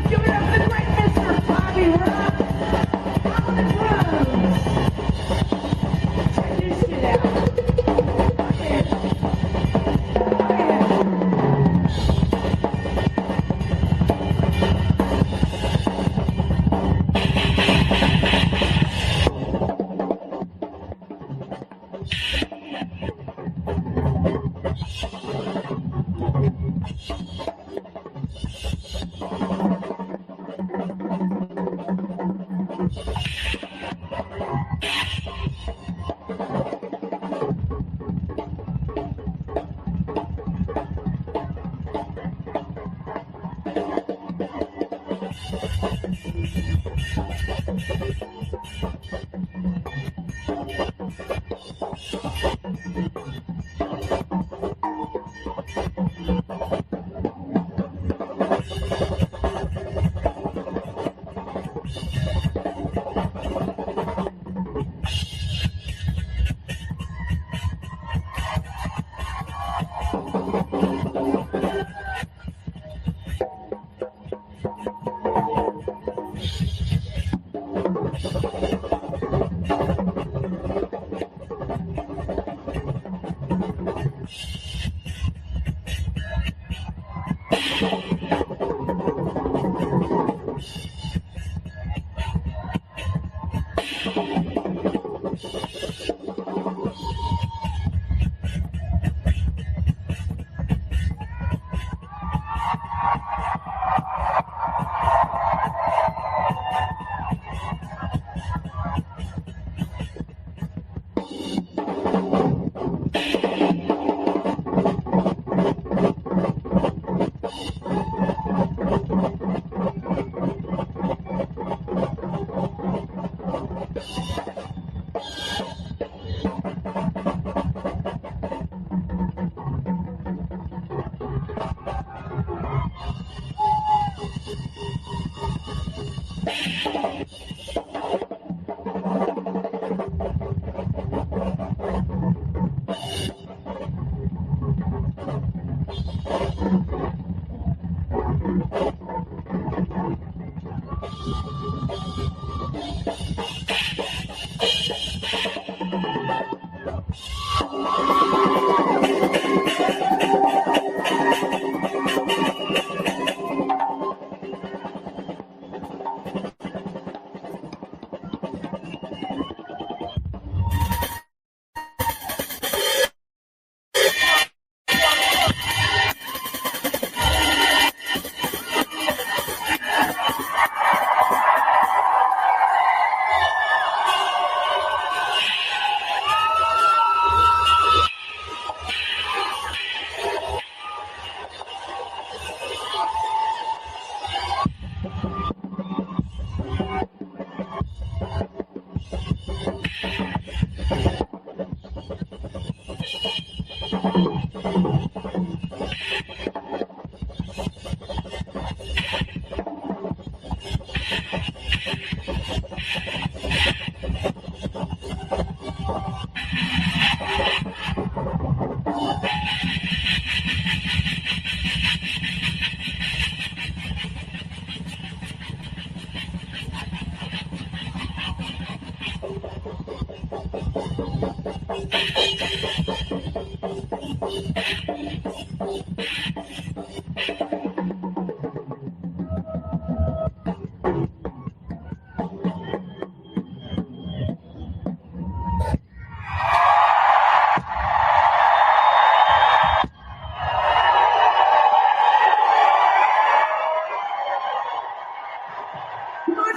Give it up to the great Mr. Bobby Rock on the drums. Check this shit out.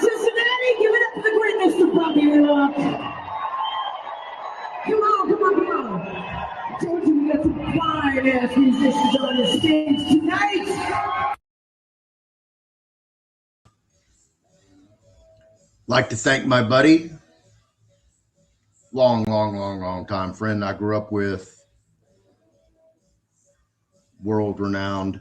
Cincinnati, give it up to the great Mr. Bobby Rock. Come on, come on, come on. I told you we got some fine-ass musicians on the stage tonight. Like to thank my buddy, long time friend I grew up with, world-renowned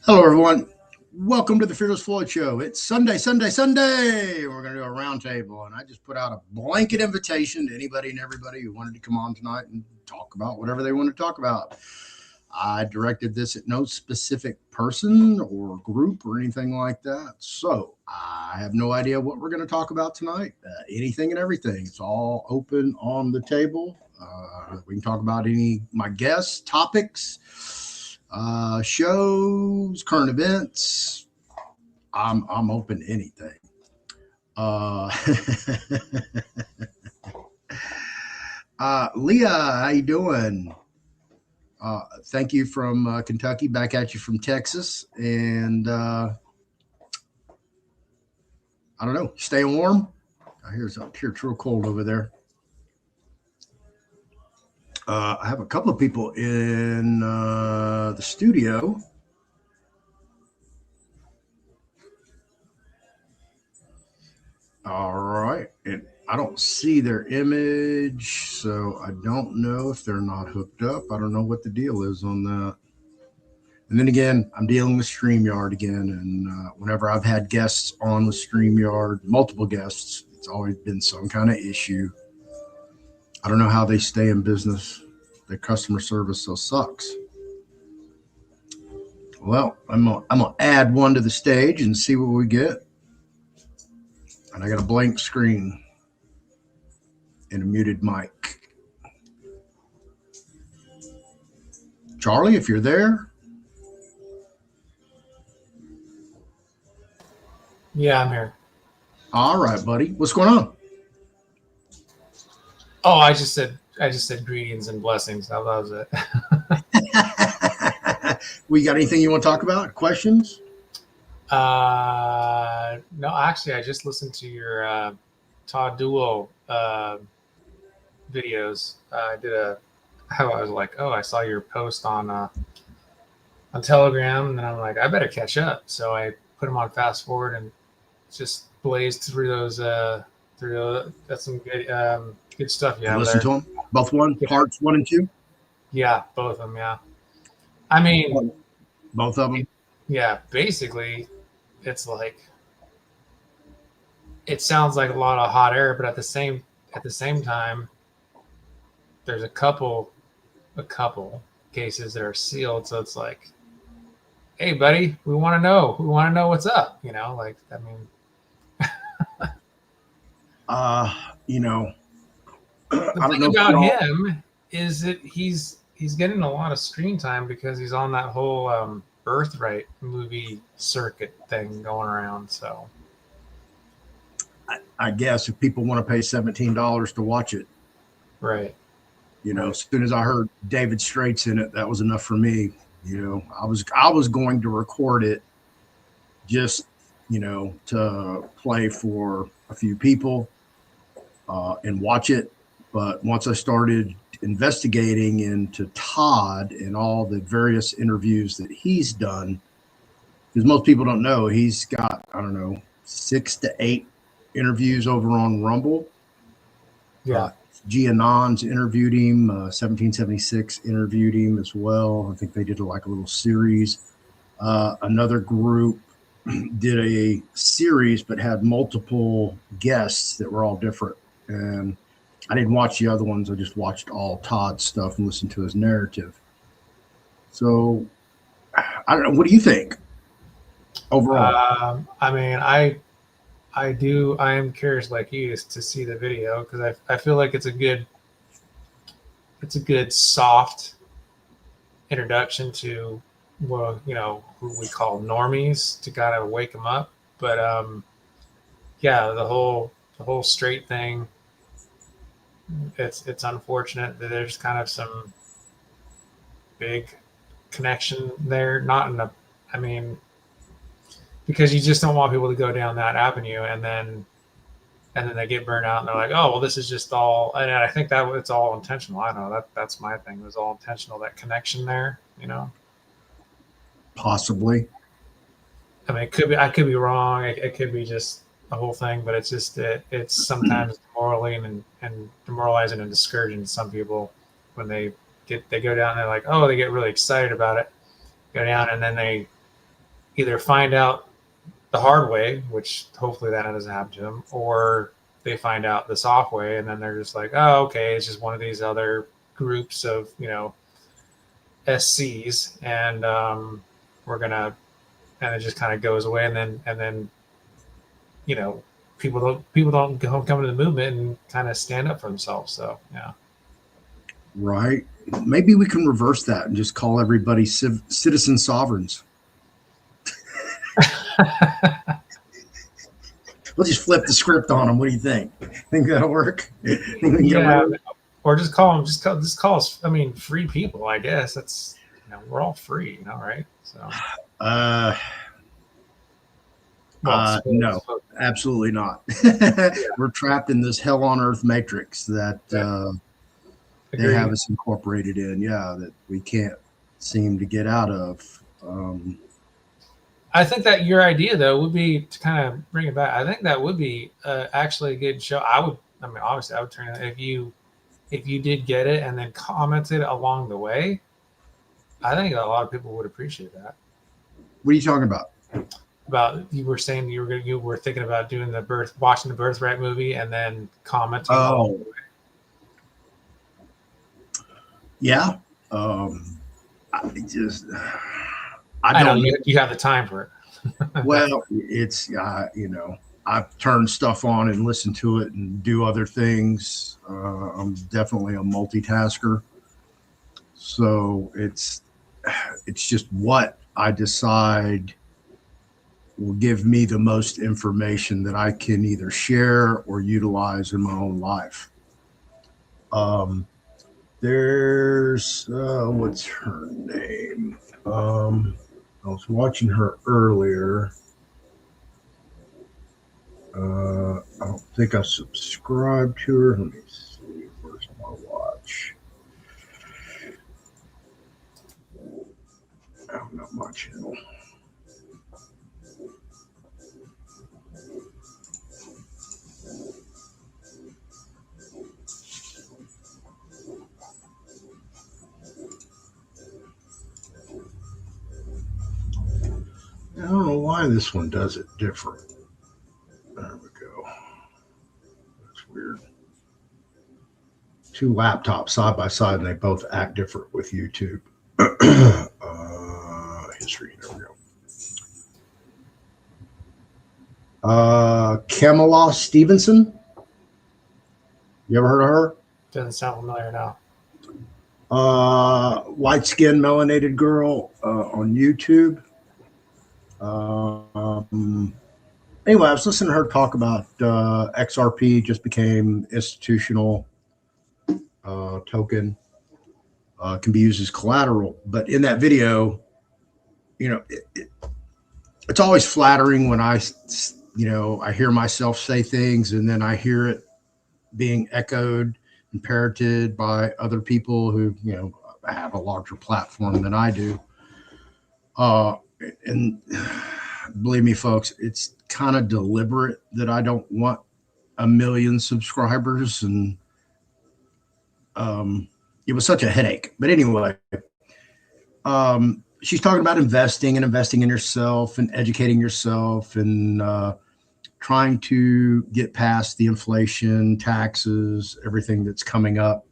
Hello, everyone. Welcome to the Fearless Floyd Show. It's Sunday. We're going to do a roundtable, and I just put out a blanket invitation to anybody and everybody who wanted to come on tonight and talk about whatever they want to talk about. I directed this at no specific person or group or anything like that. So I have no idea what we're going to talk about tonight. Anything and everything. It's all open on the table. We can talk about my guests, topics, shows, current events. I'm open to anything. Leah, how you doing? Thank you from Kentucky, back at you from Texas, and I don't know, staying warm. I hear it's real cold over there. I have a couple of people in the studio. All right, and I don't see their image, so I don't know if they're not hooked up. I don't know what the deal is on that. And then again, I'm dealing with StreamYard again, and whenever I've had guests on with StreamYard, multiple guests, it's always been some kind of issue. I don't know how they stay in business. Their customer service so sucks. Well, I'm gonna add one to the stage and see what we get. And I got a blank screen and a muted mic. Charlie, if you're there. Yeah, I'm here. All right, buddy. What's going on? Oh, I just said greetings and blessings. That was it. We got anything you want to talk about? Questions? No, actually, I just listened to your Todd Duo videos. I was like, oh, I saw your post on Telegram, and then I'm like, I better catch up. So I put them on fast forward and just blazed through those. That's some good stuff you have Listen there. to them. Both parts 1 and 2. Yeah, both of them. Yeah, I mean, both of them. Yeah, basically, it's like it sounds like a lot of hot air, but at the same time, there's a couple cases that are sealed. So it's like, hey, buddy, we want to know what's up. You know, like, I mean, you know, the thing about him is that he's getting a lot of screen time because he's on that whole Birthright movie circuit thing going around. So I guess if people want to pay $17 to watch it, right. You know, as soon as I heard David Straight's in it, that was enough for me. You know, I was going to record it just, you know, to play for a few people and watch it. But once I started investigating into Todd and all the various interviews that he's done, because most people don't know, he's got, I don't know, 6 to 8 interviews over on Rumble. Yeah. Canines interviewed him. 1776 interviewed him as well. I think they did like a little series. Another group did a series but had multiple guests that were all different. And I didn't watch the other ones. I just watched all Todd's stuff and listened to his narrative. So I don't know. What do you think overall? I mean, I am curious like you to see the video because I feel like it's a good soft introduction to, well, you know, who we call normies to kind of wake them up. But yeah, the whole straight thing, it's unfortunate that there's kind of some big connection there. Not in a, I mean, because you just don't want people to go down that avenue and then they get burned out and they're like, oh, well, this is just all, and I think that it's all intentional. I don't know, that's my thing. It was all intentional, that connection there, you know? Possibly. I mean, I could be wrong. It could be just the whole thing, but it's just, it's sometimes demoralizing and discouraging to some people when they go down there like, oh, they get really excited about it. go down, and then they either find out the hard way, which hopefully that doesn't happen to them, or they find out the soft way, and then they're just like, oh, okay, it's just one of these other groups of, you know, SCs, and we're gonna, and it just kind of goes away, and then you know, people don't come to the movement and kind of stand up for themselves. So yeah, Right. Maybe we can reverse that and just call everybody citizen sovereigns. We'll just flip the script on them. What do you think? Think that'll work? yeah, or just call them, just call us. I mean, free people. I guess that's, you know, we're all free, you know, right? So. No, absolutely not. We're trapped in this hell on earth matrix that they have us incorporated in. Yeah, that we can't seem to get out of. I think that your idea, though, would be to kind of bring it back. I think that would be actually a good show. I mean, obviously, I would turn it if you did get it and then commented along the way. I think a lot of people would appreciate that. What are you talking about? About, you were saying you were thinking about doing watching the Birthright movie and then commenting. Oh, yeah. I don't know. You have the time for it. Well, it's you know, I've turned stuff on and listened to it and do other things. I'm definitely a multitasker, so it's just what I decide will give me the most information that I can either share or utilize in my own life. There's what's her name? I was watching her earlier. I don't think I subscribed to her. Let me see. Where's my watch? Oh, not my channel. I don't know why this one does it different. There we go. That's weird. Two laptops side by side, and they both act different with YouTube. History. There we go. Kamala Stevenson. You ever heard of her? Doesn't sound familiar now. Light-skinned, melanated girl on YouTube. Anyway, I was listening to her talk about XRP just became institutional token, can be used as collateral. But in that video, you know, it's always flattering when I hear myself say things and then I hear it being echoed and parroted by other people who, you know, have a larger platform than I do. And believe me, folks, it's kind of deliberate that I don't want 1 million subscribers, and it was such a headache. But anyway, she's talking about investing in yourself and educating yourself and trying to get past the inflation, taxes, everything that's coming up.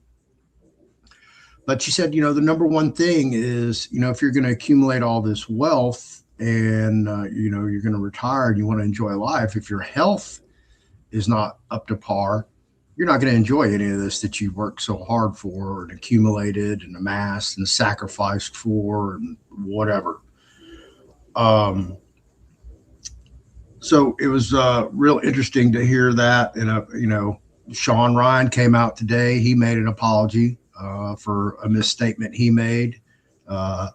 But she said, you know, the number one thing is, you know, if you're going to accumulate all this wealth and, you know, you're going to retire and you want to enjoy life, if your health is not up to par, you're not going to enjoy any of this that you worked so hard for and accumulated and amassed and sacrificed for and whatever. So it was real interesting to hear that. And, you know, Sean Ryan came out today. He made an apology for a misstatement he made.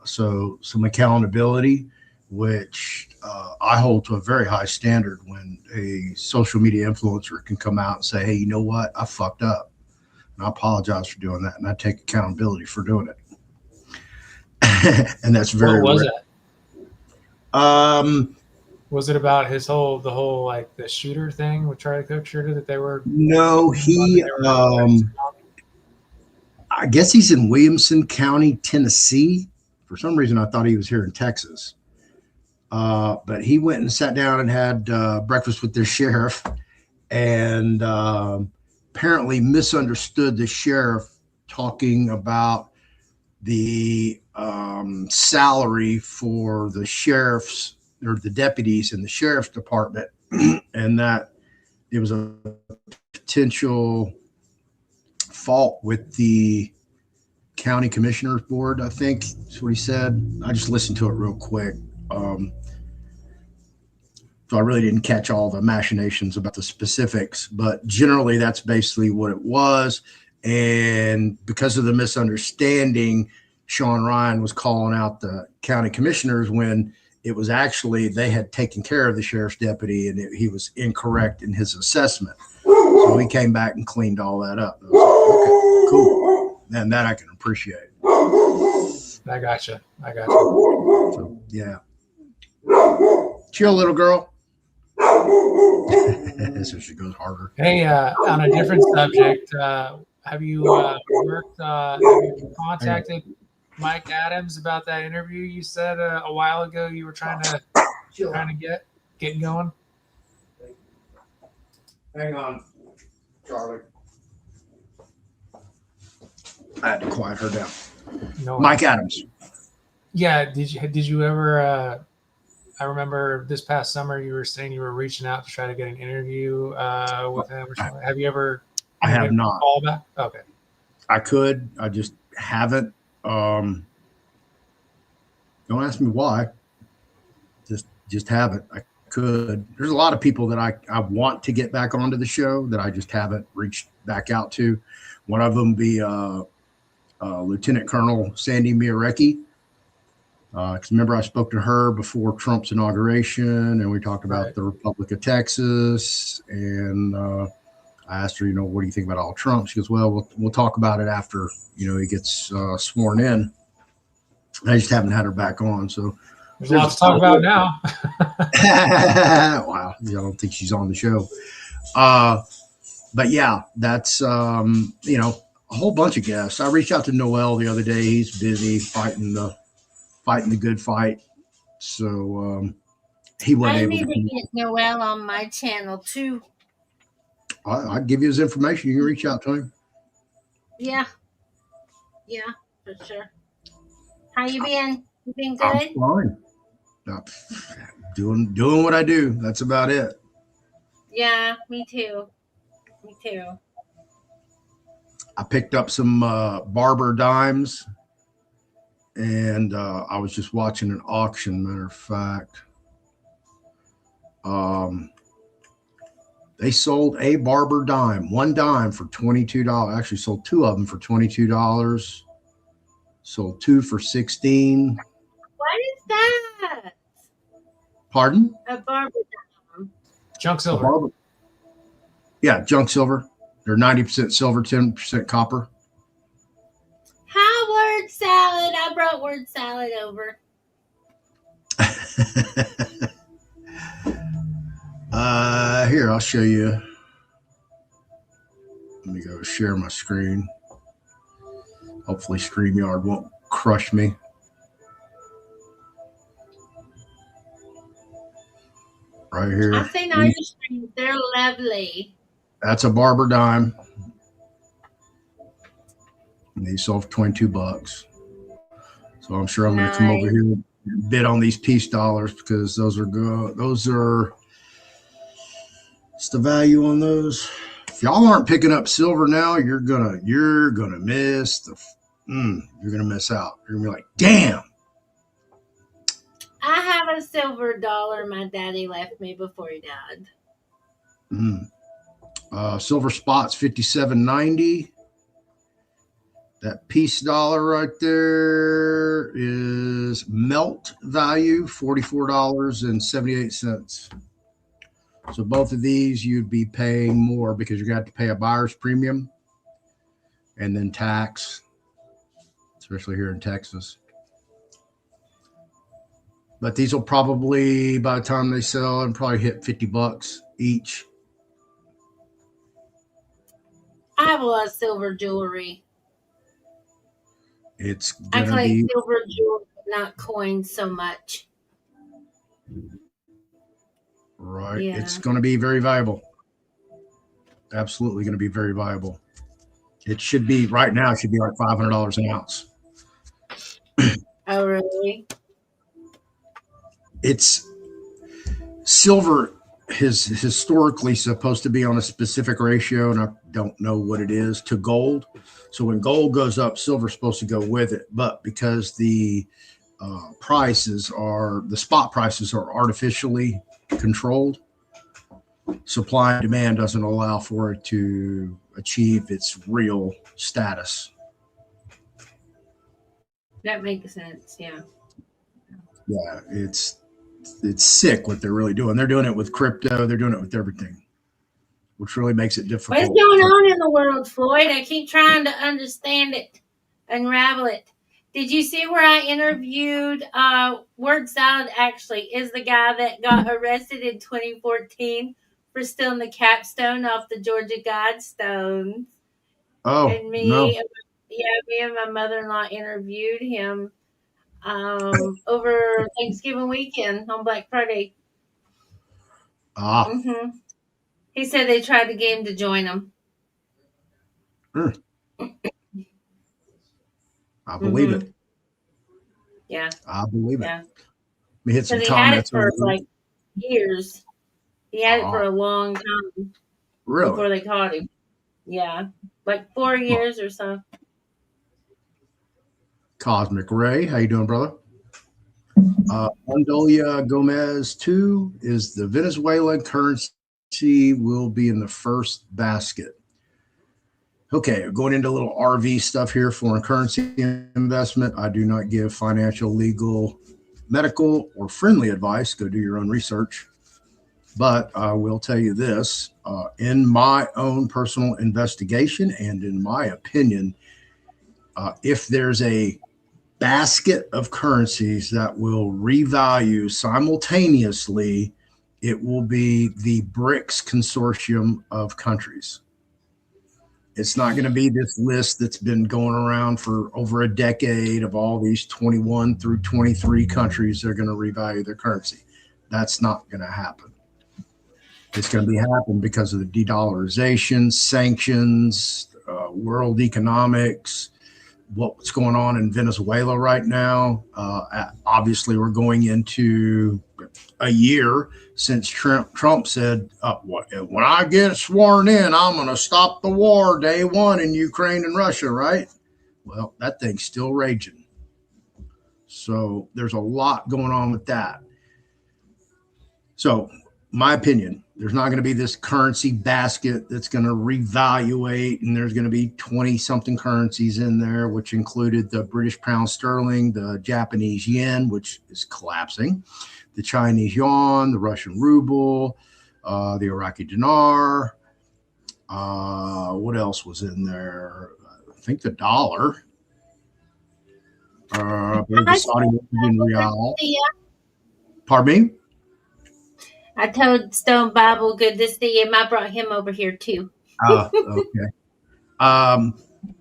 So some accountability, which I hold to a very high standard when a social media influencer can come out and say, hey, you know what? I fucked up. And I apologize for doing that. And I take accountability for doing it. And that's very What was rare. it? Was it about the whole like the shooter thing with Charlie Cook shooter that they were? No, he, I guess he's in Williamson County, Tennessee, For some reason, I thought he was here in Texas. But he went and sat down and had breakfast with the sheriff, and apparently misunderstood the sheriff talking about the salary for the sheriffs or the deputies in the sheriff's department, and that it was a potential fault with the county commissioners board. I think that's what he said. I just listened to it real quick. So I really didn't catch all the machinations about the specifics, but generally that's basically what it was. And because of the misunderstanding, Sean Ryan was calling out the county commissioners when it was actually they had taken care of the sheriff's deputy, and he was incorrect in his assessment. So we came back and cleaned all that up. I was like, okay, cool. And that I can appreciate. I gotcha. So, yeah. Chill, little girl. So she goes harder. Hey, on a different subject, have you contacted Mike Adams about that interview you said a while ago you were trying to get going? Hang on, Charlie. I had to quiet her down. No, Mike Adams. Yeah, did you ever? I remember this past summer you were saying you were reaching out to try to get an interview with him or something. Have you ever? I have not. Call back? Okay. I could. I just haven't. Don't ask me why. Just haven't. I could. There's a lot of people that I want to get back onto the show that I just haven't reached back out to. One of them be Lieutenant Colonel Sandy Miorecki. Because remember, I spoke to her before Trump's inauguration, and we talked about the Republic of Texas. And I asked her, what do you think about all Trump? She goes, well, we'll talk about it after, he gets sworn in. I just haven't had her back on. So there's a lot to talk about now. Wow. I don't think she's on the show. But yeah, that's, a whole bunch of guests. I reached out to Noel the other day. He's busy fighting the good fight. So he wasn't able to get Noel on my channel too. I'll give you his information. You can reach out to him. Yeah, for sure. How you been? You been good? I'm fine. Doing what I do. That's about it. Yeah, me too. I picked up some barber dimes, and I was just watching an auction. Matter of fact, they sold a barber dime, one dime for $22. Actually, sold two of them for $22. Sold two for $16. What is that? Pardon? A barber dime. Junk silver. Yeah, junk silver. They're 90% silver, 10% copper. Hi, word salad. I brought word salad over. Here, I'll show you. Let me go share my screen. Hopefully StreamYard won't crush me. Right here. I've seen all your streams. They're lovely. That's a barber dime. And these sold for $22. So I'm sure I'm going to come over here and bid on these peace dollars because those are good. It's the value on those. If y'all aren't picking up silver now, you're gonna miss you're gonna miss out. You're gonna be like, damn. I have a silver dollar my daddy left me before he died. Silver spots $57.90. That peace dollar right there is melt value $44.78. So both of these you'd be paying more because you're going to have to pay a buyer's premium and then tax, especially here in Texas. But these will probably, by the time they sell, and probably hit $50 each. I have a lot of silver jewelry. It's I gonna collect be silver jewelry not coin so much. Right. Yeah. It's going to be very viable. Absolutely going to be very viable. It should be right now. It should be like $500 an ounce. Oh, really? It's silver is historically supposed to be on a specific ratio, and I don't know what it is, to gold. So when gold goes up, silver's supposed to go with it. But because the spot prices are artificially controlled, supply and demand doesn't allow for it to achieve its real status. That makes sense. Yeah. Yeah, it's sick what they're really doing. They're doing it with crypto. They're doing it with everything, which really makes it difficult. What's going on in the world, Floyd? I keep trying to understand it, unravel it. Did you see where I interviewed Word Salad? Actually, is the guy that got arrested in 2014 for stealing the capstone off the Georgia Guidestones. Oh, and me, no. me and my mother-in-law interviewed him over Thanksgiving weekend on Black Friday. Ah. He said they tried to get him to join them. I believe it. Yeah. I believe it. Yeah. Let me hit some He comments. had it for like years. He had it for a long time. Really? Before they caught him. Yeah. Like 4 years or so. Cosmic Ray, how you doing, brother? Mondolia Gomez 2 is the Venezuelan currency will be in the first basket. Okay, going into a little RV stuff here, foreign currency investment. I do not give financial, legal, medical, or friendly advice. Go do your own research. But I will tell you this, in my own personal investigation and in my opinion, if there's a basket of currencies that will revalue simultaneously, it will be the BRICS consortium of countries. It's not going to be this list that's been going around for over a decade of all these 21 through 23 countries that are going to revalue their currency. That's not going to happen. It's going to be happen because of the de-dollarization, sanctions, world economics, what's going on in Venezuela right now. Obviously, we're going into a year since Trump said, when I get sworn in, I'm going to stop the war day one in Ukraine and Russia, right? Well, that thing's still raging. So there's a lot going on with that. So my opinion, there's not going to be this currency basket that's going to revaluate, and there's going to be 20-something currencies in there, which included the British pound sterling, the Japanese yen, which is collapsing, the Chinese yuan, the Russian ruble, the Iraqi dinar. What else was in there? I think the dollar. The Saudi Arabian real. Pardon me? I told Stone Bible, good to see him. I brought him over here too. Okay.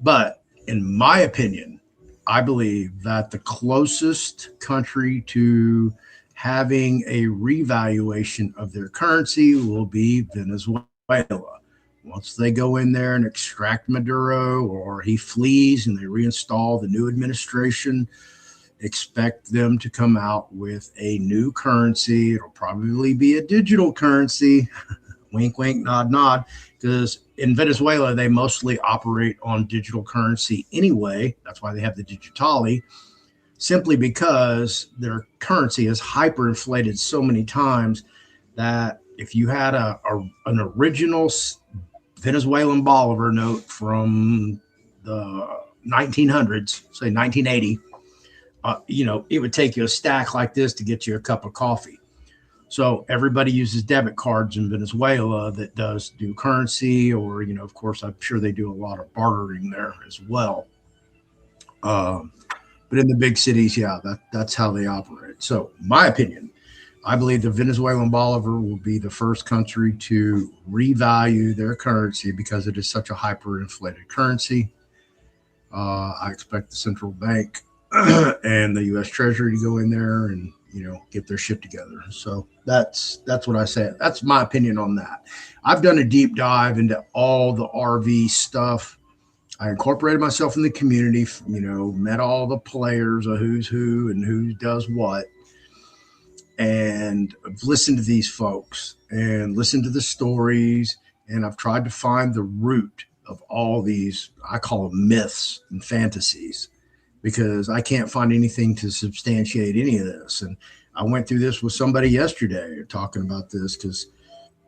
But in my opinion, I believe that the closest country to having a revaluation of their currency will be Venezuela. Once they go in there and extract Maduro, or he flees and they reinstall the new administration, expect them to come out with a new currency. It'll probably be a digital currency. Wink, wink, nod, nod. Because in Venezuela, they mostly operate on digital currency anyway. That's why they have the digitale, simply because their currency is hyperinflated so many times that if you had an original Venezuelan Bolivar note from the 1900s, say 1980, it would take you a stack like this to get you a cup of coffee. So everybody uses debit cards in Venezuela that does do currency, or, of course, I'm sure they do a lot of bartering there as well. But in the big cities, that's how they operate. So my opinion, I believe the Venezuelan Bolivar will be the first country to revalue their currency because it is such a hyperinflated currency. I expect the central bank and the U.S. Treasury to go in there and get their shit together. So that's what I say. That's my opinion on that. I've done a deep dive into all the RV stuff. I incorporated myself in the community, met all the players of who's who and who does what. And I've listened to these folks and listened to the stories. And I've tried to find the root of all these, I call them myths and fantasies, because I can't find anything to substantiate any of this. And I went through this with somebody yesterday talking about this, because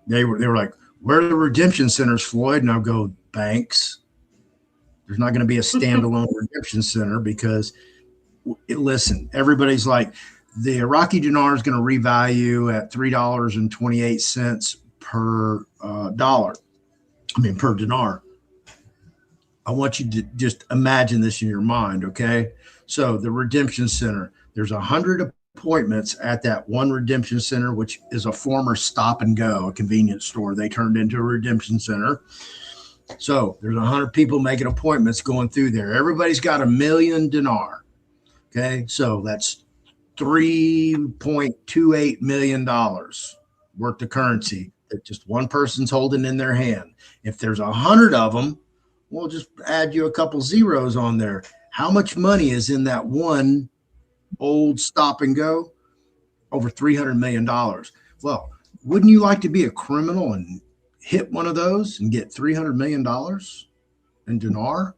they were like, where are the redemption centers, Floyd? And I'll go, banks. There's not going to be a standalone redemption center because, listen, everybody's like, the Iraqi dinar is going to revalue at $3.28 per dollar. Per dinar. I want you to just imagine this in your mind, okay? So the redemption center, there's 100 appointments at that one redemption center, which is a former Stop and Go, a convenience store. They turned into a redemption center. So there's 100 people making appointments going through there. Everybody's got $1 million dinar. Okay, so that's $3.28 million worth of currency that just one person's holding in their hand. If there's 100 of them, we'll just add you a couple zeros on there. How much money is in that one old Stop and Go? Over $300 million. Well, wouldn't you like to be a criminal and hit one of those and get $300 million in dinar?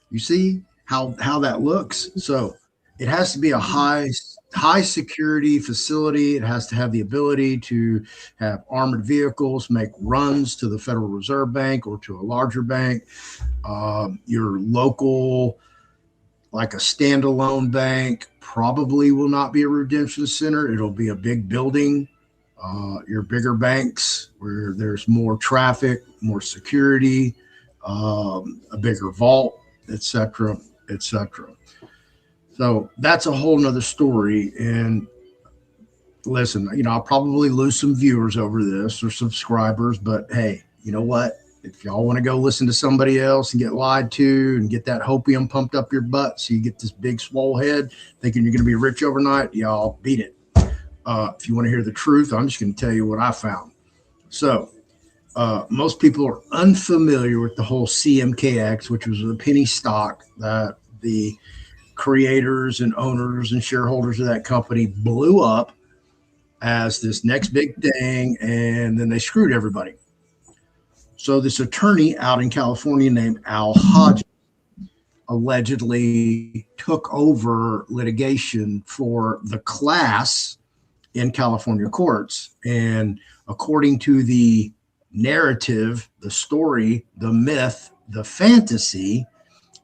You see how that looks? So it has to be a high security facility. It has to have the ability to have armored vehicles, make runs to the Federal Reserve Bank or to a larger bank. Your local, like a standalone bank, probably will not be a redemption center. It'll be a big building. Your bigger banks where there's more traffic, more security, a bigger vault, etc., etc. So that's a whole nother story. And listen, I'll probably lose some viewers over this or subscribers, but hey, you know what? If y'all want to go listen to somebody else and get lied to and get that hopium pumped up your butt so you get this big swole head thinking you're going to be rich overnight, y'all beat it. If you want to hear the truth, I'm just going to tell you what I found. So most people are unfamiliar with the whole CMKX, which was a penny stock that the creators and owners and shareholders of that company blew up as this next big thing, and then they screwed everybody. So this attorney out in California named Al Hodges allegedly took over litigation for the class in California courts. And according to the narrative, the story, the myth, the fantasy,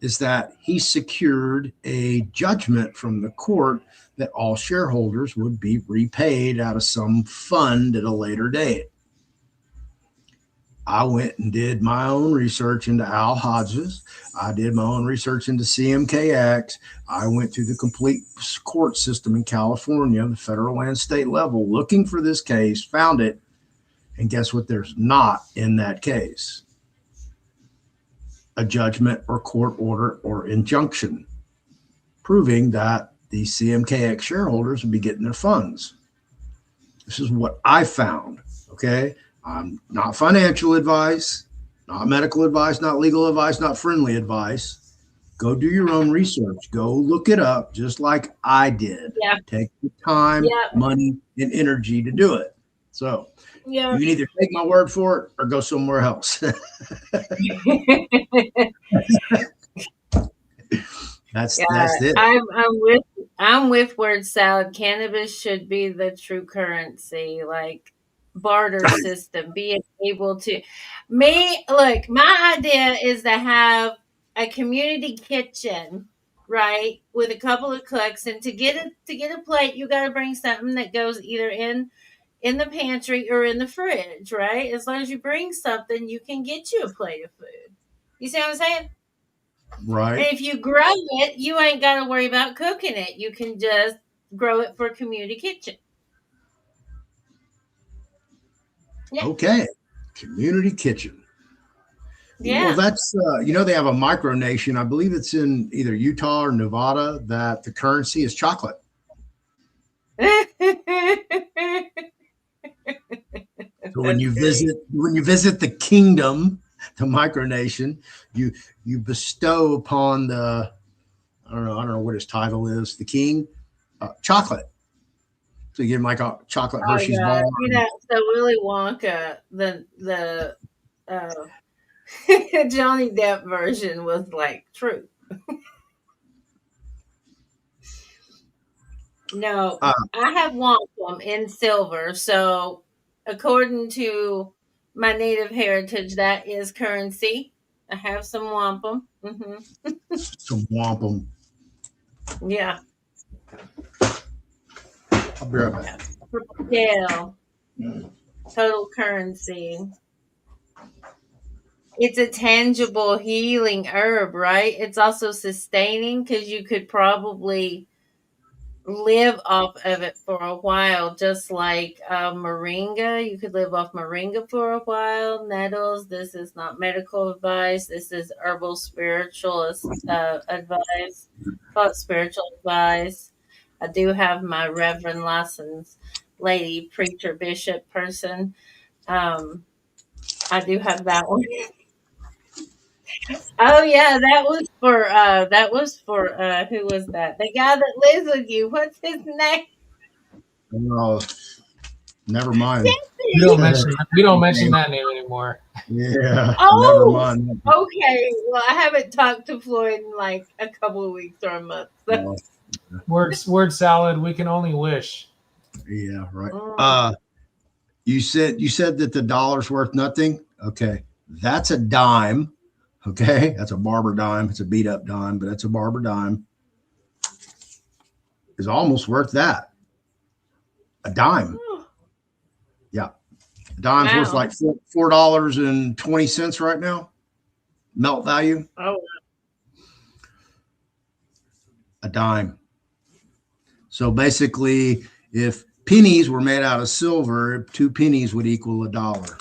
is that he secured a judgment from the court that all shareholders would be repaid out of some fund at a later date. I went and did my own research into Al Hodges. I did my own research into CMKX. I went through the complete court system in California, the federal and state level, looking for this case, found it, and guess what? There's not in that case a judgment or court order or injunction proving that the CMKX shareholders would be getting their funds. This is what I found, okay? Not financial advice, not medical advice, not legal advice, not friendly advice. Go do your own research. Go look it up just like I did. Yeah. Take the time, Yeah. money, and energy to do it. So Yeah. you can either take my word for it or go somewhere else. That's it. I'm with word salad. Cannabis should be the true currency, like barter system. Being able to look, my idea is to have a community kitchen, right, with a couple of cooks, and to get a plate, you got to bring something that goes either in the pantry or in the fridge, right? As long as you bring something, you can get you a plate of food. You see what I'm saying? Right. And if you grow it, you ain't got to worry about cooking it. You can just grow it for a community kitchen. Yeah. Okay. Community kitchen. Yeah. Well, that's they have a micronation. I believe it's in either Utah or Nevada that the currency is chocolate. So when you visit the kingdom, the micronation, you bestow upon the I don't know what his title is, the king, chocolate. So you give him like a chocolate Oh Hershey's yeah, bar. so Willy Wonka, the Johnny Depp version was like true. No, Uh, I have wampum in silver, so according to my native heritage, that is currency. I have some wampum. some wampum. Yeah, I'll be right back. yeah. Total currency. It's a tangible healing herb, right? It's also sustaining because you could probably live off of it for a while, just like moringa. You could live off moringa for a while. Nettles. This is not medical advice. This is herbal spiritual advice. Call it spiritual advice. I do have my reverend license, lady, preacher, bishop person. I do have that one. Oh yeah, that was for who was that? The guy that lives with you. What's his name? Oh, never mind. We don't mention that name anymore. Yeah, never Oh, mind. okay. Well, I haven't talked to Floyd in like a couple of weeks or a month. So. Word salad. We can only wish. Yeah, right. Mm. You said that the dollar's worth nothing. Okay, that's a dime. Okay, that's a barber dime. It's a beat up dime, but it's a barber dime. Is almost worth that. A dime. Yeah, a dime's worth like $4.20 right now. Melt value. Oh. A dime. So basically, if pennies were made out of silver, 2 pennies would equal $1.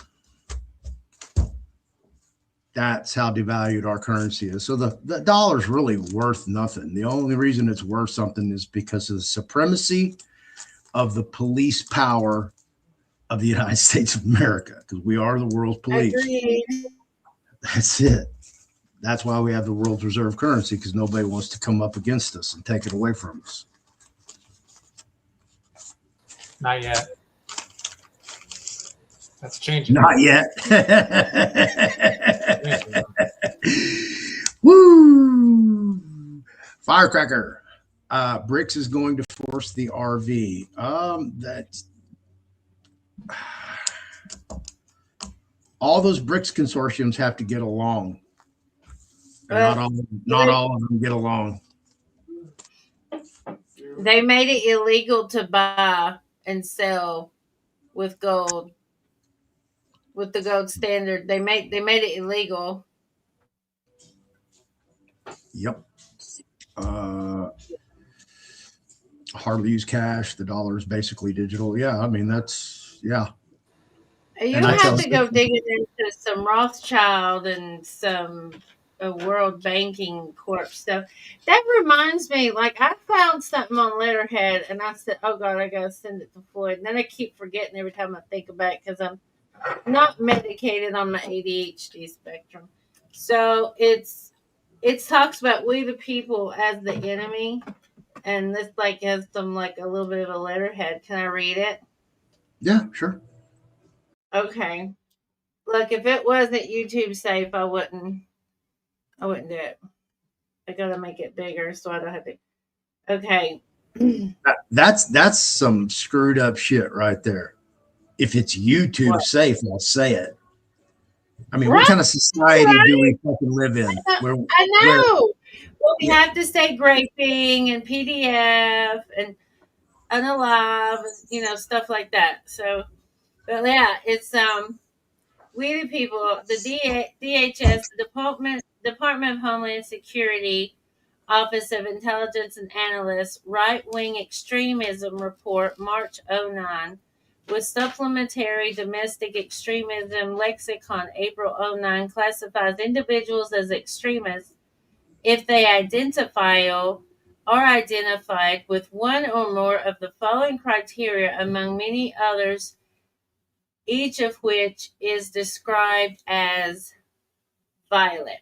That's how devalued our currency is. So the dollar's really worth nothing. The only reason it's worth something is because of the supremacy of the police power of the United States of America, because we are the world's police. Agreed. That's it. That's why we have the world's reserve currency, because nobody wants to come up against us and take it away from us. Not yet. That's changing. Not yet. Woo! Firecracker. Bricks is going to force the RV. That's all those Bricks consortiums have to get along. Not all of them get along. They made it illegal to buy and sell with gold. With the gold standard, they made it illegal. Yep. Hardly use cash. The dollar is basically digital. Yeah, I mean yeah. You have to go digging into some Rothschild and some World Banking Corp stuff. That reminds me, like I found something on letterhead, and I said, "Oh God, I gotta send it to Floyd." And then I keep forgetting every time I think about it because I'm not medicated on my ADHD spectrum. So it talks about we the people as the enemy, and this like has some like a little bit of a letterhead. Can I read it? Yeah, sure. Okay. Look, if it wasn't YouTube safe, I wouldn't do it. I gotta make it bigger so I don't have to. Okay. That's some screwed up shit right there. If it's YouTube safe, I'll say it. I mean, what kind of society do we fucking live in? I know. Well, we have to say graping and PDF and unalive and stuff like that. So, but yeah, it's we the people, the DHS, the Department of Homeland Security, Office of Intelligence and Analysts, Right Wing Extremism Report, March 09. with Supplementary Domestic Extremism Lexicon, April 09, classifies individuals as extremists if they identify or are identified with one or more of the following criteria, among many others, each of which is described as violent.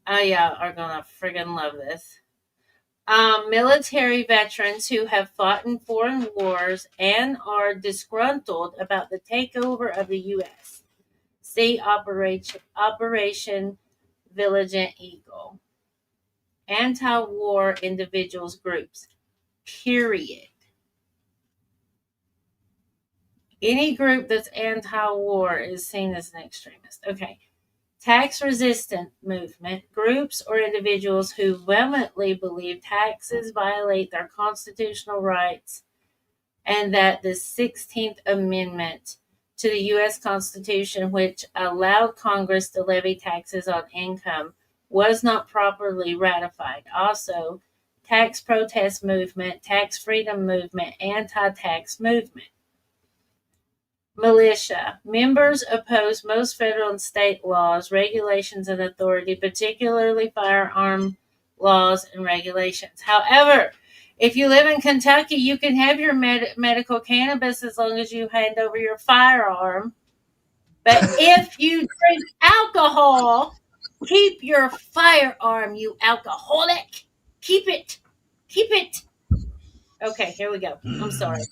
Oh, yeah, are gonna friggin' love this. Military veterans who have fought in foreign wars and are disgruntled about the takeover of the U.S. See Operation Vigilant Eagle. Anti-war individuals groups. Period. Any group that's anti-war is seen as an extremist. Okay. Tax-resistant movement, groups or individuals who vehemently believe taxes violate their constitutional rights and that the 16th Amendment to the U.S. Constitution, which allowed Congress to levy taxes on income, was not properly ratified. Also, tax protest movement, tax freedom movement, anti-tax movement. Militia. Members oppose most federal and state laws, regulations, and authority, particularly firearm laws and regulations. However, if you live in Kentucky, you can have your medical cannabis as long as you hand over your firearm. But if you drink alcohol, keep your firearm, you alcoholic. Keep it. Keep it. Okay, here we go. I'm sorry.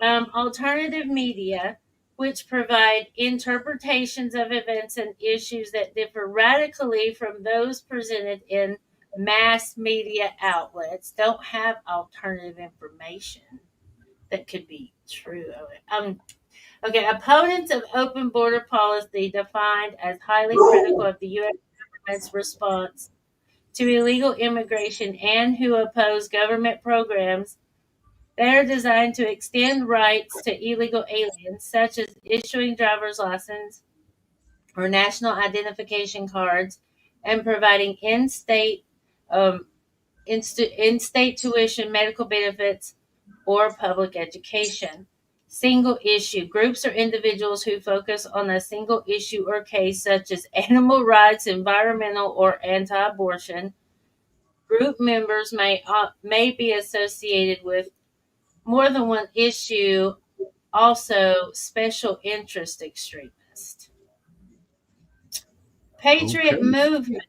Alternative media, which provide interpretations of events and issues that differ radically from those presented in mass media outlets, don't have alternative information that could be true. Okay, opponents of open border policy defined as highly critical of the U.S. government's response to illegal immigration and who oppose government programs that are designed to extend rights to illegal aliens, such as issuing driver's license or national identification cards and providing in-state tuition, medical benefits, or public education. Single issue. Groups or individuals who focus on a single issue or case, such as animal rights, environmental, or anti-abortion. Group members may be associated with more than one issue, also special interest extremist. Patriot movement,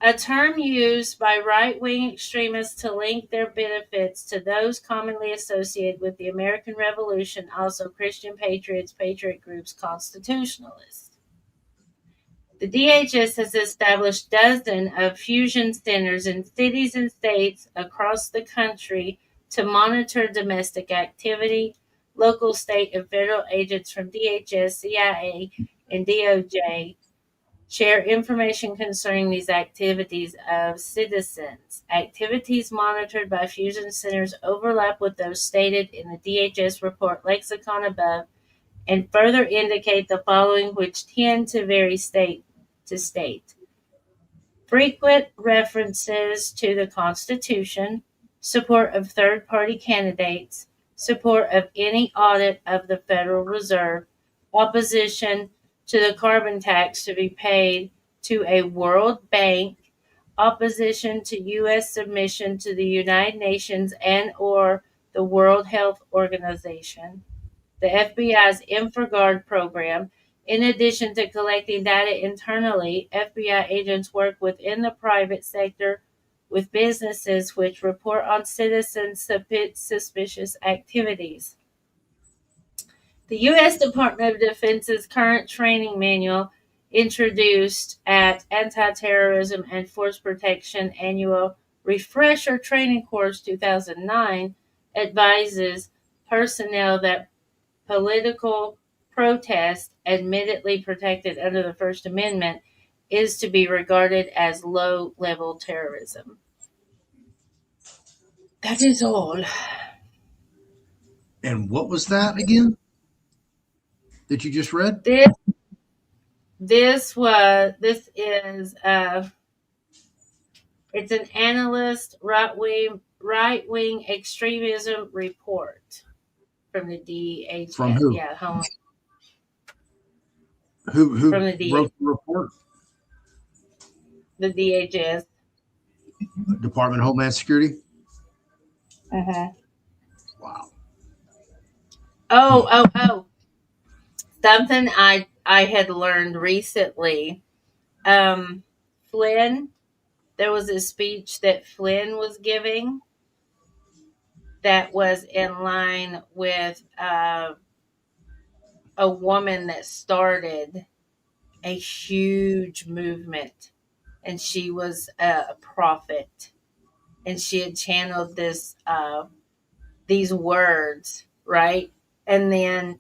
a term used by right-wing extremists to link their benefits to those commonly associated with the American Revolution, also Christian patriots, patriot groups, constitutionalists. The DHS has established dozens of fusion centers in cities and states across the country to monitor domestic activity. Local, state, and federal agents from DHS, CIA, and DOJ share information concerning these activities of citizens. Activities monitored by fusion centers overlap with those stated in the DHS report lexicon above and further indicate the following, which tend to vary state to state. Frequent references to the Constitution, support of third-party candidates, support of any audit of the Federal Reserve, opposition to the carbon tax to be paid to a World Bank, opposition to U.S. submission to the United Nations and or the World Health Organization, the FBI's InfoGuard program. In addition to collecting data internally, FBI agents work within the private sector with businesses which report on citizens' suspicious activities. The U.S. Department of Defense's current training manual, introduced at Anti-Terrorism and Force Protection Annual Refresher Training Course 2009, advises personnel that political protest, admittedly protected under the First Amendment, is to be regarded as low-level terrorism. That is all. And what was that again that you just read? This is it's an analyst right wing extremism report. from the DHS. From who? Yeah, home Who from the wrote the report? the DHS. Department of Homeland Security. Uh-huh. Wow. Oh. Something I had learned recently. Flynn, there was a speech that Flynn was giving that was in line with a woman that started a huge movement, and she was a prophet, and she had channeled these words, right? And then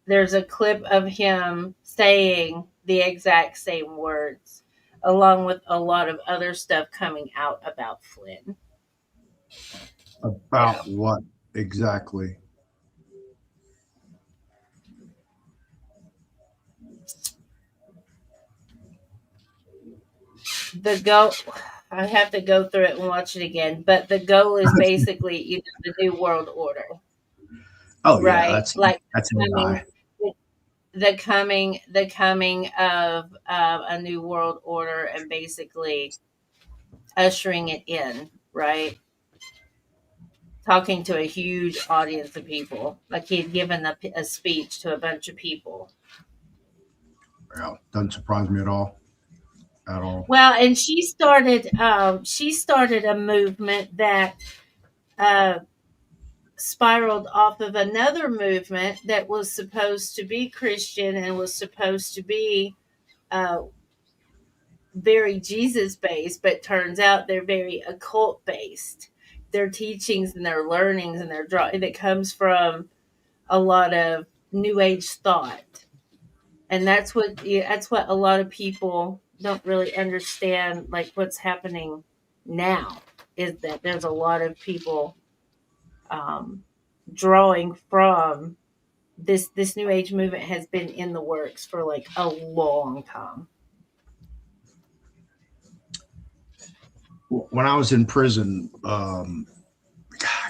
there's a clip of him saying the exact same words, along with a lot of other stuff coming out about Flynn. About what exactly? The goal, I have to go through it and watch it again, but the goal is basically either the New World Order. Oh right? yeah, that's coming, the coming of a new world order and basically ushering it in, right? Talking to a huge audience of people, like he had given a speech to a bunch of people. Well, doesn't surprise me at all. At all. Well, and she started a movement that spiraled off of another movement that was supposed to be Christian and was supposed to be very Jesus based, but turns out they're very occult based. Their teachings and their learnings and their that comes from a lot of New Age thought, and that's what a lot of people don't really understand. Like what's happening now is that there's a lot of people drawing from this New Age movement has been in the works for like a long time. When I was in prison, I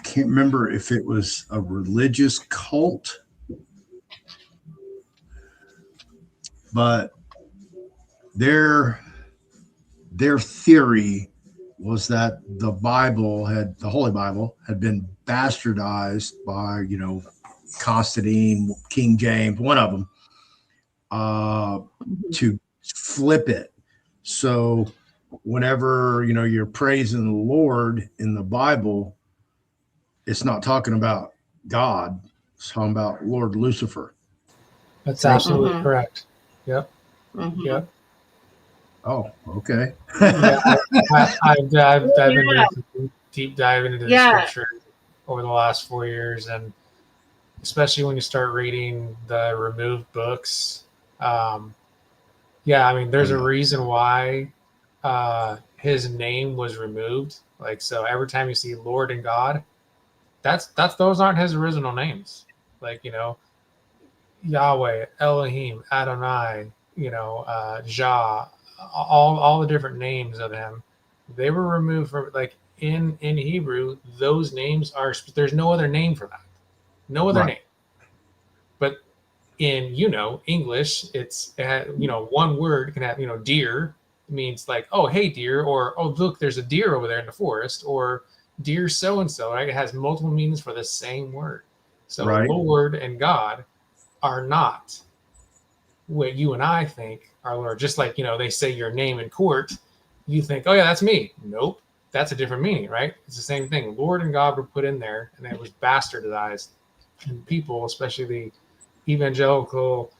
can't remember if it was a religious cult, but their theory was that the Holy Bible had been bastardized by, Constantine, King James, one of them, to flip it. So whenever, you're praising the Lord in the Bible, it's not talking about God. It's talking about Lord Lucifer. That's absolutely correct. Yep. Mm-hmm. Yep. Oh, okay. Yeah, I've been doing some deep dive into the scripture over the last 4 years, and especially when you start reading the removed books. There's a reason why his name was removed. Like, so every time you see Lord and God, those aren't his original names. Like, Yahweh, Elohim, Adonai, Jah, all the different names of him, they were removed from, like, in Hebrew, those names there's no other name for that. No other name. But in, English, one word can have, deer means like, oh, hey, deer, or, oh, look, there's a deer over there in the forest, or dear so-and-so, right? It has multiple meanings for the same word. So Lord and God are not what you and I think are Lord. Just like, they say your name in court, you think, oh yeah, that's me. Nope. That's a different meaning, right? It's the same thing. Lord and God were put in there, and it was bastardized. And people, especially the evangelical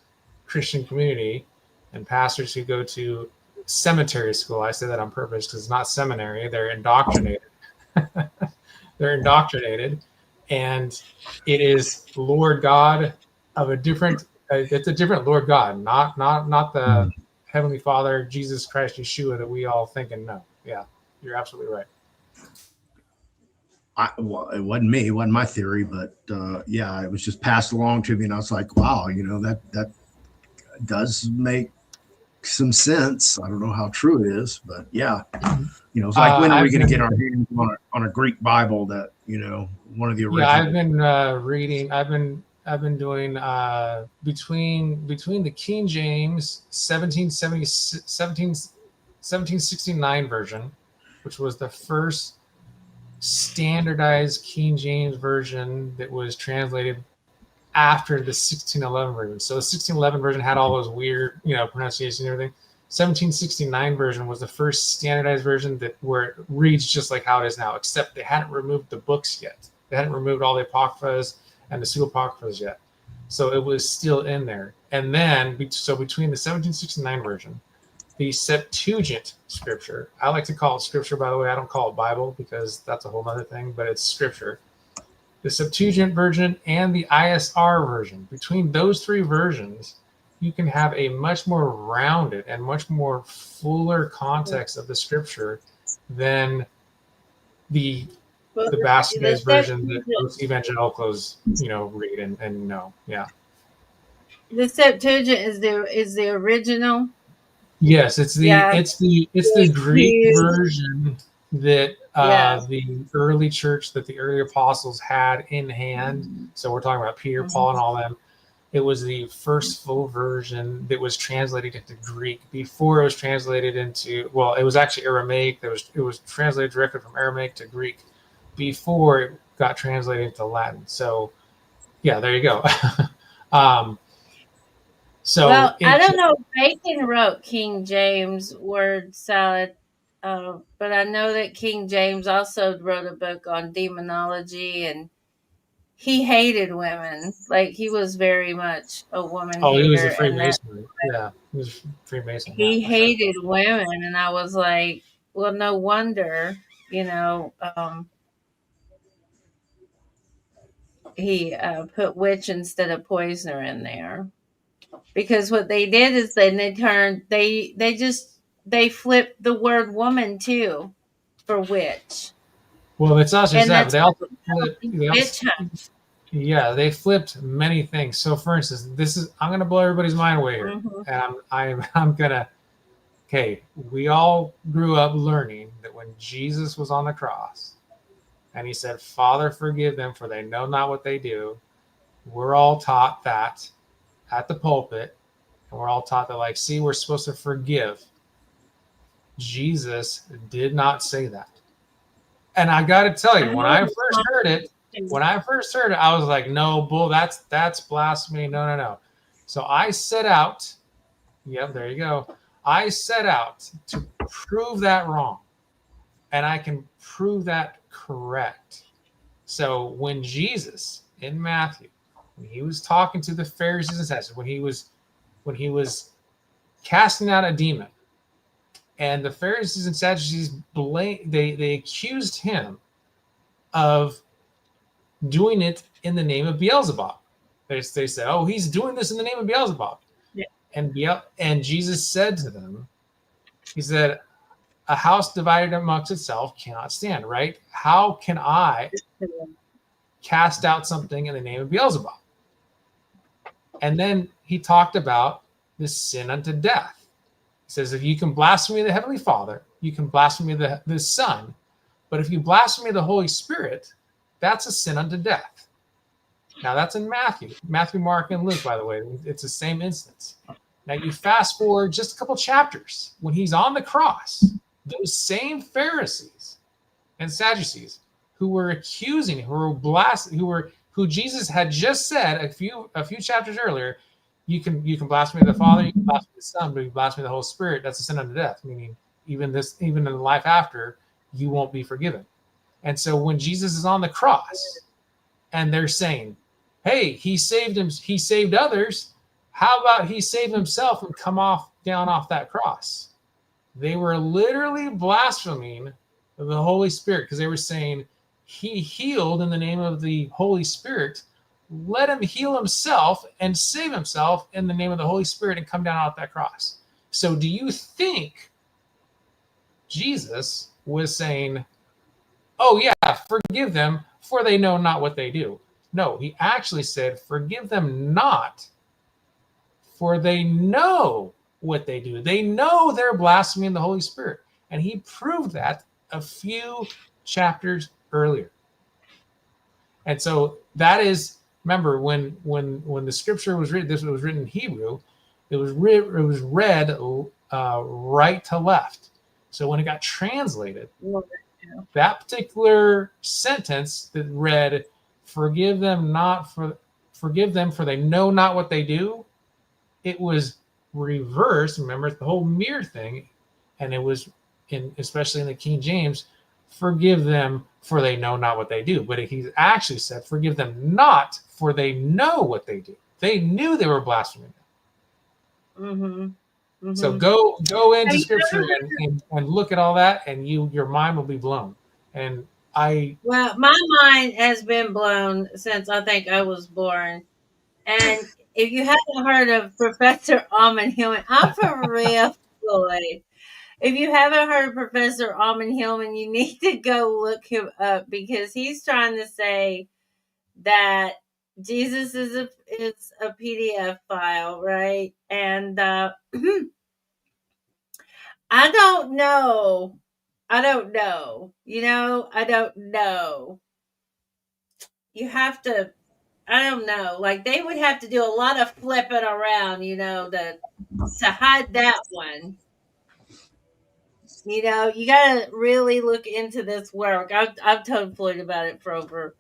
Christian community and pastors who go to cemetery school, I say that on purpose because it's not seminary, they're indoctrinated. They're indoctrinated, and it is Lord God of a different. It's a different Lord God, not the Heavenly Father, Jesus Christ, Yeshua that we all think and know. Yeah, you're absolutely right. It wasn't me. It wasn't my theory, but it was just passed along to me, and I was like, wow, that does make some sense. I don't know how true it is, but yeah. It's like, when are we going to get our hands on a Greek Bible that, one of the original? Yeah, I've been reading. I've been I've been doing between the King James 1769 version, which was the first standardized King James version that was translated after the 1611 version. So the 1611 version had all those weird, pronunciations and everything. 1769 version was the first standardized version where it reads just like how it is now, except they hadn't removed the books yet. They hadn't removed all the apocryphas and the pseudo-apocryphas yet. So it was still in there. And then, so between the 1769 version, the Septuagint scripture, I like to call it scripture, by the way. I don't call it Bible because that's a whole other thing, but it's scripture. The Septuagint version and the ISR version, between those three versions, you can have a much more rounded and much more fuller context of the scripture than the bastardized version that most evangelicals, read and know. Yeah. The Septuagint is the original. Yes, it's the Greek version that the early church, that the early apostles had in hand. So we're talking about Peter, Paul, and all them. It was the first full version that was translated into Greek before it was translated into, well, it was actually Aramaic. It was translated directly from Aramaic to Greek before it got translated into Latin. So, yeah, there you go. Well, I don't know if Bacon wrote King James word salad, but I know that King James also wrote a book on demonology, and he hated women. Like, he was very much a woman hater. Oh, he was a Freemason. Yeah, he was a Freemason. He hated women, and I was like, well, no wonder, he put witch instead of poisoner in there. Because what they did is then they flipped the word woman too for witch. Well, it's not just that, but they also flipped. They flipped many things. So, for instance, I'm going to blow everybody's mind away here, and I'm gonna. Okay, we all grew up learning that when Jesus was on the cross, and he said, "Father, forgive them, for they know not what they do." We're all taught that at the pulpit, and we're all taught that, like, see, we're supposed to forgive. Jesus did not say that. And I got to tell you, when I first heard it, I was like, no, bull, that's blasphemy. No. So I set out. Yep, there you go. I set out to prove that wrong. And I can prove that correct. So when Jesus in Matthew, when he was talking to the Pharisees and Sadducees, when he was casting out a demon, and the Pharisees and Sadducees they accused him of doing it in the name of Beelzebub. They said, "Oh, he's doing this in the name of Beelzebub." Yeah. And Jesus said to them, he said, "A house divided amongst itself cannot stand." Right? How can I cast out something in the name of Beelzebub? And then he talked about the sin unto death. He says, if you can blaspheme the Heavenly Father, you can blaspheme the Son. But if you blaspheme the Holy Spirit, that's a sin unto death. Now, that's in Matthew, Mark, and Luke, by the way. It's the same instance. Now, you fast forward just a couple chapters. When he's on the cross, those same Pharisees and Sadducees who were accusing, who Jesus had just said a few chapters earlier, you can blaspheme the Father, you can blaspheme the Son, but you blaspheme the Holy Spirit, that's a sin unto death. Meaning, even in the life after, you won't be forgiven. And so when Jesus is on the cross, and they're saying, "Hey, he saved others. How about he save himself and come down off that cross?" They were literally blaspheming the Holy Spirit, because they were saying, he healed in the name of the Holy Spirit. Let him heal himself and save himself in the name of the Holy Spirit and come down off that cross. So do you think Jesus was saying, "Oh yeah, forgive them, for they know not what they do"? No, he actually said, "Forgive them not, for they know what they do." They know they're blaspheming the Holy Spirit. And he proved that a few chapters earlier. And so that is remember when the scripture was written, this was written in Hebrew. It was read right to left. So when it got translated, that particular sentence that read, "Forgive them for they know not what they do," it was reversed. Remember, it's the whole mirror thing, and it was especially in the King James, "Forgive them for they know not what they do." But he actually said, "Forgive them not for they know what they do." They knew they were blaspheming. So go into scripture and look at all that, and your mind will be blown. And well, my mind has been blown since I think I was born. And if you haven't heard of Professor Almond Hillman, I'm for real, Floyd. If you haven't heard of Professor Almond Hillman, you need to go look him up, because he's trying to say that Jesus is a PDF file, right? And I don't know. I don't know. I don't know. You have to, I don't know. Like, they would have to do a lot of flipping around, to hide that one. You got to really look into this work. I've told Floyd about it for over,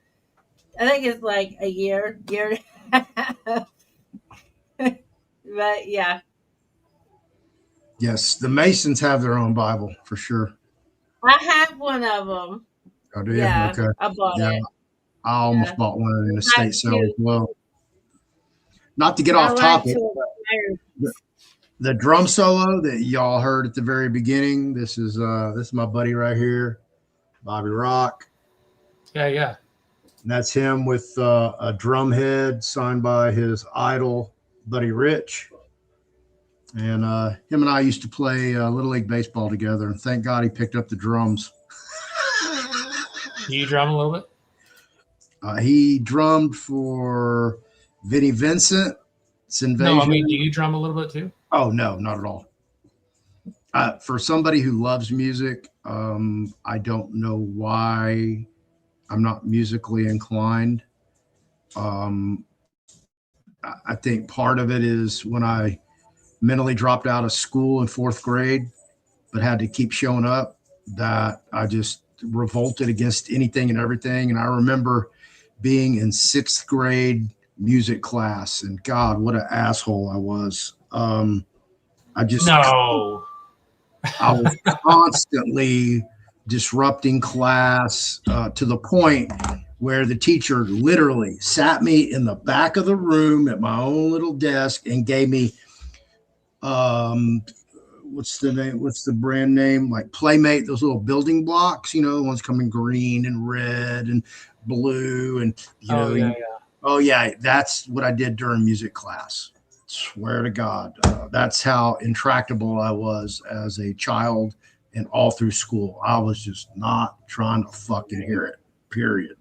I think it's like a year and a half. But yeah. Yes, the Masons have their own Bible for sure. I have one of them. Oh, do you? Yeah, Okay. I bought it. I almost bought one in the estate sale as well. Not to get off topic, the drum solo that y'all heard at the very beginning. This is my buddy right here, Bobby Rock. Yeah. And that's him with a drum head signed by his idol, Buddy Rich. And him and I used to play Little League baseball together. And thank God he picked up the drums. Do you drum a little bit? He drummed for Vinnie Vincent's Invasion. No, I mean, do you drum a little bit too? Oh, no, not at all. For somebody who loves music, I don't know why I'm not musically inclined. I think part of it is when I mentally dropped out of school in 4th grade, but had to keep showing up, that I just revolted against anything and everything. And I remember being in 6th grade music class, and God, what an asshole I was. I was constantly disrupting class to the point where the teacher literally sat me in the back of the room at my own little desk and gave me what's the brand name, like Playmate, those little building blocks, the ones coming green and red and blue, and that's what I did during music class. Swear to God, that's how intractable I was as a child and all through school. I was just not trying to fucking hear it, period.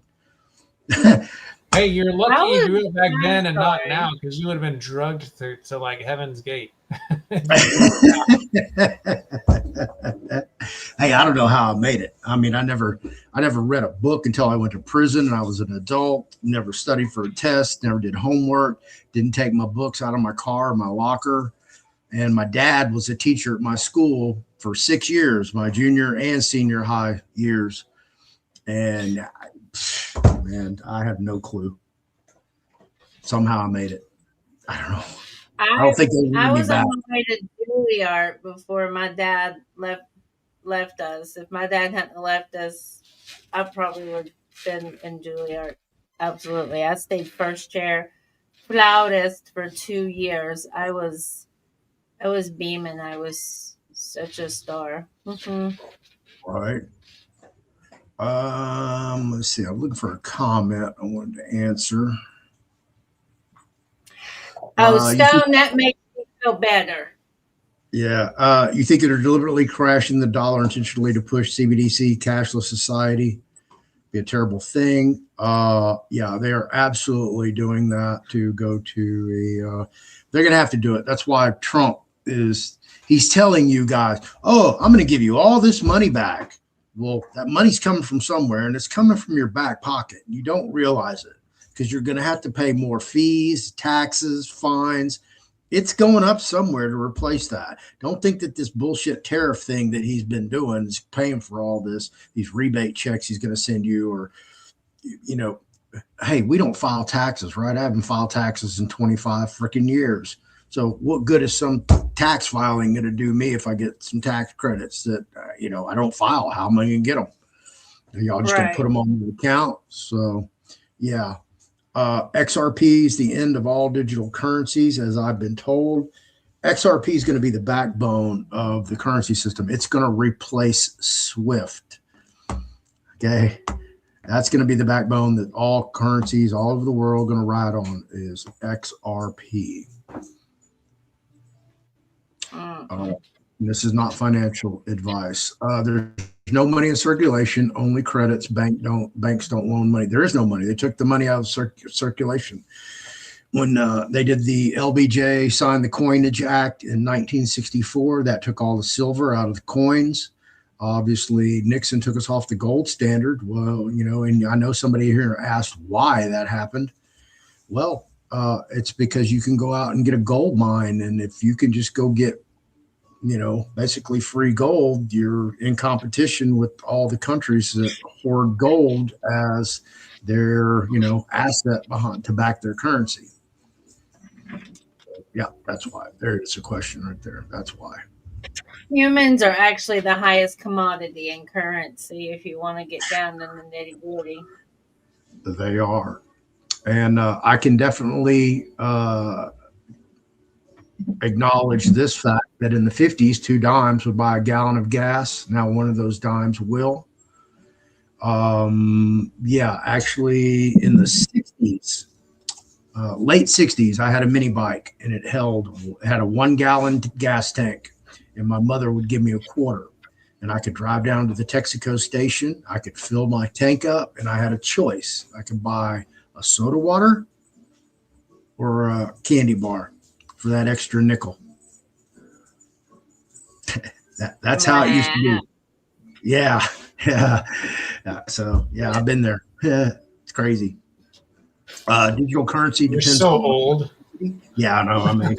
Hey, you're lucky you do it back then and not now, because you would have been drugged to like Heaven's Gate. Hey, I don't know how I made it. I mean, I never read a book until I went to prison and I was an adult, never studied for a test, never did homework, didn't take my books out of my car or my locker. And my dad was a teacher at my school for 6 years, my junior and senior high years. And man, I have no clue. Somehow I made it. I don't know. I don't think I was on my way to Juilliard before my dad left us. If my dad hadn't left us, I probably would have been in Juilliard. Absolutely. I stayed first chair flautist for 2 years. I was beaming. I was such a star. Mm-hmm. Right. Let's see. I'm looking for a comment I wanted to answer. Stone, that makes me feel better. Yeah. You think they're deliberately crashing the dollar intentionally to push CBDC, cashless society? Be a terrible thing. Yeah, they are absolutely doing that to go to they're going to have to do it. That's why Trump he's telling you guys, oh, I'm going to give you all this money back. Well, that money's coming from somewhere, and it's coming from your back pocket. You don't realize it because you're going to have to pay more fees, taxes, fines. It's going up somewhere to replace that. Don't think that this bullshit tariff thing that he's been doing is paying for all this, these rebate checks he's going to send you, or, you know, hey, we don't file taxes, right? I haven't filed taxes in 25 freaking years. So what good is some tax filing going to do me if I get some tax credits that, you know, I don't file? How am I going to get them? Are y'all just going to put them on the account? So, yeah. XRP is the end of all digital currencies, as I've been told. XRP is going to be the backbone of the currency system. It's going to replace SWIFT. Okay. That's going to be the backbone that all currencies all over the world are going to ride on is XRP. This is not financial advice. There's no money in circulation, only credits. Banks don't loan money. There is no money. They took the money out of circulation. When they did the LBJ, signed the Coinage Act in 1964, that took all the silver out of the coins. Obviously, Nixon took us off the gold standard. Well, you know, and I know somebody here asked why that happened. Well, it's because you can go out and get a gold mine. And if you can just go get, you know, basically free gold, you're in competition with all the countries that hoard gold as their, you know, asset behind to back their currency. Yeah, that's why. There's a question right there. That's why. Humans are actually the highest commodity in currency if you want to get down to the nitty-gritty. They are. And I can definitely acknowledge this fact that in the 50s, 2 dimes would buy a gallon of gas. Now one of those dimes will. Yeah, actually in the 60s, late 60s, I had a mini bike and it had a 1 gallon gas tank, and my mother would give me a quarter, and I could drive down to the Texaco station. I could fill my tank up, and I had a choice. I could buy a soda water or a candy bar for that extra nickel. That's how it used to be. Yeah. So yeah, I've been there. It's crazy. Digital currency You're depends. so old. Yeah, I know. I mean,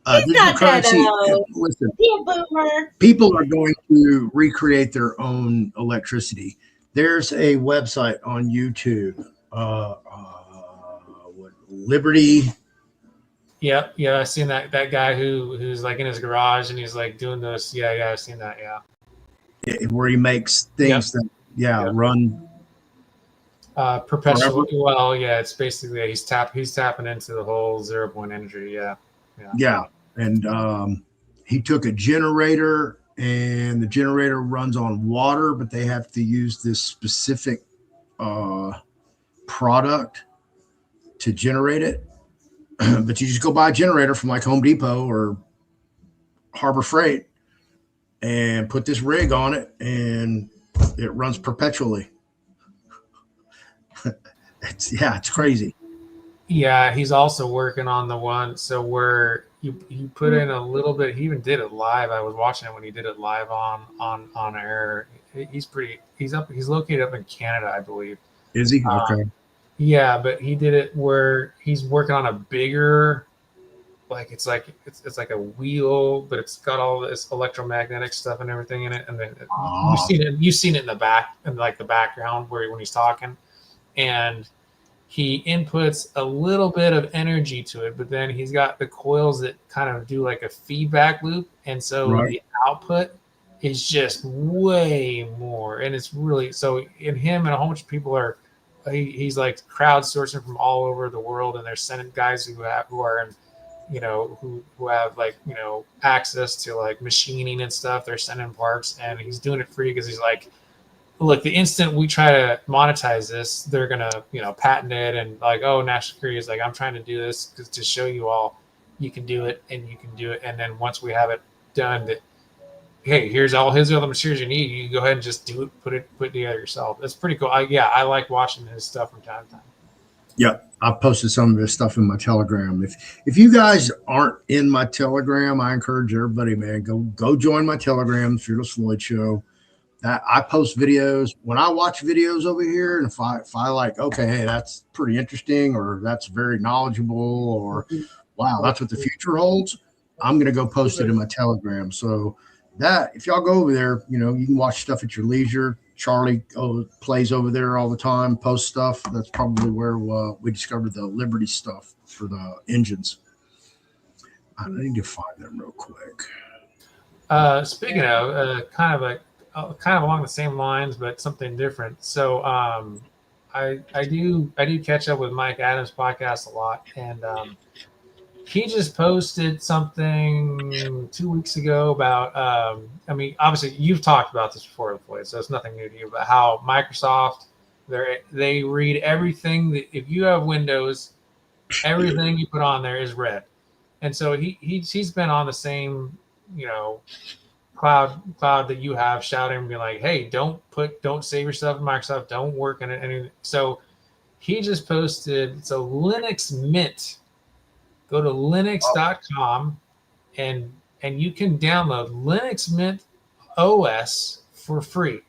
He's digital not that currency. old. Listen, Be a boomer. people are going to recreate their own electricity. There's a website on YouTube, Liberty. Yep, yeah, I've seen that guy who's like in his garage and he's like doing this. Yeah, I've seen that. Yeah, Where he makes things that run perpetual. forever. Well, yeah, it's basically he's tapping into the whole 0 point energy. Yeah. And he took a generator, and the generator runs on water, but they have to use this specific product to generate it. But you just go buy a generator from like Home Depot or Harbor Freight and put this rig on it, and it runs perpetually. It's crazy. Yeah, he's also working on the one where you put in a little bit. He even did it live. I was watching it when he did it live on air. He's located up in Canada, I believe. Is he? Okay. Yeah, but he did it where he's working on a bigger, like it's like a wheel, but it's got all this electromagnetic stuff and everything in it. And then you've seen it in the back, in like the background when he's talking, and he inputs a little bit of energy to it, but then he's got the coils that kind of do like a feedback loop, and so the output is just way more, and it's really so. In him and a whole bunch of people are. He's like crowdsourcing from all over the world, and they're sending guys who are in, you know, who have like, you know, access to like machining and stuff. They're sending parts, and he's doing it free because he's like, look, the instant we try to monetize this, they're gonna, you know, patent it, and like, oh, national security is like, I'm trying to do this to show you all you can do it, and you can do it, and then once we have it done, that hey, here's all his other materials you need. You go ahead and just do it, put it together yourself. That's pretty cool. I like watching his stuff from time to time. Yeah, I posted some of this stuff in my Telegram. If you guys aren't in my Telegram, I encourage everybody, man, go join my Telegram, Fearless Floyd Show. that I post videos when I watch videos over here, and if I like, okay, hey, that's pretty interesting, or that's very knowledgeable, or wow, that's what the future holds, I'm gonna go post it in my Telegram. So that if y'all go over there, you can watch stuff at your leisure. Charlie plays over there all the time, posts stuff. That's probably where we discovered the Liberty stuff for the engines. I need to find them real quick. Speaking of kind of along the same lines, but something different. So I do catch up with Mike Adams' podcast a lot, and he just posted something 2 weeks ago about. I mean, obviously you've talked about this before, Floyd, so it's nothing new to you. But how Microsoft they read everything that if you have Windows, everything you put on there is read, and so he's been on the same cloud that you have, shouting and be like, hey, don't save yourself in Microsoft, don't work in it. So he just posted, so Linux Mint, go to linux.com and you can download Linux Mint OS for free.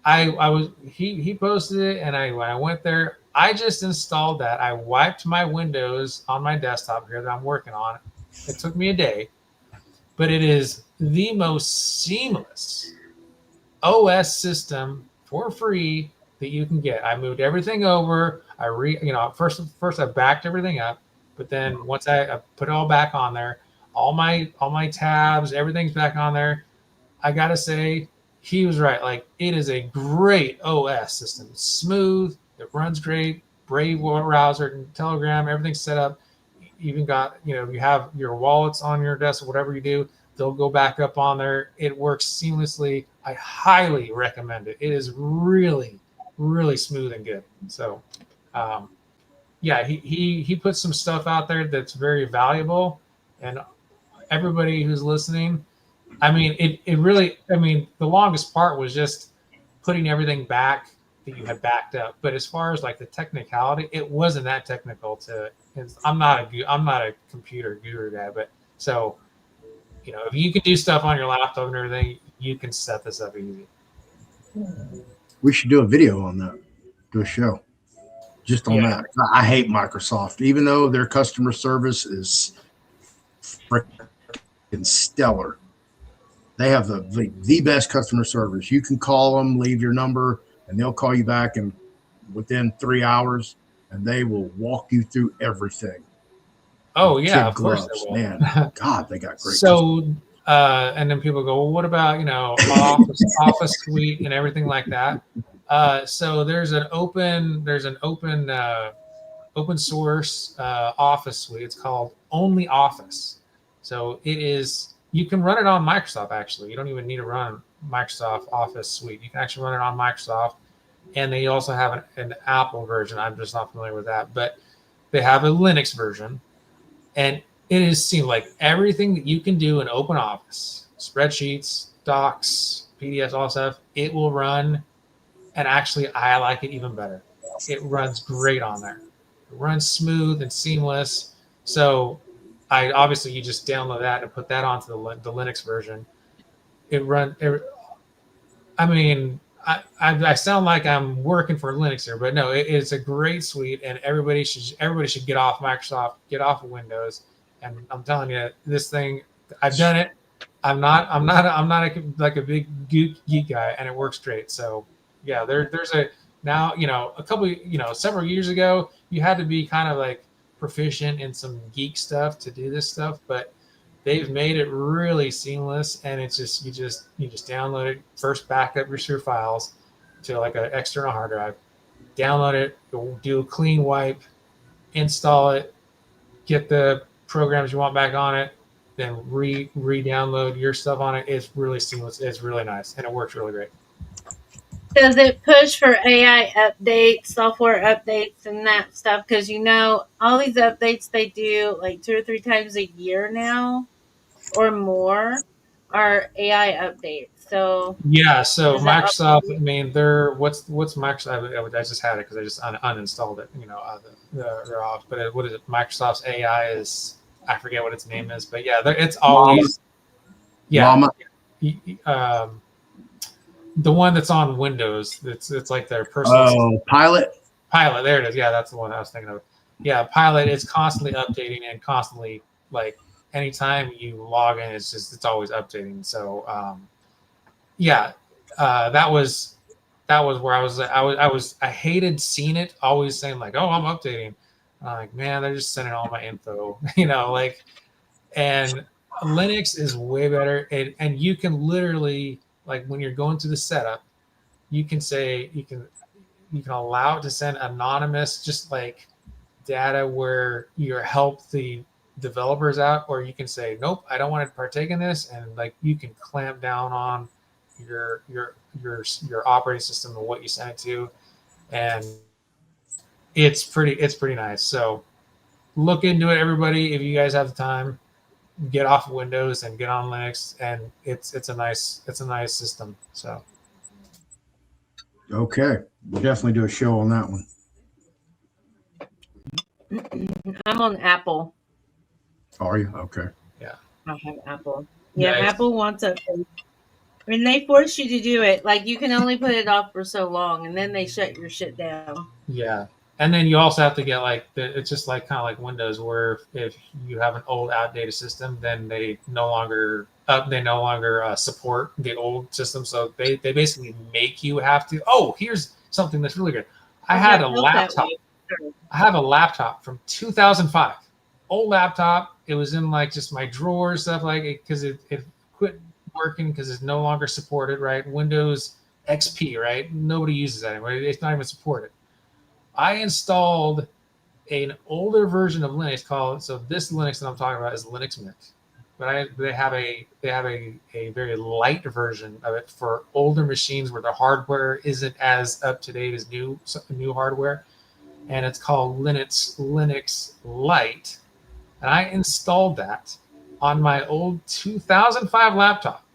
He posted it, and when I went there, I just installed that. I wiped my Windows on my desktop here that I'm working on. It took me a day, but it is the most seamless OS system for free that you can get. I moved everything over. First I backed everything up, but then once I put it all back on there, all my tabs, everything's back on there. I gotta say, he was right. Like, it is a great OS system. It's smooth. It runs great. Brave browser, Telegram, everything's set up. You even got, you have your wallets on your desk, whatever you do, they'll go back up on there. It works seamlessly. I highly recommend it. It is really, really smooth and good. So, yeah, he put some stuff out there that's very valuable, and everybody who's listening, I mean, it really, the longest part was just putting everything back that you had backed up. But as far as like the technicality, it wasn't that technical I'm not a computer guru guy, but so, if you can do stuff on your laptop and everything, you can set this up easy. We should do a video on that, do a show just on that. I hate Microsoft, even though their customer service is freaking stellar. They have the best customer service. You can call them, leave your number, and they'll call you back within 3 hours, and they will walk you through everything. Oh yeah, of gloves, course they will. Man. God, they got great. So, and then people go, well, what about office suite and everything like that? So there's an open source office suite. It's called Only Office. So it is. You can run it on Microsoft. Actually, you don't even need to run Microsoft Office suite. You can actually run it on Microsoft, and they also have an Apple version. I'm just not familiar with that, but they have a Linux version. And it seems like everything that you can do in OpenOffice, spreadsheets, docs, PDFs, all stuff, it will run. And actually, I like it even better. It runs great on there. It runs smooth and seamless. So you just download that and put that onto the Linux version. I sound like I'm working for Linux here, but no, it's a great suite, and everybody should get off Microsoft, get off of Windows. And I'm telling you, this thing, I've done it. I'm not a big geek guy, and it works great. So yeah, there's several years ago, you had to be kind of like proficient in some geek stuff to do this stuff, but they've made it really seamless, and it's just you just download it first, back up your files to like an external hard drive, download it, do a clean wipe, install it, get the programs you want back on it, then re-download your stuff on it. It's really seamless. It's really nice, and it works really great. Does it push for AI updates, software updates, and that stuff? Because all these updates they do like 2 or 3 times a year now, or more, are AI updates. So yeah, so Microsoft. They're what's Microsoft? I just had it because I just uninstalled it. They're off. But what is it? Microsoft's AI is, I forget what its name is, but yeah, it's always Mama. The one that's on Windows. It's like their personal Oh, Pilot. Pilot. There it is. Yeah, that's the one I was thinking of. Yeah, Pilot is constantly updating and constantly, like, anytime you log in, it's always updating. So yeah, that was where I hated seeing it always saying like, oh, I'm updating. I'm like, man, they're just sending all my info, like, and Linux is way better. And you can literally, like, when you're going through the setup, you can say, you can allow it to send anonymous, just like data where you help the developers out, or you can say, nope, I don't want to partake in this. And like, you can clamp down on your operating system and what you send it to. And it's pretty nice. So look into it, everybody. If you guys have the time, get off of Windows and get on Linux, and it's a nice system. So Okay, we'll definitely do a show on that one. I'm on Apple. Are you? Okay. Yeah. I have Apple. Yeah, Nice. Apple wants it. When they force you to do it, like, you can only put it off for so long, and then they shut your shit down. Yeah. And then you also have to get it's just like kind of like Windows, where if you have an old outdated system, then they no longer support the old system. So they basically make you have to. Oh, here's something that's really good. I have a laptop from 2005, old laptop. It was in like just my drawer, stuff like it, because it quit working because it's no longer supported. Right, Windows XP. Right, nobody uses that anymore. It's not even supported. I installed an older version of Linux this Linux that I'm talking about is Linux Mint, but they have a very light version of it for older machines where the hardware isn't as up to date as new hardware, and it's called Linux Lite, and I installed that on my old 2005 laptop,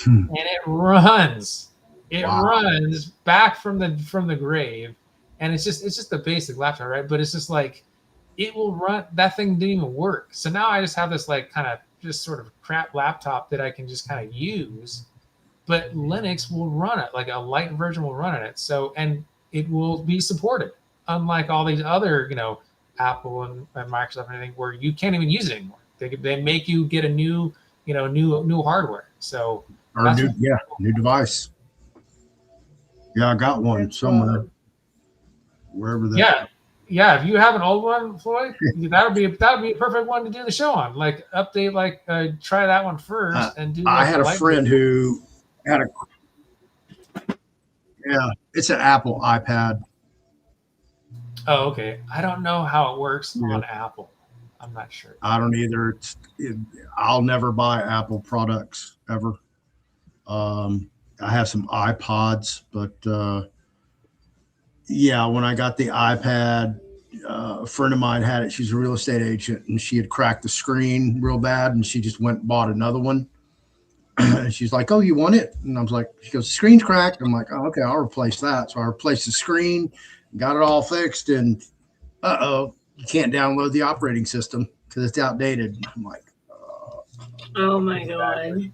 and it runs. It runs back from the grave. And it's just a basic laptop, right? But it's just like, it will run. That thing didn't even work. So now I just have this like kind of just sort of crap laptop that I can just kind of use. But Linux will run it, like a light version will run it. So, and it will be supported, unlike all these other, Apple and Microsoft and everything, where you can't even use it anymore. They make you get a new hardware. So new device. Yeah, I got one somewhere. Wherever that. Yeah. If you have an old one, Floyd, that would be a perfect one to do the show on. Like, update, like, try that one first and do. I had a friend who had it's an Apple iPad. Oh, okay. I don't know how it works on Apple. I'm not sure. I don't either. I'll never buy Apple products ever. I have some iPods, but. Yeah, when I got the iPad, a friend of mine had it. She's a real estate agent, and she had cracked the screen real bad, and she just went and bought another one. And she's like, "Oh, you want it?" And I was like, "She goes, the screen's cracked." I'm like, "Oh, okay, I'll replace that." So I replaced the screen, got it all fixed, and you can't download the operating system because it's outdated. I'm like, oh my god,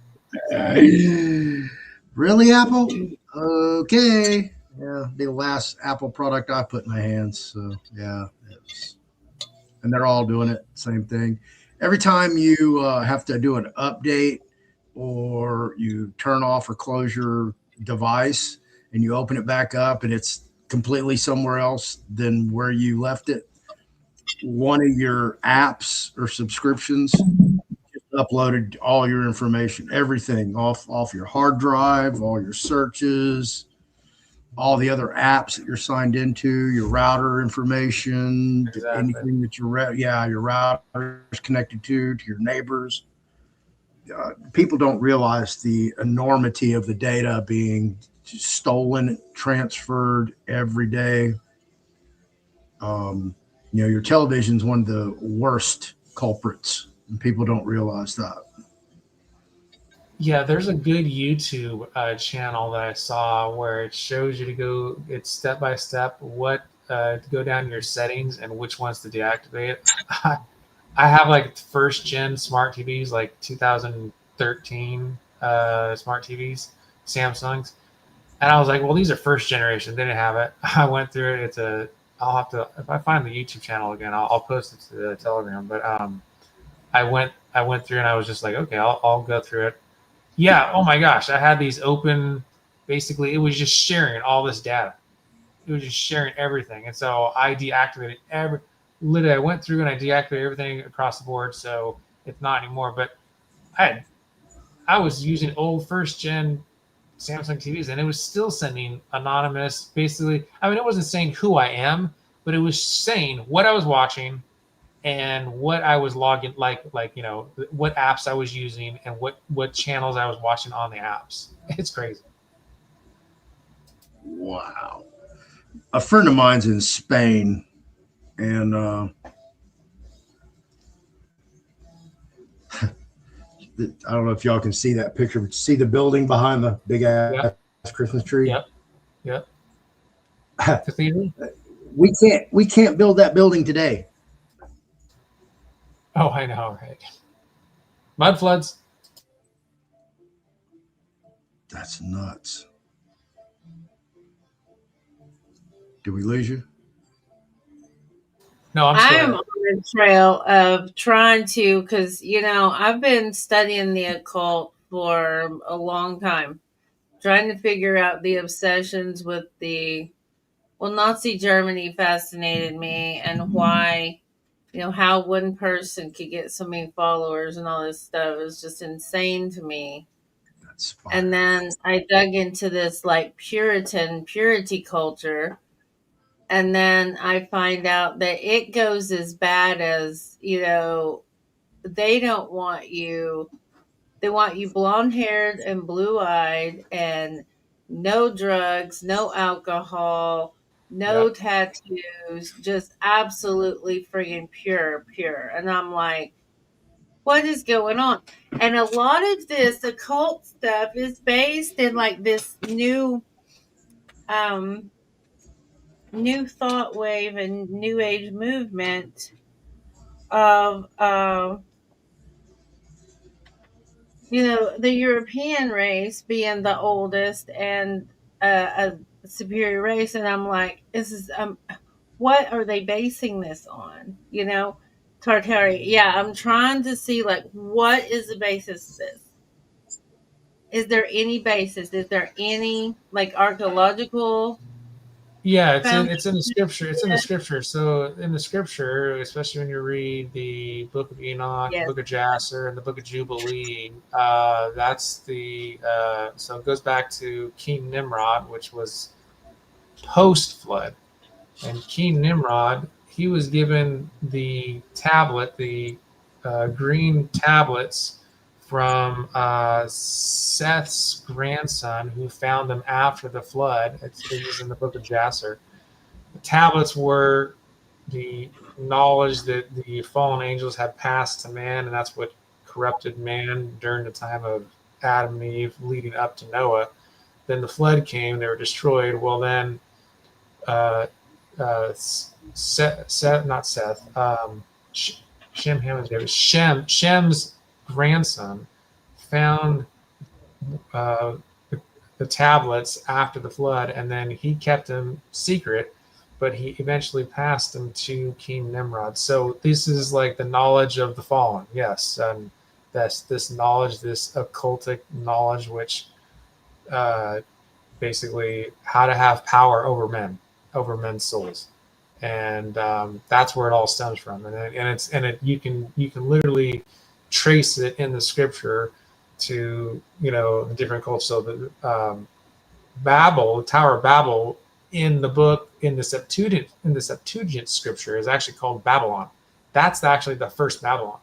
really, Apple? Okay. Yeah, the last Apple product I put in my hands. So yeah, and they're all doing it. Same thing. Every time you have to do an update or you turn off or close your device and you open it back up and it's completely somewhere else than where you left it, one of your apps or subscriptions uploaded all your information, everything off your hard drive, all your searches, all the other apps that you're signed into, your router information, anything that your router is connected to your neighbors. People don't realize the enormity of the data being stolen, transferred every day. Your television is one of the worst culprits, and people don't realize that. Yeah, there's a good YouTube channel that I saw where it shows you it's step by step to go down your settings and which ones to deactivate. I have like first gen smart TVs, like 2013 smart TVs, Samsungs, And I was like, well, these are first generation. They didn't have it. I went through it. I'll have to, if I find the YouTube channel again, I'll post it to the Telegram. But I went through and I was just like, okay, I'll go through it. Yeah. Oh my gosh. I had these open, basically, it was just sharing all this data. It was just sharing everything. And so I deactivated literally I went through and I deactivated everything across the board. So it's not anymore. But I was using old first gen Samsung TVs, and it was still sending anonymous. Basically, I mean, it wasn't saying who I am, but it was saying what I was watching and what I was logging, like what apps I was using and what channels I was watching on the apps. It's crazy. Wow. A friend of mine's in Spain, and I don't know if y'all can see that picture, but see the building behind the big ass Christmas tree? Yep. Cathedral? We can't build that building today. Oh, I know, right? Mud floods. That's nuts. Did we lose you? No, I'm on the trail of trying to, because, I've been studying the occult for a long time, trying to figure out the obsessions with Nazi Germany fascinated me, and why, how one person could get so many followers and all this stuff is just insane to me. That's fine. And then I dug into this like purity culture. And then I find out that it goes as bad as, they don't want you, they want you blonde haired and blue eyed and no drugs, no alcohol, no tattoos, just absolutely friggin' pure. And I'm like, what is going on? And a lot of this occult stuff is based in like this new thought wave and new age movement of the European race being the oldest and a superior race. And I'm like, this is what are they basing this on? Tartary. Yeah, I'm trying to see like what is the basis of this. Is there any basis? Is there any like archaeological? Yeah, it's in the scripture. It's in the scripture. So in the scripture, especially when you read the Book of Enoch, Yes. the Book of Jasher, and the Book of Jubilee, that's the so it goes back to King Nimrod, which was post flood, and King Nimrod, he was given the tablet, the green tablets from Seth's grandson, who found them after the flood. It was in the Book of Jasher. The tablets were the knowledge that the fallen angels had passed to man, and that's what corrupted man during the time of Adam and Eve, leading up to Noah. Then the flood came; they were destroyed. Well, then Shem's grandson found the tablets after the flood, and then he kept them secret, but he eventually passed them to King Nimrod. So this is like the knowledge of the fallen, yes, and that's this knowledge, this occultic knowledge, which basically how to have power over men's souls, and that's where it all stems from. And you can literally trace it in the scripture to the different cultures. So the Babel, Tower of Babel, in the Septuagint scripture is actually called Babylon. That's actually the first Babylon,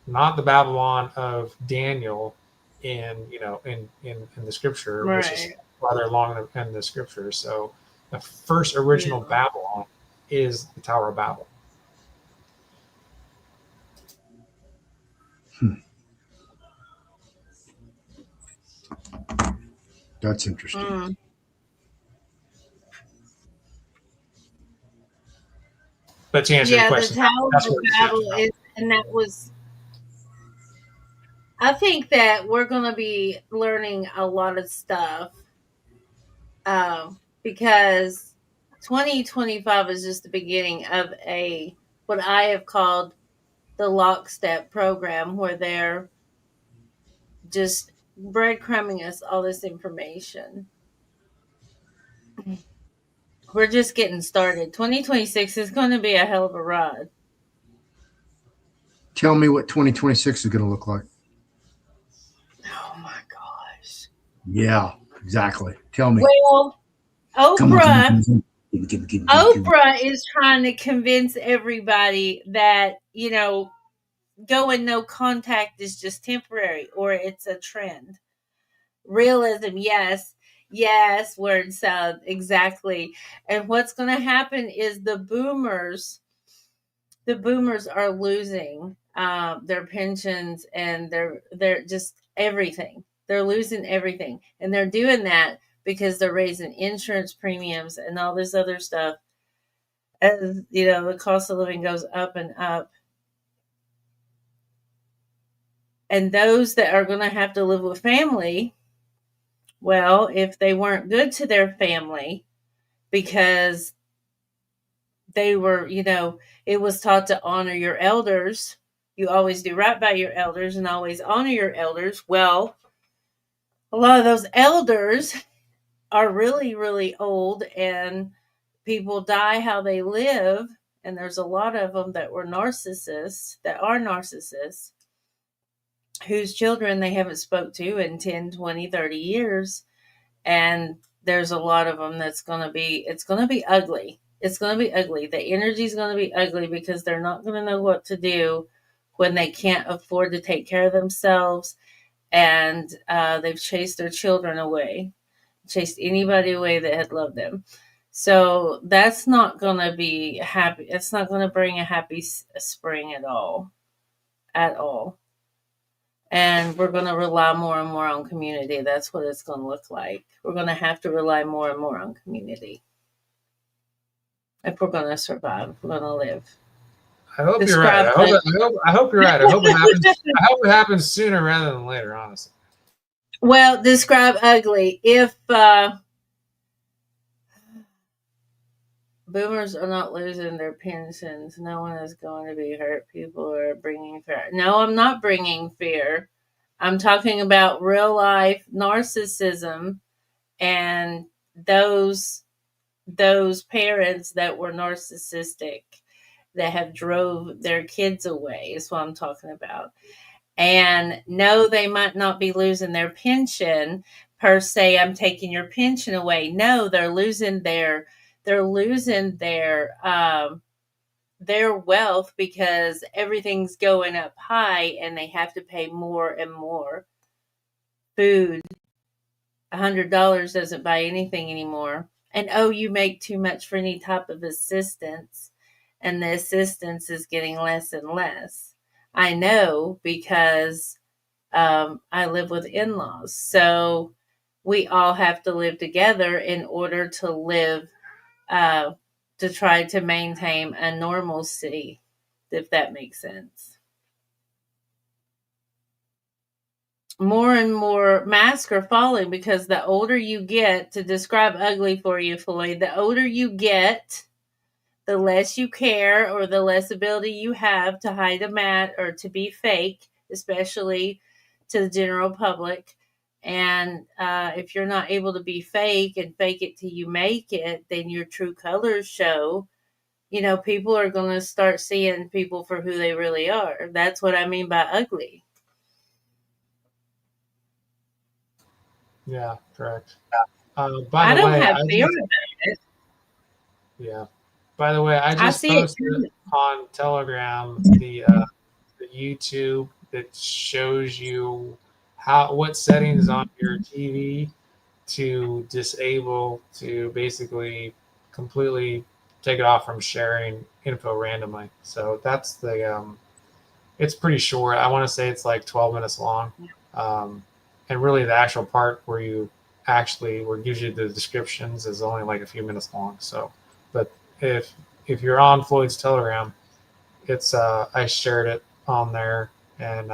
not the Babylon of Daniel in the scripture, Right. which is farther along in the scripture. So the first original Babylon is the Tower of Babel. That's interesting. But to answer your question, the Tower of Babel is, and that was. I think that we're going to be learning a lot of stuff because 2025 is just the beginning of what I have called the lockstep program, where they're just breadcrumbing us all this information. We're just getting started. 2026 is going to be a hell of a ride. Tell me what 2026 is going to look like. Oh my gosh. Yeah, exactly. Tell me. Well, Come on, Oprah give me. Oprah is trying to convince everybody that, going no contact is just temporary, or it's a trend. Realism, yes. Yes, word salad, exactly. And what's going to happen is the boomers are losing their pensions, and they're just everything. They're losing everything, and they're doing that because they're raising insurance premiums and all this other stuff. As the cost of living goes up and up, and those that are going to have to live with family, well, if they weren't good to their family because they were, it was taught to honor your elders. You always do right by your elders and always honor your elders. Well, a lot of those elders are really, really old, and people die how they live. And there's a lot of them that are narcissists, whose children they haven't spoke to in 10, 20, 30 years. And there's a lot of them it's going to be ugly. It's going to be ugly. The energy is going to be ugly because they're not going to know what to do when they can't afford to take care of themselves. And they've chased their children away, chased anybody away that had loved them. So that's not going to be happy. It's not going to bring a happy spring at all. And we're going to rely more and more on community. That's what it's going to look like. We're going to have to rely more and more on community if we're going to survive. If we're going to live. I hope you're right. I hope you're right. I hope it happens. I hope it happens sooner rather than later. Honestly. Well, describe ugly. If boomers are not losing their pensions, no one is going to be hurt. People are bringing fear. No, I'm not bringing fear. I'm talking about real life narcissism and those parents that were narcissistic, that have drove their kids away, is what I'm talking about. And no, they might not be losing their pension per se. I'm taking your pension away. No, they're losing their wealth because everything's going up high and they have to pay more and more. Food, $100 doesn't buy anything anymore. And you make too much for any type of assistance, and the assistance is getting less and less. I know because I live with in-laws, so we all have to live together in order to live, to try to maintain a normalcy, if that makes sense. More and more masks are falling because the older you get, to describe ugly for you, Floyd, the older you get, the less you care, or the less ability you have to hide a mat or to be fake, especially to the general public. And if you're not able to be fake and fake it till you make it, then your true colors show. People are going to start seeing people for who they really are. That's what I mean by ugly. Yeah, correct. I don't have fear about it. Yeah. By the way, I just posted on Telegram the YouTube that shows you what settings on your TV to disable, to basically completely take it off from sharing info randomly. So that's it's pretty short. I want to say it's like 12 minutes long. And really the actual part where gives you the descriptions is only like a few minutes long. So, but if you're on Floyd's Telegram, it's I shared it on there, and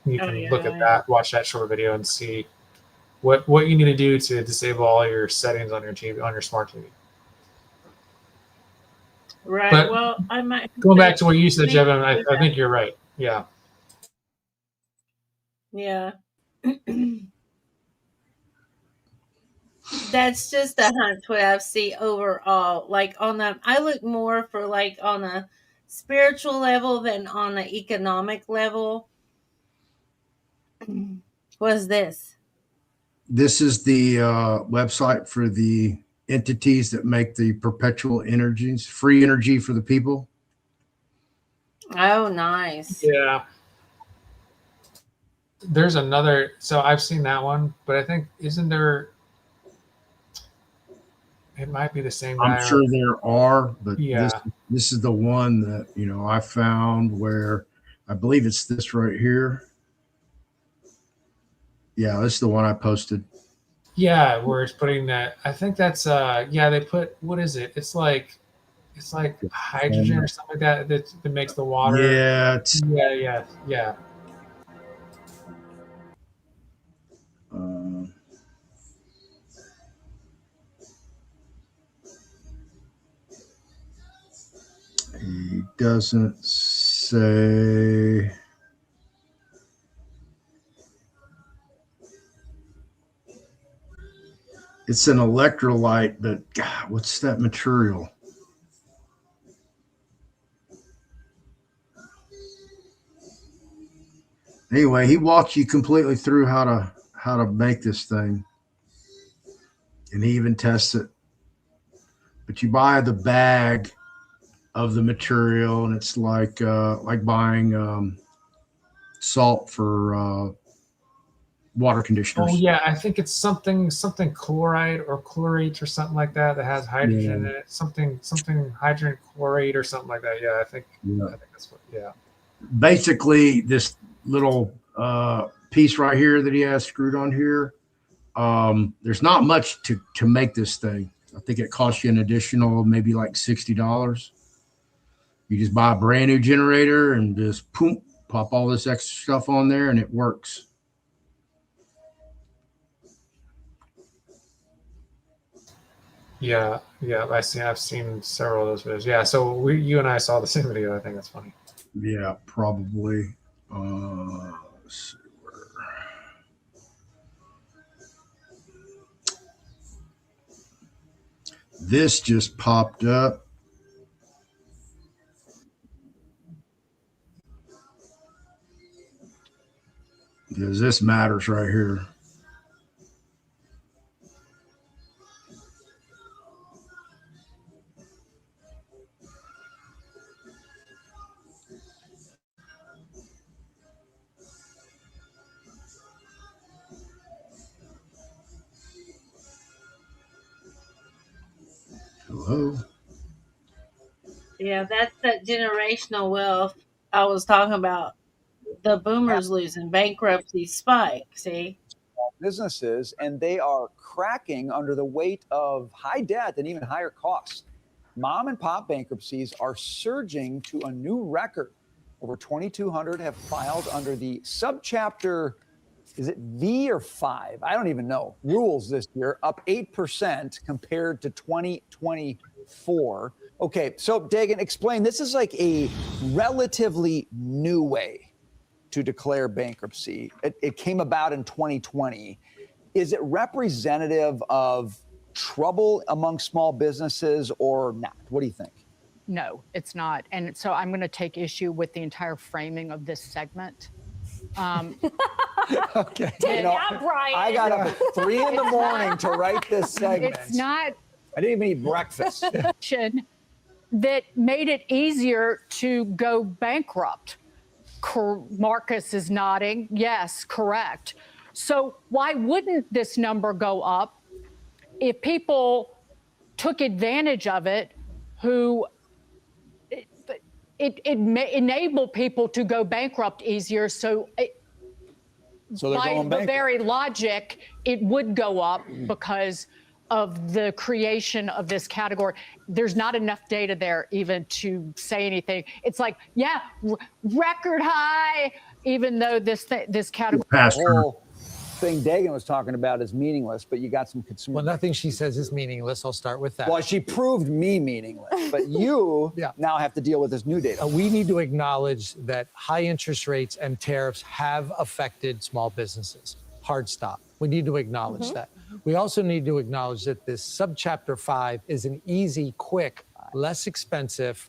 you can look at that, watch that short video, and see what you need to do to disable all your settings on your TV, on your smart TV. Right. But well, I might going back to what you said, maybe Jevin, do I think you're right. Yeah. Yeah. That's just a hunch what I see overall. Like on the, I look more for like on a spiritual level than on an economic level. What is this? This is the website for the entities that make the perpetual energies, free energy for the people. Oh, nice. Yeah. There's another, so I've seen that one, but I think, isn't there, it might be the same guy. I'm sure there are, but Yeah. this is the one that, you know, I found where I believe it's this right here. Yeah, this is the one I posted. Yeah, where it's putting that, I think that's yeah, they put, what is it? It's like hydrogen or something like that makes the water. Yeah, Yeah. He doesn't say. It's an electrolyte, but God, what's that material? Anyway, he walks you completely through how to make this thing, and he even tests it. But you buy the bag of the material, and it's like buying salt for water conditioners. Oh yeah, I think it's something chloride or chlorate or something like that has hydrogen in it. Something hydrogen chlorate or something like that. Yeah, I think that's what. Yeah. Basically, this little piece right here that he has screwed on here. There's not much to make this thing. I think it costs you an additional maybe like $60. You just buy a brand new generator and just pop all this extra stuff on there, and it works. Yeah, I've seen several of those videos. Yeah, so you and I saw the same video. I think that's funny. Yeah, probably. Let's see where. This just popped up. Because this matters right here. Hello. Yeah, that's that generational wealth I was talking about. The boomers losing, bankruptcy spike. See, businesses, and they are cracking under the weight of high debt and even higher costs. Mom and pop bankruptcies are surging to a new record. Over 2,200 have filed under the subchapter, is it V or 5? I don't even know. Rules this year, up 8% compared to 2024. Okay, so Dagan, explain. This is like a relatively new way to declare bankruptcy. It came about in 2020. Is it representative of trouble among small businesses or not? What do you think? No, it's not. And so I'm going to take issue with the entire framing of this segment. Okay. Brian. I got up at 3 in the morning to write this segment. It's not. I didn't even eat breakfast. That made it easier to go bankrupt. Marcus is nodding. Yes, correct. So why wouldn't this number go up if people took advantage of it, who it may enable people to go bankrupt easier? So they're going by the bankrupt. very logic, it would go up because of the creation of this category. There's not enough data there even to say anything. It's like, record high, even though this category. Pastor. thing Dagan was talking about is meaningless, but you got some consumer. Well, nothing she says is meaningless. I'll start with that. Well, she proved me meaningless, but you now have to deal with this new data. We need to acknowledge that high interest rates and tariffs have affected small businesses. Hard stop. We need to acknowledge that. We also need to acknowledge that this subchapter 5 is an easy, quick, less expensive,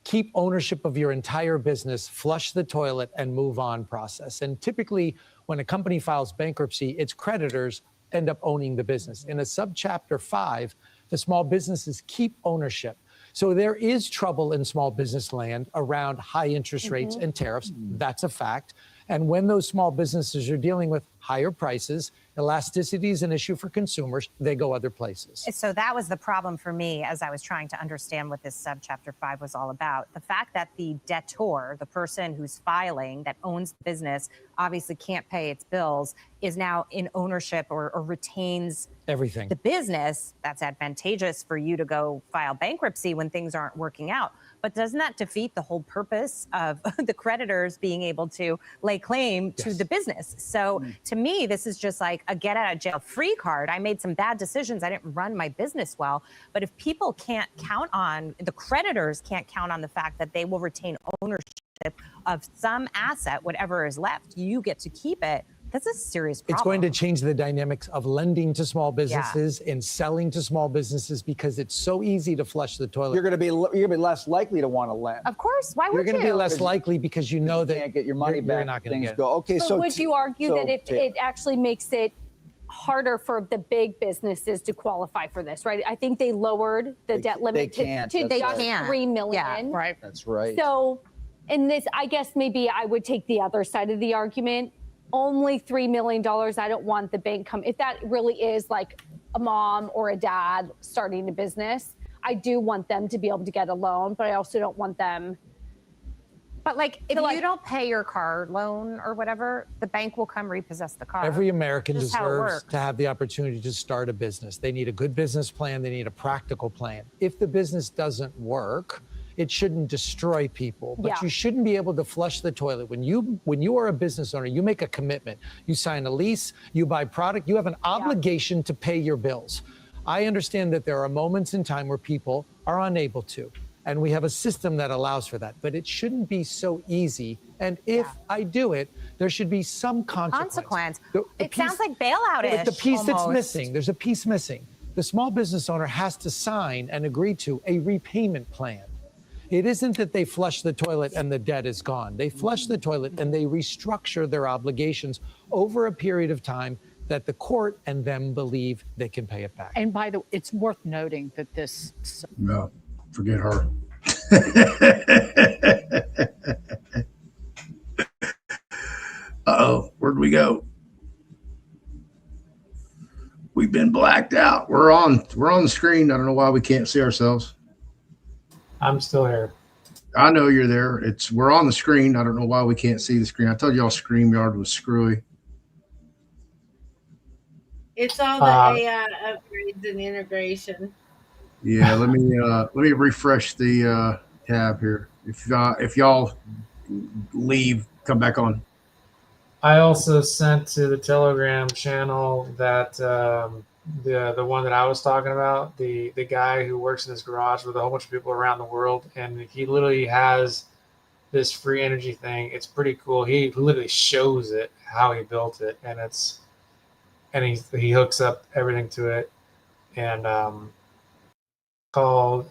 keep ownership of your entire business, flush the toilet, and move on process. And typically, when a company files bankruptcy, its creditors end up owning the business. In a subchapter 5, the small businesses keep ownership. So there is trouble in small business land around high interest rates and tariffs. That's a fact. And when those small businesses are dealing with higher prices, elasticity is an issue for consumers, they go other places. So that was the problem for me as I was trying to understand what this subchapter 5 was all about. The fact that the debtor, the person who's filing that owns the business, obviously can't pay its bills, is now in ownership or retains everything. The business. That's advantageous for you to go file bankruptcy when things aren't working out. But doesn't that defeat the whole purpose of the creditors being able to lay claim to the business? So to me, this is just like a get out of jail free card. I made some bad decisions. I didn't run my business well. But if people can't count on, the creditors can't count on the fact that they will retain ownership of some asset, whatever is left, you get to keep it. That's a serious problem. It's going to change the dynamics of lending to small businesses and selling to small businesses because it's so easy to flush the toilet. You're going to be less likely to want to lend. Of course. Why would you? You're going to be less likely because you know that you can't get your money back. You're not going to get it. Go. Okay, but so would you argue that it actually makes it harder for the big businesses to qualify for this, right? I think they lowered the debt limit to just $3 million. Yeah, right. That's right. So in this, I guess maybe I would take the other side of the argument. Only $3 million. I don't want the bank come. If that really is like a mom or a dad starting a business, I do want them to be able to get a loan, but I also don't want them. But like, if you don't pay your car loan or whatever, the bank will come repossess the car. Every American deserves to have the opportunity to start a business. They need a good business plan. They need a practical plan. If the business doesn't work, it shouldn't destroy people, but you shouldn't be able to flush the toilet. When you are a business owner, you make a commitment. You sign a lease, you buy product, you have an obligation to pay your bills. I understand that there are moments in time where people are unable to, and we have a system that allows for that, but it shouldn't be so easy. And if I do it, there should be some consequence. It sounds like bailout-ish. But the piece that's almost. missing, there's a piece missing. The small business owner has to sign and agree to a repayment plan. It isn't that they flush the toilet and the debt is gone. They flush the toilet and they restructure their obligations over a period of time that the court and them believe they can pay it back. And by the way, it's worth noting that this. No, forget her. Uh-oh, where'd we go? We've been blacked out. We're on the screen. I don't know why we can't see ourselves. I'm still here. I know you're there. We're on the screen. I don't know why we can't see the screen. I told y'all StreamYard was screwy. It's all the AI upgrades and integration. Yeah, let me refresh the tab here. If y'all leave, come back on. I also sent to the Telegram channel that the one that I was talking about, the guy who works in his garage with a whole bunch of people around the world, and he literally has this free energy thing. It's pretty cool. He literally shows it how he built it, and he hooks up everything to it, and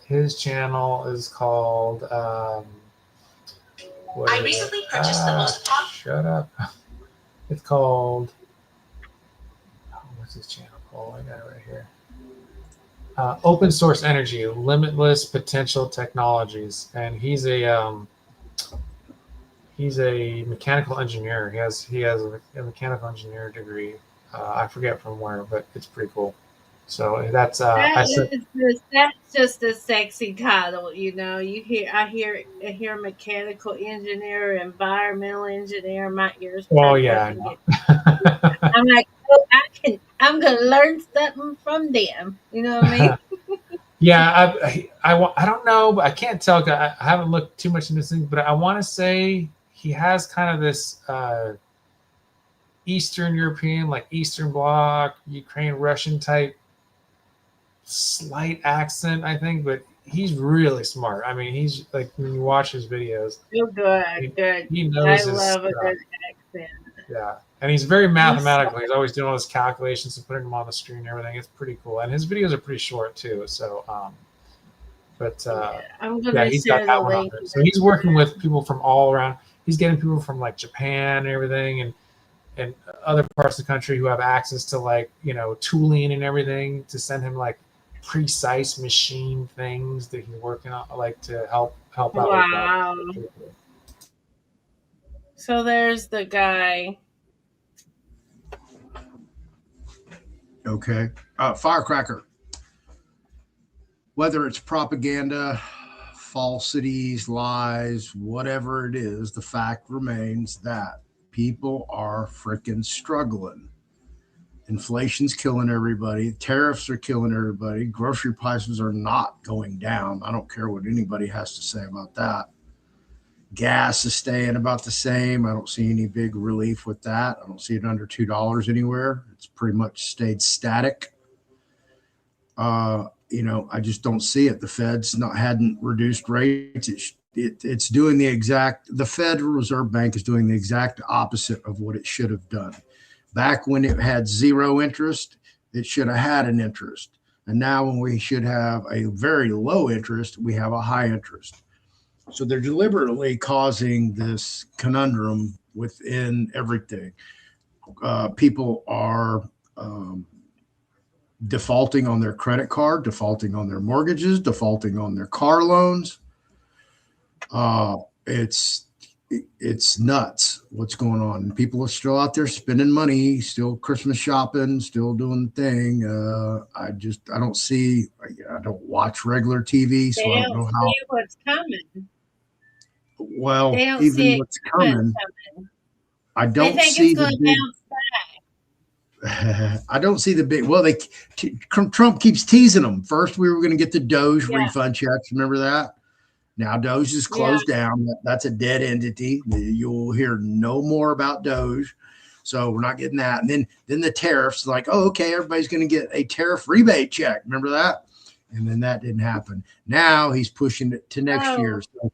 his channel is called I recently purchased the most popular. Shut up. It's called, what's his channel called? I got it right here. Open Source Energy, Limitless Potential Technologies, and he's a mechanical engineer. He has a mechanical engineer degree. I forget from where, but it's pretty cool. So that's that's just a sexy title, you know. I hear mechanical engineer, environmental engineer. My ears. Oh yeah. I'm like, oh, I'm gonna learn something from them. You know what I mean? Yeah, I don't know, but I can't tell. I haven't looked too much into this thing, but I want to say he has kind of this Eastern European, like Eastern Bloc, Ukraine, Russian type, slight accent, I think, but he's really smart. I mean, he's like, when you watch his videos, Oh, good, good. he I knows his love a stuff. good accent. Yeah, and he's very mathematical. He's always doing all his calculations and putting them on the screen and everything. It's pretty cool, and his videos are pretty short too. So, I'm gonna he's share got that the one on link. there. So he's working with people from all around. He's getting people from like Japan and everything, and other parts of the country who have access to like, you know, tooling and everything to send him like precise machine things that he's working on, like to help out with Wow. that. So there's the guy. Okay. Firecracker. Whether it's propaganda, falsities, lies, whatever it is, the fact remains that people are freaking struggling. Inflation's killing everybody. Tariffs are killing everybody. Grocery prices are not going down. I don't care what anybody has to say about that. Gas is staying about the same. I don't see any big relief with that. I don't see it under $2 anywhere. It's pretty much stayed static. You know, I just don't see it. The Fed's hadn't reduced rates. It's doing the Federal Reserve Bank is doing the exact opposite of what it should have done. Back when it had zero interest, it should have had an interest. And now when we should have a very low interest, we have a high interest. So they're deliberately causing this conundrum within everything. People are defaulting on their credit card, defaulting on their mortgages, defaulting on their car loans. It's nuts what's going on. People are still out there spending money, still Christmas shopping, still doing the thing. I don't watch regular TV, so I don't know how. See what's coming. Well, even what's coming, I don't see the big. I don't see the big. Well, Trump keeps teasing them. First, we were going to get the Doge refund checks. Remember that? Now Doge is closed down. That's a dead entity. You'll hear no more about Doge. So we're not getting that. And then the tariffs, like, oh, okay, everybody's going to get a tariff rebate check. Remember that? And then that didn't happen. Now he's pushing it to next year. So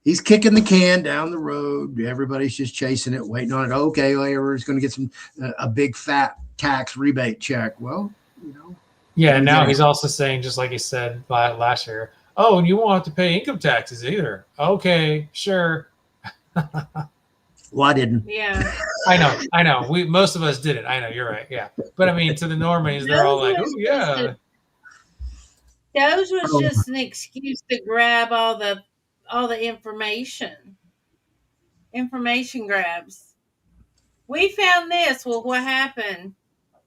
he's kicking the can down the road. Everybody's just chasing it, waiting on it. Okay, well, everybody's going to get a big fat tax rebate check. Well, you know. Yeah, and now he's also saying, just like he said last year, oh, and you won't have to pay income taxes either. Okay, sure. Well, I didn't. Yeah. I know. Most of us didn't. I know, you're right. Yeah. But I mean, to the normies, they're all like, oh, yeah. Doge was just an excuse to grab all the information. Information grabs. We found this. Well, what happened?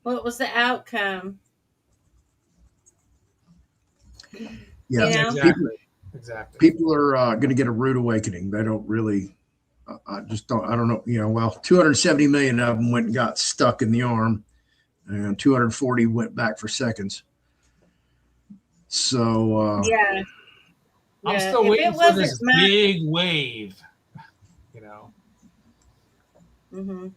What was the outcome? Yeah, you know? Exactly. People are going to get a rude awakening. They don't really. I don't know. You know, well, 270 million of them went and got stuck in the arm, and 240 went back for seconds. So yeah, I'm still waiting for this big wave. You know. Mm-hmm.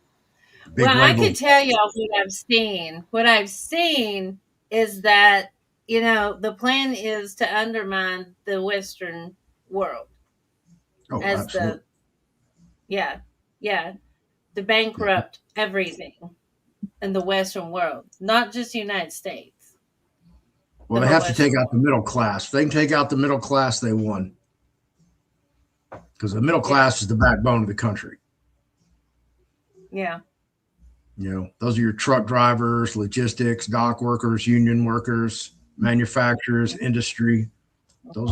Well, I can tell y'all what I've seen. What I've seen is that, you know, the plan is to undermine the Western world. Oh, absolutely. To bankrupt everything in the Western world, not just the United States. Well, they have to take out the middle class. If they can take out the middle class, they won. Because the middle class is the backbone of the country. Yeah. You know, those are your truck drivers, logistics, dock workers, union workers, manufacturers, industry.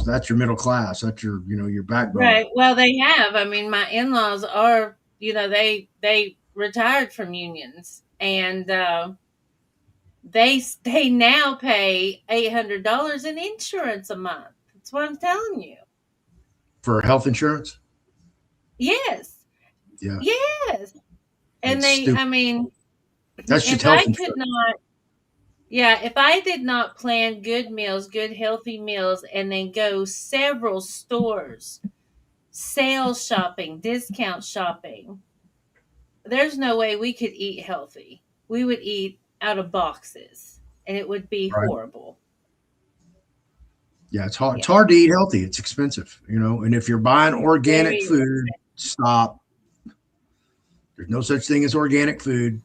That's your middle class. That's your backbone. Right. Well, they have. I mean, my in-laws are, you know, they retired from unions, and they now pay $800 in insurance a month. That's what I'm telling you. For health insurance? Yes. Yeah. Yes. And I mean, that's just health insurance. If I did not plan good meals, good healthy meals, and then go several stores, sales shopping, discount shopping, there's no way we could eat healthy. We would eat out of boxes, and it would be Right. horrible. Yeah, it's hard. Yeah. It's hard to eat healthy. It's expensive, And if you're buying organic Very food, stop. There's no such thing as organic food.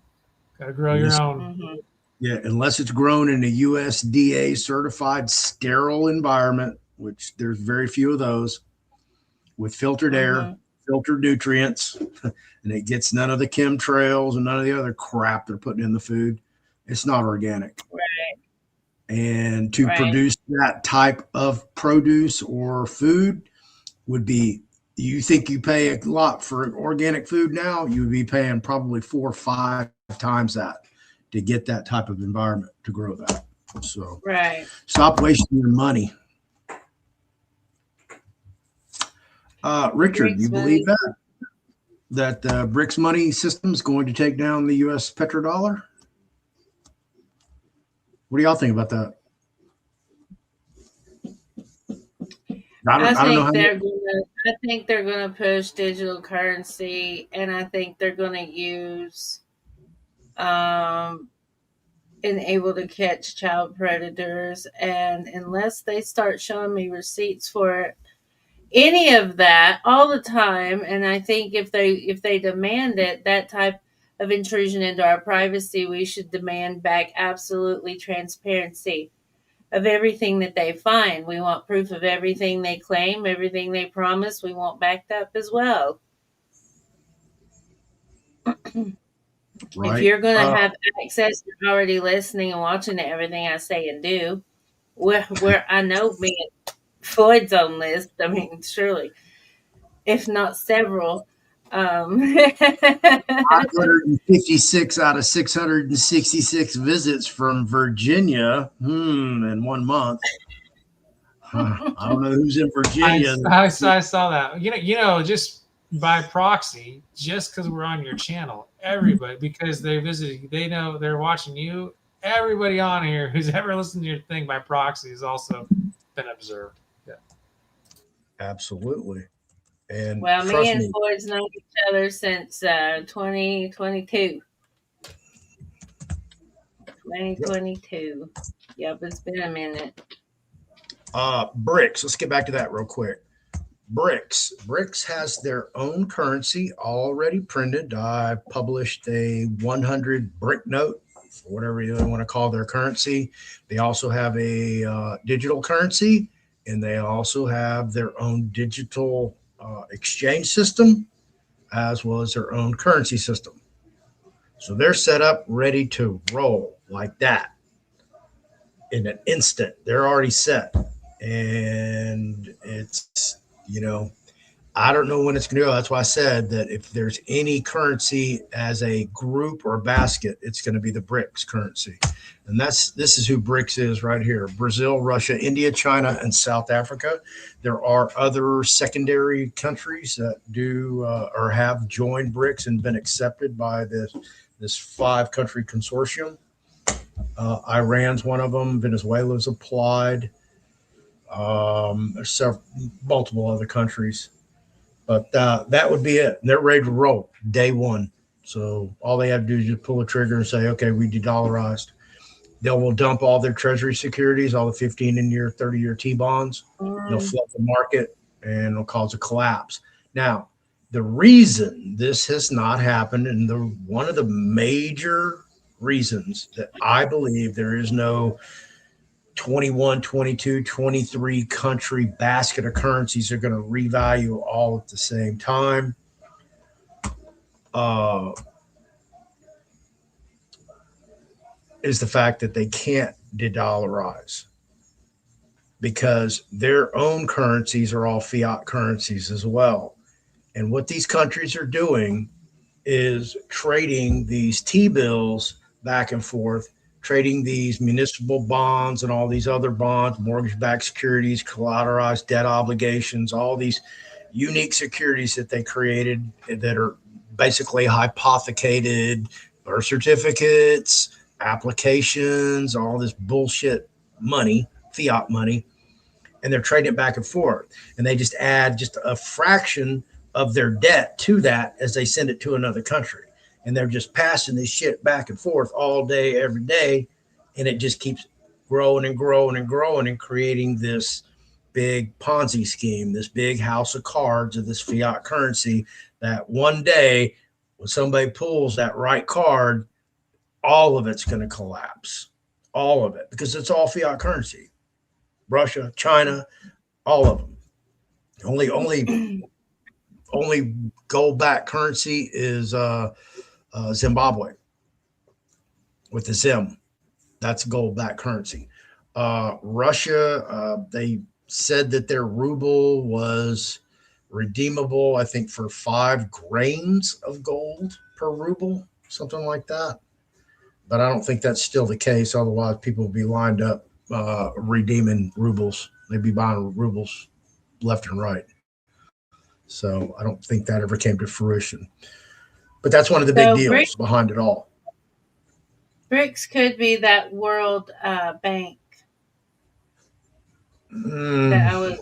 Got to grow your own. Mhm. Yeah, unless it's grown in a USDA certified sterile environment, which there's very few of those, with filtered air, filtered nutrients, and it gets none of the chemtrails and none of the other crap they're putting in the food. It's not organic. Right. And to Right. produce that type of produce or food would be, you think you pay a lot for organic food now, you would be paying probably 4 or 5 times that to get that type of environment to grow that. So Right. stop wasting your money. Richard, BRICS you believe that the BRICS money system is going to take down the U.S. petrodollar? What do y'all think about that? I think they're gonna push digital currency, and I think they're gonna use and able to catch child predators. And unless they start showing me receipts for any of that all the time, and I think if they demand it, that type of intrusion into our privacy, we should demand back absolutely transparency of everything that they find. We want proof of everything they claim, everything they promise. We want backed up as well. Right. If you're going to have access, you're already listening and watching to everything I say and do. Where I know me and Floyd's on list. I mean, surely, if not several. 556 out of 666 visits from Virginia in 1 month. I don't know who's in Virginia. I saw that. Just by proxy, just because we're on your channel, everybody, because they visited, they know they're watching you. Everybody on here who's ever listened to your thing by proxy has also been observed. Yeah, absolutely. And well, me and Floyd's known each other since 2022. 2022. Yep, it's been a minute. BRICS. Let's get back to that real quick. BRICS has their own currency already printed. I published a 100 BRIC note, for whatever you want to call their currency. They also have a digital currency, and they also have their own digital exchange system, as well as their own currency system. So they're set up, ready to roll like that in an instant. They're already set. And it's, I don't know when it's going to go. That's why I said that if there's any currency as a group or a basket, it's going to be the BRICS currency. And this is who BRICS is right here: Brazil, Russia, India, China, and South Africa. There are other secondary countries that do or have joined BRICS and been accepted by this 5-country consortium. Iran's one of them. Venezuela's applied. There's multiple other countries. But that would be it. They're ready to roll day one. So all they have to do is just pull the trigger and say, okay, we de-dollarized. They will dump all their treasury securities, all the 15-year, 30-year T-bonds. They'll flood the market, and it'll cause a collapse. Now, the reason this has not happened, and one of the major reasons that I believe there is no 21, 22, 23 country basket of currencies are going to revalue all at the same time. Is the fact that they can't de-dollarize because their own currencies are all fiat currencies as well. And what these countries are doing is trading these T-bills back and forth, trading these municipal bonds and all these other bonds, mortgage-backed securities, collateralized debt obligations, all these unique securities that they created that are basically hypothecated birth certificates, applications, all this bullshit money, fiat money, and they're trading it back and forth. And they just add just a fraction of their debt to that as they send it to another country. and they're just passing this shit back and forth all day, every day, and it just keeps growing and growing and growing and creating this big Ponzi scheme, this big house of cards of this fiat currency that one day when somebody pulls that right card, all of it's going to collapse. All of it, because it's all fiat currency. Russia, China, all of them. Only gold-backed currency is Zimbabwe with the Zim. That's gold-backed currency. Russia, they said that their ruble was redeemable, I think, for 5 grains of gold per ruble, something like that. But I don't think that's still the case. Otherwise, people would be lined up redeeming rubles. They'd be buying rubles left and right. So I don't think that ever came to fruition. But that's one of the big deals behind it all. BRICS could be that world bank that I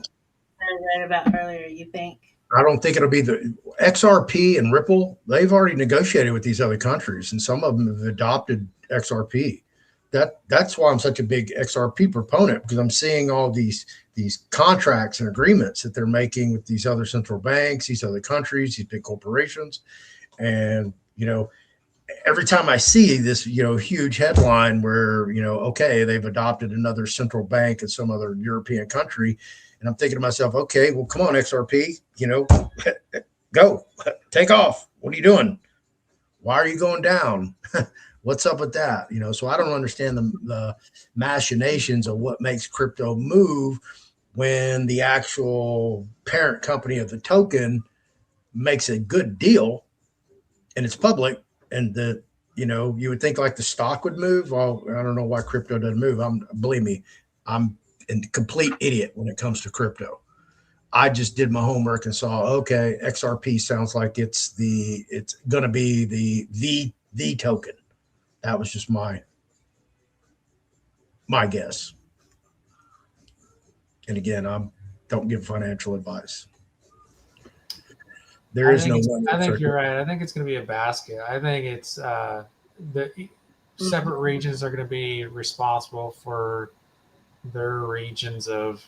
read about earlier, you think? I don't think it'll be the XRP and Ripple. They've already negotiated with these other countries, and some of them have adopted XRP. That's why I'm such a big XRP proponent, because I'm seeing all these contracts and agreements that they're making with these other central banks, these other countries, these big corporations. And, every time I see this, huge headline where, okay, they've adopted another central bank in some other European country, and I'm thinking to myself, okay, well, come on, XRP, go, take off. What are you doing? Why are you going down? What's up with that? So I don't understand the machinations of what makes crypto move when the actual parent company of the token makes a good deal and it's public, and you would think like the stock would move. Well, I don't know why crypto doesn't move. Believe me, I'm a complete idiot when it comes to crypto. I just did my homework and saw, okay, XRP sounds like it's going to be the token. That was just my guess. And again, I don't give financial advice. I think you're right. I think it's going to be a basket. I think it's the separate regions are going to be responsible for their regions of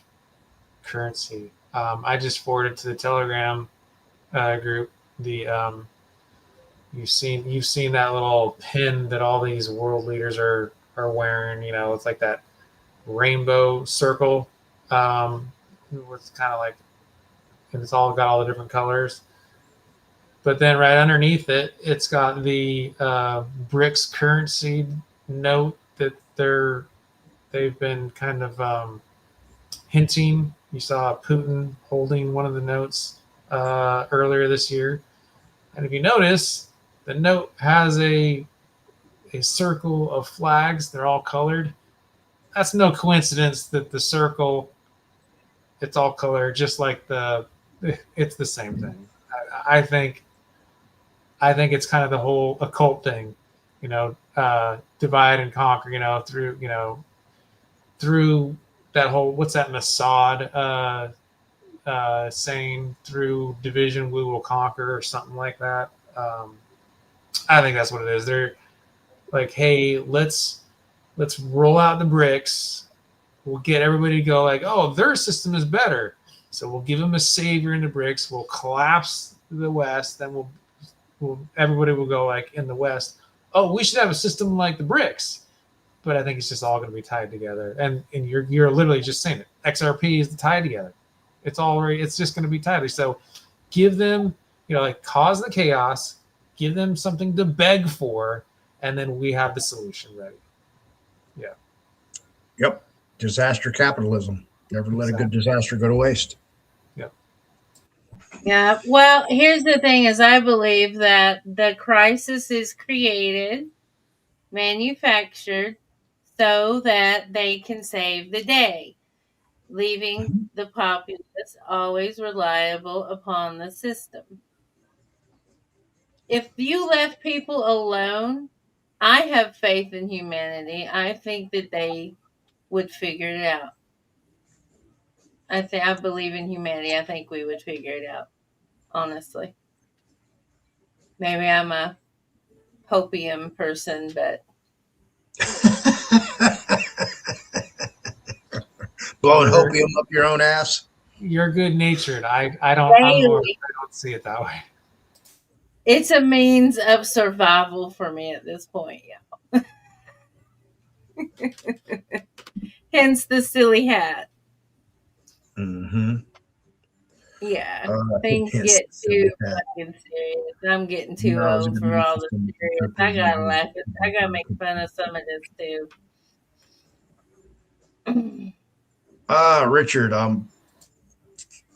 currency. I just forwarded to the Telegram group you've seen that little pin that all these world leaders are wearing. It's like that rainbow circle. It's kind of like, and it's all got all the different colors. But then right underneath it, it's got the BRICS currency note that they've been kind of hinting. You saw Putin holding one of the notes earlier this year. And if you notice, the note has a circle of flags. They're all colored. That's no coincidence that the circle, it's all colored, just like it's the same thing. I think it's kind of the whole occult thing, divide and conquer, through that whole, what's that Mossad saying, through division we will conquer, or something like that. I think that's what it is. They're like, hey, let's roll out the BRICS. We'll get everybody to go like, oh, their system is better. So we'll give them a savior in the BRICS. We'll collapse the West. Then everybody will go like in the West, oh, we should have a system like the BRICS. But I think it's just all going to be tied together. And you're literally just saying it. XRP is tied together. It's just going to be tied. So give them, cause the chaos, give them something to beg for, and then we have the solution ready. Yeah. Yep. Disaster capitalism. Never let a good disaster go to waste. Yep. Yeah. Well, here's the thing is I believe that the crisis is created, manufactured, so that they can save the day, leaving the populace always reliable upon the system. If you left people alone, I have faith in humanity. I think that they would figure it out. I believe in humanity. I think we would figure it out, honestly. Maybe I'm a opium person, but Blowing You're- opium up your own ass. You're good natured. I don't see it that way. it's a means of survival for me at this point. Yeah. Hence the silly hat. Mm-hmm. Yeah, things hence get the silly too hat. fucking serious. I'm getting too No, I was old gonna for all use the some serious. I gotta laugh at. I gotta make fun of some of this too. Richard,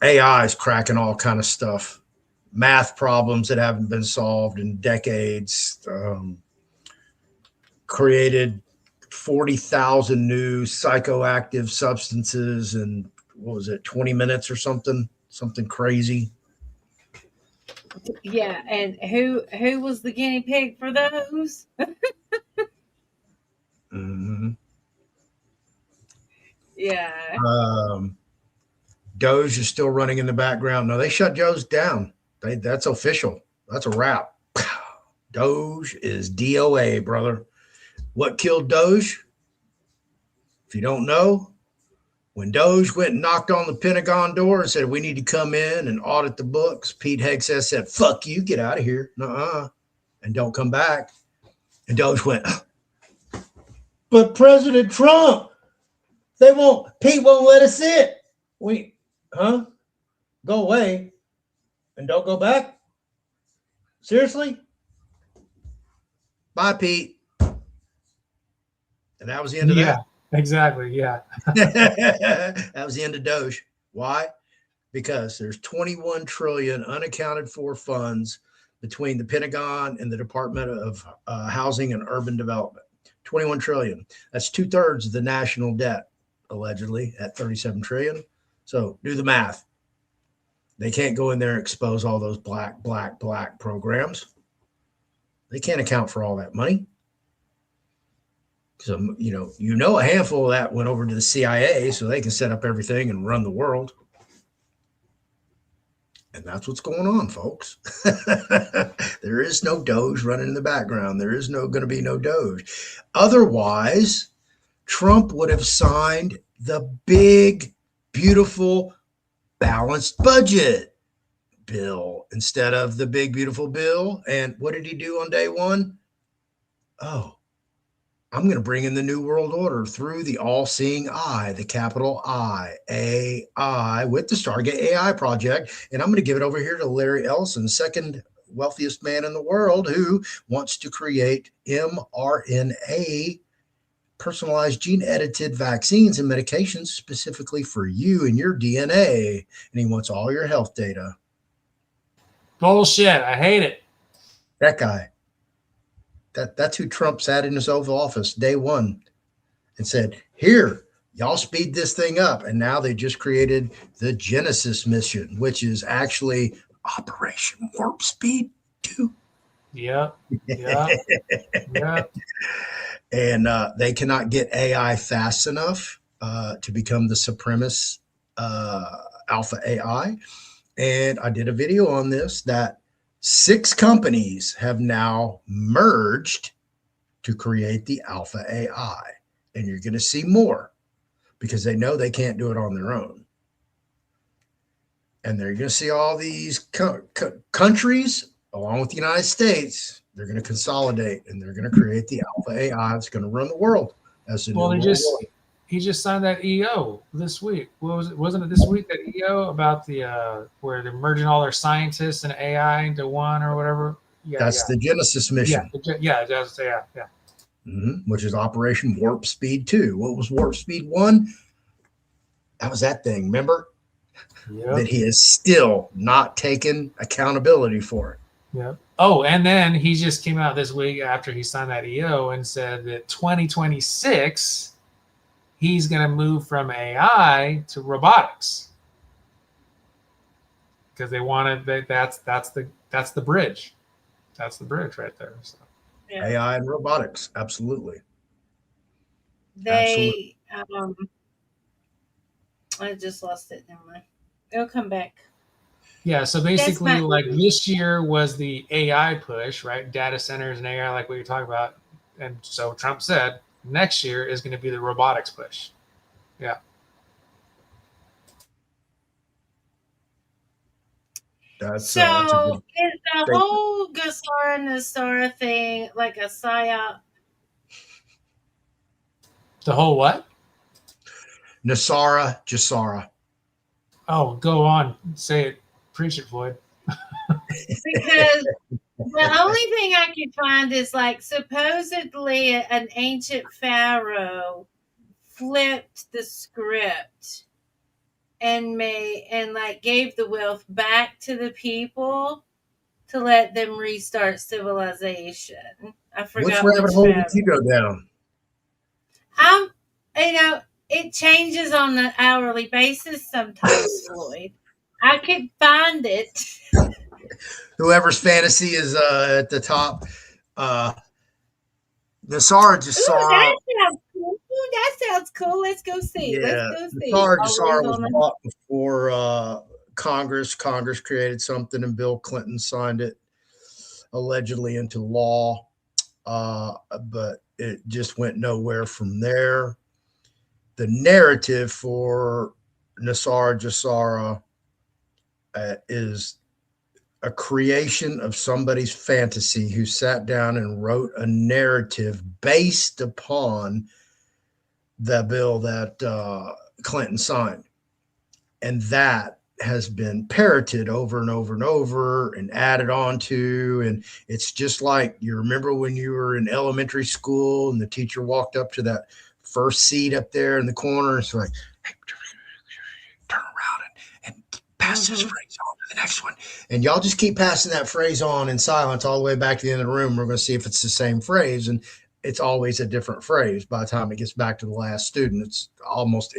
AI is cracking all kind of stuff. Math problems that haven't been solved in decades. Created 40,000 new psychoactive substances in, what was it, 20 minutes or something crazy. Yeah, and who was the guinea pig for those? Mm-hmm. Yeah. Doge is still running in the background. No, they shut Doge down. That's official. That's a wrap. Doge is DOA, brother. What killed Doge? If you don't know, when Doge went and knocked on the Pentagon door and said, we need to come in and audit the books, Pete Hegseth said, fuck you, get out of here. Nuh-uh. And don't come back. And Doge went, but President Trump, Pete won't let us in. Go away and don't go back? Seriously? Bye, Pete. And that was the end of that. Exactly. Yeah. That was the end of Doge. Why? Because there's 21 trillion unaccounted for funds between the Pentagon and the Department of Housing and Urban Development. 21 trillion. That's 2/3 of the national debt, allegedly, at 37 trillion. So do the math. They can't go in there and expose all those black programs. They can't account for all that money. So, a handful of that went over to the CIA so they can set up everything and run the world. And that's what's going on, folks. There is no Doge running in the background. There is going to be no Doge. Otherwise, Trump would have signed the big, beautiful, balanced budget bill instead of the big, beautiful bill. And what did he do on day one? Oh, I'm going to bring in the New World Order through the all-seeing eye, the capital I, AI, with the Stargate AI project. And I'm going to give it over here to Larry Ellison, second wealthiest man in the world, who wants to create mRNA, personalized gene-edited vaccines and medications specifically for you and your DNA. And he wants all your health data. Bullshit. I hate it. That guy. That's who Trump sat in his Oval Office day one and said, here, y'all speed this thing up. And now they just created the Genesis mission, which is actually Operation Warp Speed 2. Yeah. And they cannot get AI fast enough to become the supremacist alpha AI. And I did a video on this that 6 companies have now merged to create the alpha AI. And you're going to see more because they know they can't do it on their own. And they're going to see all these countries, along with the United States, they're going to consolidate and they're going to create the alpha AI that's going to run the world. He just signed that EO this week. What was it? Wasn't it this week, that EO about the where they're merging all their scientists and AI into one or whatever? That's the Genesis mission. Yeah. Which is Operation Warp Speed 2. What was Warp Speed 1? That was that thing, remember? Yep. That he has still not taken accountability for. Yeah. Oh, and then he just came out this week after he signed that EO and said that 2026 he's going to move from AI to robotics because they wanted that's the bridge. That's the bridge right there. So. Yeah. AI and robotics, absolutely. I just lost it. Never mind. It'll come back. Yeah, so That's basically, my like this year was the AI push, right? Data centers and AI, like what you're talking about. And so Trump said next year is going to be the robotics push. Yeah. That's a So good is the statement. whole Gasora Nasara thing like a psyop? The whole what? Nasara Jasara. Oh, go on. Say it. Preach it, Floyd. Because the only thing I could find is like supposedly an ancient pharaoh flipped the script and like gave the wealth back to the people to let them restart civilization. I Which forgot rabbit which hole did pharaoh. you go down? You know, it changes on an hourly basis sometimes, Floyd. I could find it. Whoever's fantasy is at the top. Nasara Ooh, Jasara. that sounds cool. Ooh, that sounds cool. Let's go see. Let's Yeah, go see. Nasara Always Jasara was on the bought before Congress. Congress created something, and Bill Clinton signed it allegedly into law. But it just went nowhere from there. The narrative for Nasara Jasara is a creation of somebody's fantasy who sat down and wrote a narrative based upon the bill that Clinton signed. And that has been parroted over and over and over and added on to. And it's just like, you remember when you were in elementary school and the teacher walked up to that first seat up there in the corner. It's like, hey, turn around and pass this phrase on to the next one. And y'all just keep passing that phrase on in silence all the way back to the end of the room. We're going to see if it's the same phrase. And it's always a different phrase. By the time it gets back to the last student, it's almost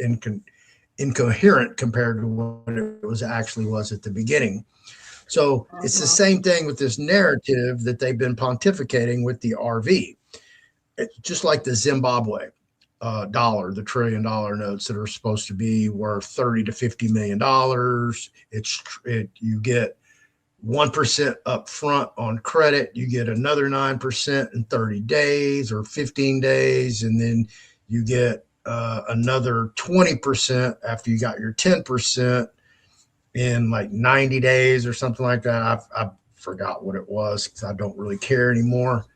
incoherent compared to what it was at the beginning. So it's the same thing with this narrative that they've been pontificating with the RV. It's just like the Zimbabwe dollar, the $1 trillion notes that are supposed to be worth $30 to $50 million. You get 1% up front on credit. You get another 9% in 30 days or 15 days. And then you get another 20% after you got your 10% in like 90 days or something like that. I forgot what it was because I don't really care anymore.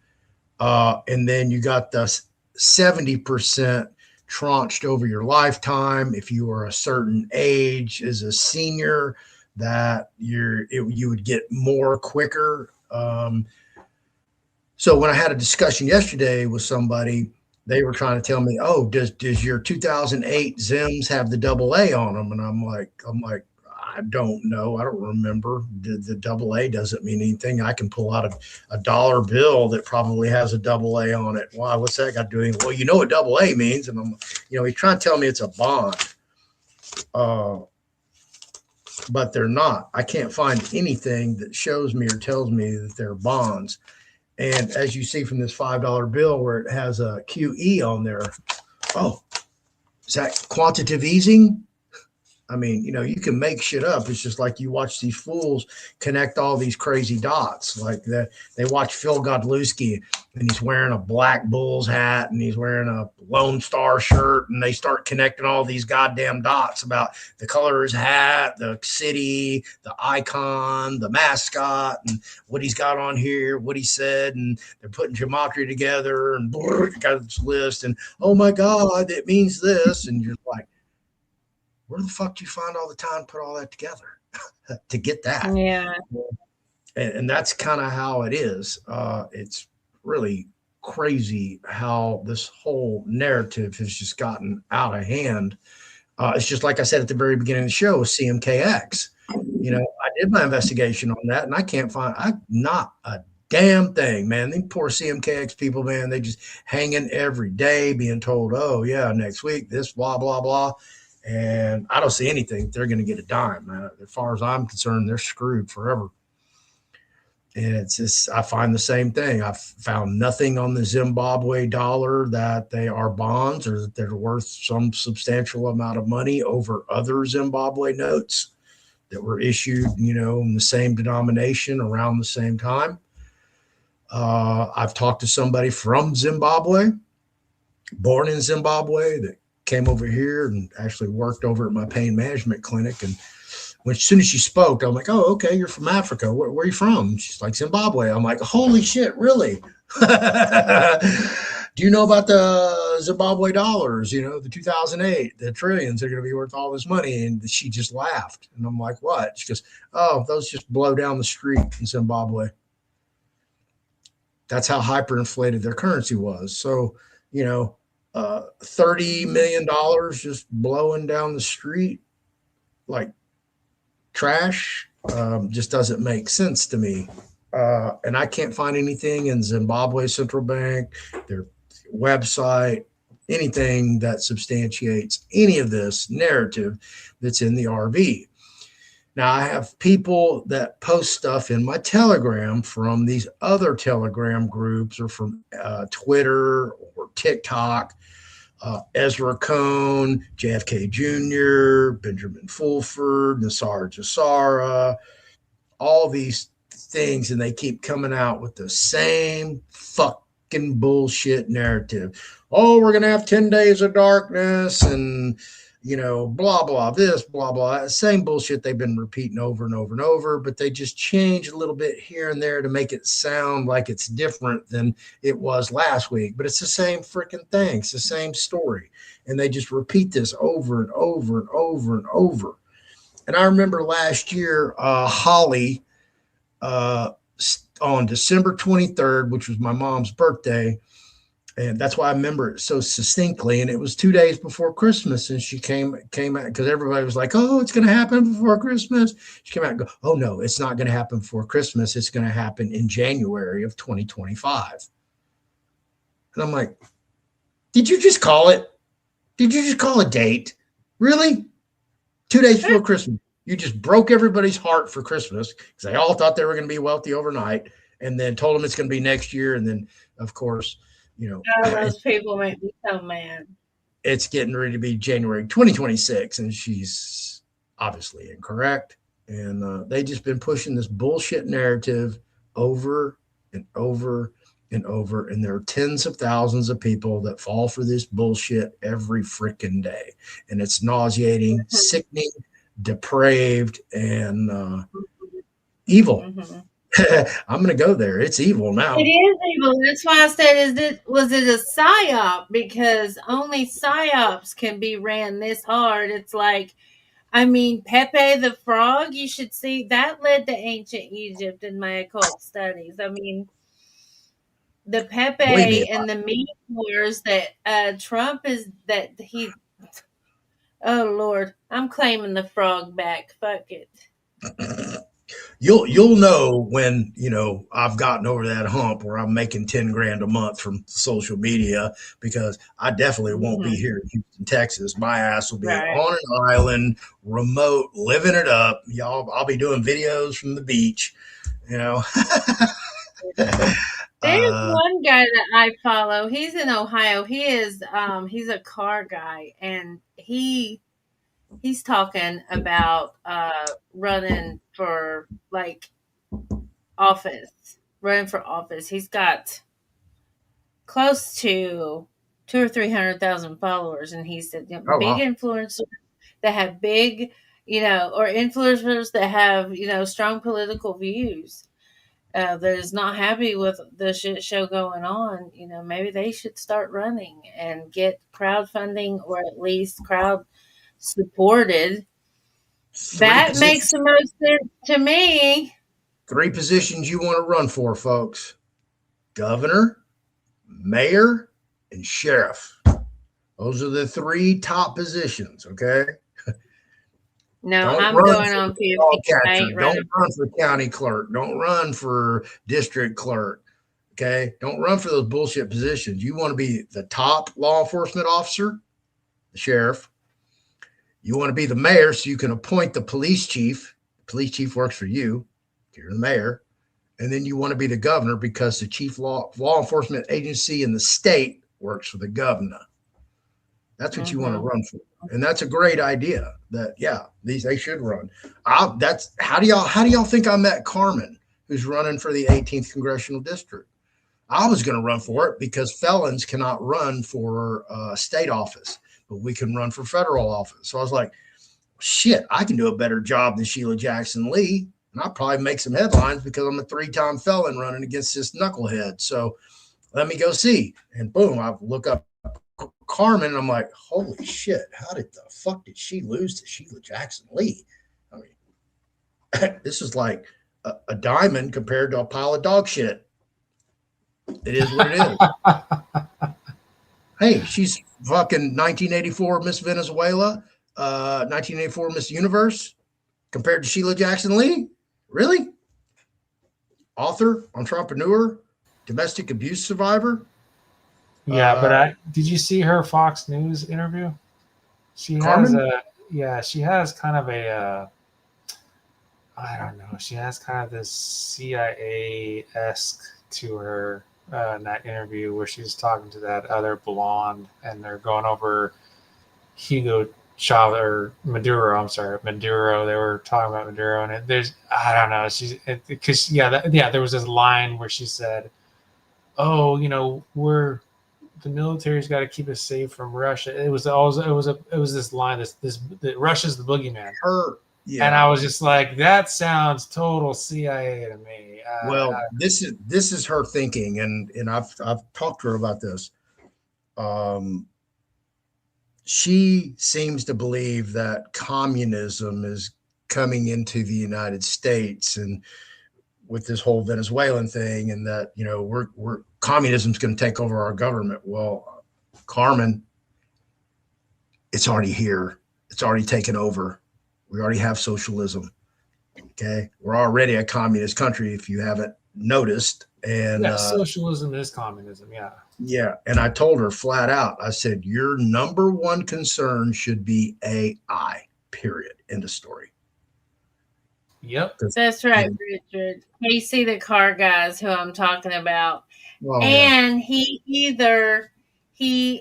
And then you got the 70% tranched over your lifetime. If you are a certain age as a senior, that you would get more quicker. So when I had a discussion yesterday with somebody, they were trying to tell me, oh, does your 2008 Zims have the AA on them? And I'm like, I don't know. I don't remember. The AA doesn't mean anything. I can pull out a dollar bill that probably has a AA on it. Why? What's that got to do with it? Well, you know what AA means. And he's trying to tell me it's a bond. But they're not. I can't find anything that shows me or tells me that they're bonds. And as you see from this $5 bill where it has a QE on there, oh, is that quantitative easing? I mean, you can make shit up. It's just like you watch these fools connect all these crazy dots. Like they watch Phil Godlewski and he's wearing a Black Bulls hat and he's wearing a Lone Star shirt, and they start connecting all these goddamn dots about the color of his hat, the city, the icon, the mascot, and what he's got on here, what he said, and they're putting gematria together and got this list, and oh my God, it means this, and you're like, where the fuck do you find all the time to put all that together to get that? Yeah. And that's kind of how it is. It's really crazy how this whole narrative has just gotten out of hand. It's just like I said at the very beginning of the show with CMKX. I did my investigation on that, and I can't find not a damn thing, man. These poor CMKX people, man, they just hanging every day being told, oh, yeah, next week, this, blah, blah, blah. And I don't see anything. They're going to get a dime. As far as I'm concerned, they're screwed forever. And it's just, I find the same thing. I've found nothing on the Zimbabwe dollar that they are bonds or that they're worth some substantial amount of money over other Zimbabwe notes. that were issued, in the same denomination around the same time. I've talked to somebody from Zimbabwe, born in Zimbabwe, that came over here and actually worked over at my pain management clinic. And as soon as she spoke, I'm like, oh, okay, you're from Africa. Where are you from? She's like, Zimbabwe. I'm like, holy shit, really? Do you know about the Zimbabwe dollars? The 2008, the trillions are going to be worth all this money. And she just laughed. And I'm like, what? She goes, oh, those just blow down the street in Zimbabwe. That's how hyperinflated their currency was. So, $30 million just blowing down the street like trash just doesn't make sense to me. And I can't find anything in Zimbabwe Central Bank, their website, anything that substantiates any of this narrative that's in the RV. Now, I have people that post stuff in my Telegram from these other Telegram groups or from Twitter or TikTok. Ezra Cohn, JFK Jr., Benjamin Fulford, Nassar Jassara, all these things, and they keep coming out with the same fucking bullshit narrative. Oh, we're going to have 10 days of darkness and, blah, blah, this, blah, blah. Same bullshit they've been repeating over and over and over, but they just change a little bit here and there to make it sound like it's different than it was last week. But it's the same freaking thing. It's the same story. And they just repeat this over and over and over and over. And I remember last year, Holly, on December 23rd, which was my mom's birthday, and that's why I remember it so succinctly. And it was 2 days before Christmas. And she came out because everybody was like, oh, it's going to happen before Christmas. She came out and go, oh, no, it's not going to happen before Christmas. It's going to happen in January of 2025. And I'm like, did you just call it? Did you just call a date? Really? 2 days before Christmas. You just broke everybody's heart for Christmas because they all thought they were going to be wealthy overnight and then told them it's going to be next year. And then, of course, those people make me so mad. It's getting ready to be January 2026, and she's obviously incorrect. And they just been pushing this bullshit narrative over and over and over. And there are tens of thousands of people that fall for this bullshit every freaking day. And it's nauseating, sickening, depraved, and evil. Mm-hmm. I'm going to go there. It's evil now. It is evil. That's why I said, was it a psyop? Because only psyops can be ran this hard. It's like, Pepe the Frog, you should see, that led to ancient Egypt in my occult studies. The Pepe and the meat wars that Trump oh, Lord, I'm claiming the frog back. Fuck it. You'll know when, I've gotten over that hump where I'm making 10 grand a month from social media, because I definitely won't be here in Houston, Texas. My ass will be on an island, remote, living it up. I'll be doing videos from the beach, There's one guy that I follow. He's in Ohio. He is, he's a car guy, and he's talking about running for office. He's got close to 200,000 or 300,000 followers, and he said, big influencers that have big, or influencers that have strong political views. That is not happy with the shit show going on. Maybe they should start running and get crowdfunding, or at least crowd supported. That makes the most sense to me. 3 positions you want to run for, folks: governor, mayor, and sheriff. Those are the 3 top positions. Okay. No, I'm going on 50. Don't run for county clerk. Don't run for district clerk. Okay. Don't run for those bullshit positions. You want to be the top law enforcement officer, the sheriff. You want to be the mayor so you can appoint the police chief. The police chief works for you. You're the mayor. And then you want to be the governor because the chief law enforcement agency in the state works for the governor. That's what you want to run for, and that's a great idea. That they should run. That's how do y'all think I met Carmen, who's running for the 18th congressional district? I was going to run for it because felons cannot run for state office, but we can run for federal office. So I was like, shit, I can do a better job than Sheila Jackson Lee, and I'll probably make some headlines because I'm a 3-time felon running against this knucklehead. So let me go see, and boom, I look up Carmen, and I'm like, holy shit, how did the fuck did she lose to Sheila Jackson Lee? I mean, this is like a diamond compared to a pile of dog shit. It is what it is. Hey, she's fucking 1984 Miss Venezuela, 1984 Miss Universe compared to Sheila Jackson Lee? Really? Author, entrepreneur, domestic abuse survivor? Yeah, but did you see her Fox News interview? She Carmen? she has kind of a, I don't know, she has kind of this CIA-esque to her in that interview where she's talking to that other blonde, and they're going over Hugo Chavez or Maduro. I'm sorry, Maduro. They were talking about Maduro, and there's, I don't know, because there was this line where she said, "Oh, the military's got to keep us safe from Russia." It was this line, that Russia's the boogeyman. And I was just like, that sounds total CIA to me. This is her thinking, and I've talked to her about this. She seems to believe that communism is coming into the United States, and with this whole Venezuelan thing, and that we're communism's going to take over our government. Well, Carmen, it's already here. It's already taken over. We already have socialism. Okay, we're already a communist country, if you haven't noticed. And socialism is communism. Yeah. And I told her flat out, I said, your number one concern should be AI. Period. End of story. Yep. That's right, Richard. Casey, the car guys who I'm talking about. Well, and he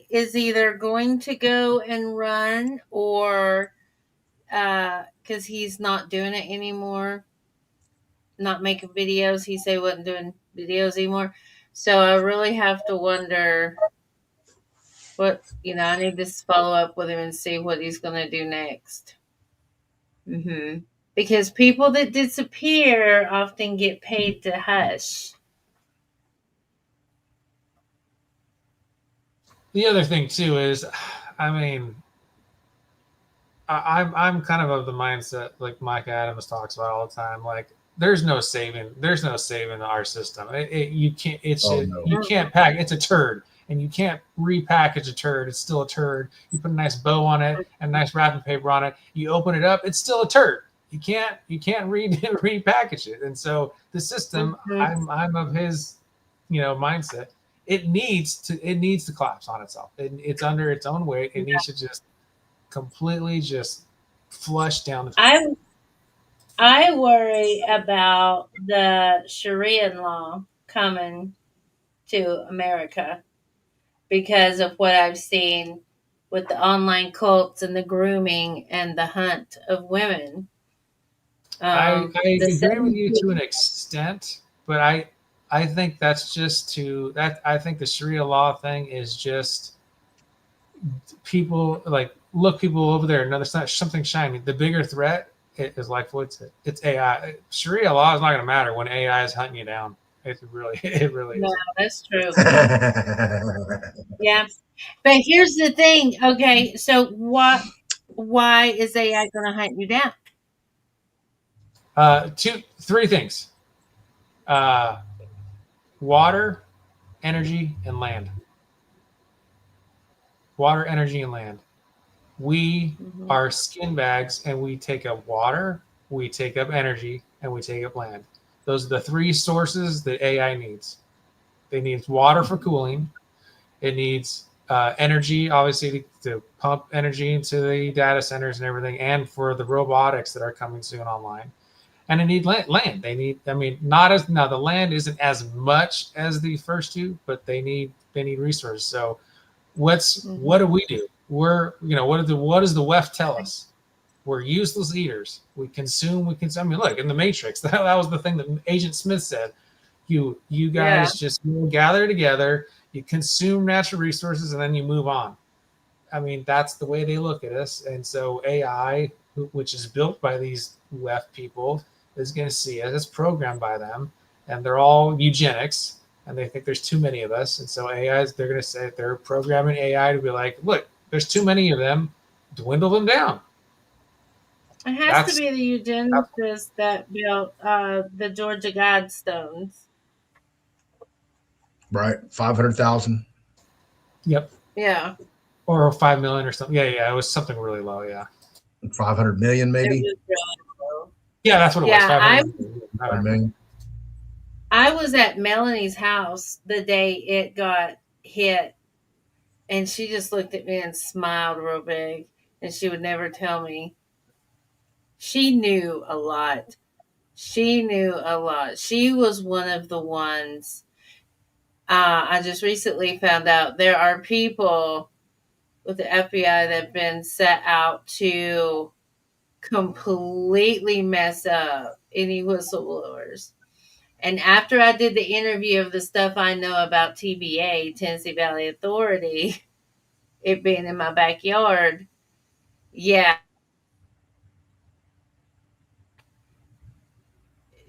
is either going to go and run, or because he's not doing it anymore, not making videos. He said he wasn't doing videos anymore. So I really have to wonder what, I need to follow up with him and see what he's going to do next. Because people that disappear often get paid to hush. The other thing too is, I mean, I'm kind of the mindset like Mike Adams talks about all the time. Like, there's no saving our system. You can't. You can't pack. It's a turd, and you can't repackage a turd. It's still a turd. You put a nice bow on it and nice wrapping paper on it. You open it up. It's still a turd. You can't repackage it. And so the system, I'm of his, mindset. It needs to collapse on itself. It's under its own weight. It needs to just completely just flush down the field. I worry about the Sharia law coming to America because of what I've seen with the online cults and the grooming and the hunt of women. I agree with you to an extent, but I think that's just I think the Sharia law thing is just people look people over there. No, there's not something shiny. The bigger threat is, like Floyd said, it's AI. Sharia law is not going to matter when AI is hunting you down. It really is. No, that's true. Yeah, but here's the thing. Okay, so why is AI going to hunt you down? 3 things: water, energy, and land. Water, energy, and land. We are skin bags, and we take up water, we take up energy, and we take up land. Those are the 3 sources that AI needs. It needs water for cooling. It needs energy, obviously, to pump energy into the data centers and everything, and for the robotics that are coming soon online. And they need land. They need, the land isn't as much as the first 2, but they need resources. So what do we do? what does the WEF tell us? We're useless eaters. We consume. I mean, look, in the Matrix, that was the thing that Agent Smith said. You guys just gather together, you consume natural resources, and then you move on. I mean, that's the way they look at us. And so AI, which is built by these WEF people, is going to see us. It's programmed by them, and they're all eugenics, and they think there's too many of us. And so they're going to say they're programming AI to be like, look, there's too many of them, dwindle them down. It has to be the eugenicists that built the Georgia Guidestones. Right, 500,000. Yep. Yeah. Or 5 million or something. Yeah, it was something really low. Yeah. 500 million, maybe. It was really low. Yeah, that's what it was. 500 million. I was at Melanie's house the day it got hit, and she just looked at me and smiled real big, and she would never tell me. She knew a lot. She was one of the ones. I just recently found out there are people with the FBI that have been set out to completely mess up any whistleblowers. And after I did the interview of the stuff I know about TVA, Tennessee Valley Authority, it being in my backyard, yeah,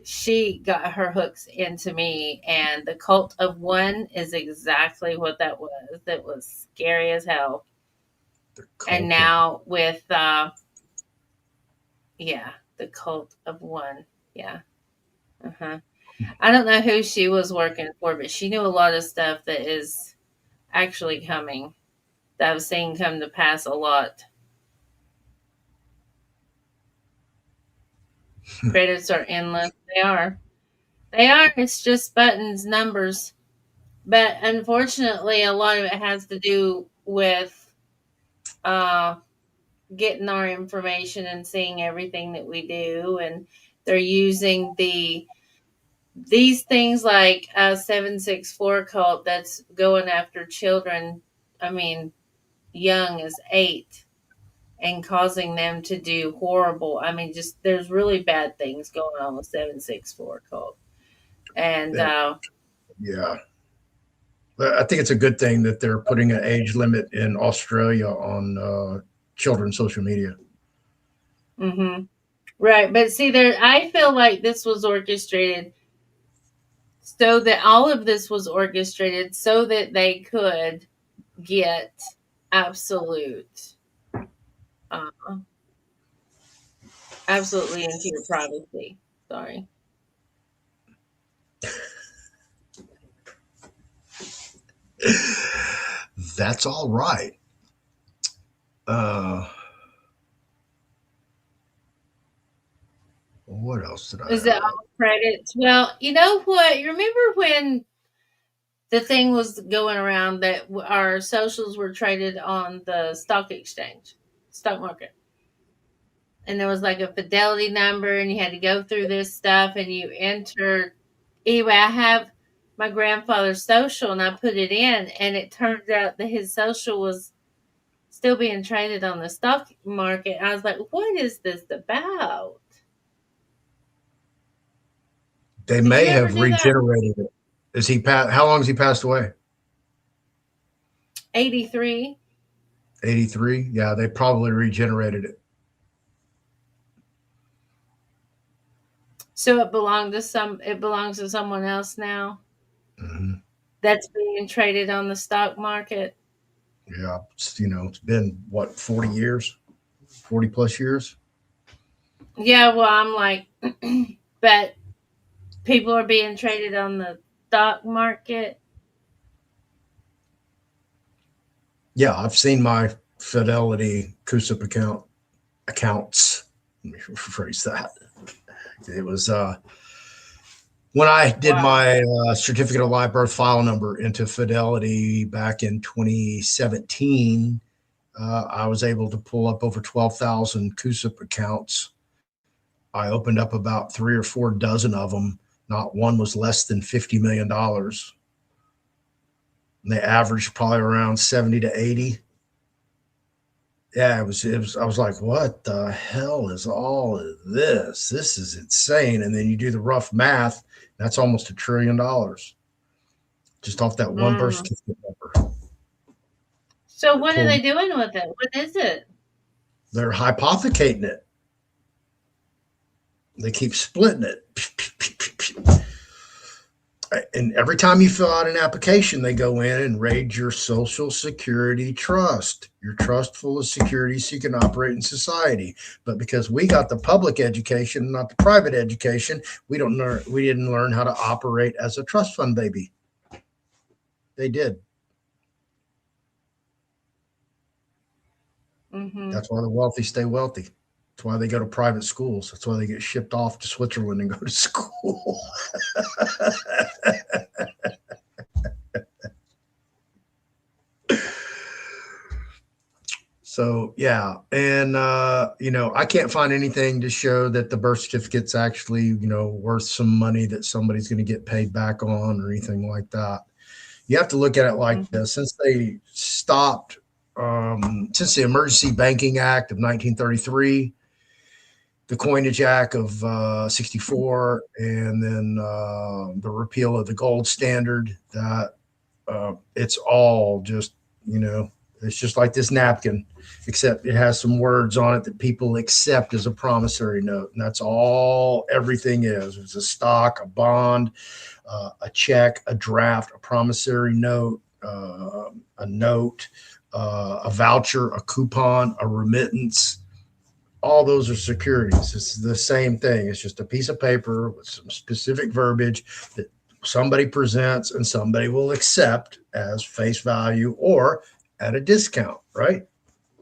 she got her hooks into me. And the Cult of One is exactly what that was. That was scary as hell. And now with, the Cult of One. Yeah. Uh-huh. I don't know who she was working for, but she knew a lot of stuff that is actually coming, that I've seen come to pass a lot. Credits are endless. They are. It's just buttons, numbers. But unfortunately, a lot of it has to do with getting our information and seeing everything that we do. And they're using these things like 764 cult that's going after children, I mean, young as 8, and causing them to do horrible. I mean, just there's really bad things going on with 764 cult. And yeah. I think it's a good thing that they're putting an age limit in Australia on children's social media. Mm-hmm. Right. But see, I feel like this was orchestrated so that all of this was orchestrated so that they could get absolutely into your privacy. Sorry. That's all right. What else did I Is it all credits? Well, you know what? You remember when the thing was going around that our socials were traded on the stock market? And there was like a fidelity number, and you had to go through this stuff, and you enter. Anyway, I have my grandfather's social, and I put it in, and it turns out that his social was still being traded on the stock market. I was like, what is this about? They may have regenerated it. Is he how long has he passed away? 83. 83? Yeah, they probably regenerated it. So it belongs to someone else now. Mm-hmm. That's being traded on the stock market. Yeah, it's been what, 40 years, 40 plus years. Yeah, well, I'm like, but people are being traded on the stock market. Yeah, I've seen my Fidelity CUSIP accounts. Let me rephrase that. It was when I did my certificate of live birth file number into Fidelity back in 2017. I was able to pull up over 12,000 CUSIP accounts. I opened up about 3 or 4 dozen of them. Not one was less than $50 million. And they averaged probably around 70 to 80. Yeah, it was. I was like, what the hell is all of this? This is insane. And then you do the rough math. That's almost $1 trillion just off that one birth certificate number. So what are they doing with it? What is it? They're hypothecating it. They keep splitting it. And every time you fill out an application, they go in and raid your Social Security trust. Your trustful of security so you can operate in society. But because we got the public education, not the private education, we didn't learn how to operate as a trust fund baby. They did. Mm-hmm. That's why the wealthy stay wealthy. That's why they go to private schools. That's why they get shipped off to Switzerland and go to school. So, yeah. And, I can't find anything to show that the birth certificate's actually, worth some money that somebody's going to get paid back on or anything like that. You have to look at it like this. Since they stopped, since the Emergency Banking Act of 1933, the Coinage Act of 64, and then the repeal of the gold standard, that it's all just, it's just like this napkin, except it has some words on it that people accept as a promissory note. And that's all everything is. It's a stock, a bond, a check, a draft, a promissory note, a note, a voucher, a coupon, a remittance. All those are securities. It's the same thing. It's just a piece of paper with some specific verbiage that somebody presents and somebody will accept as face value or at a discount, right?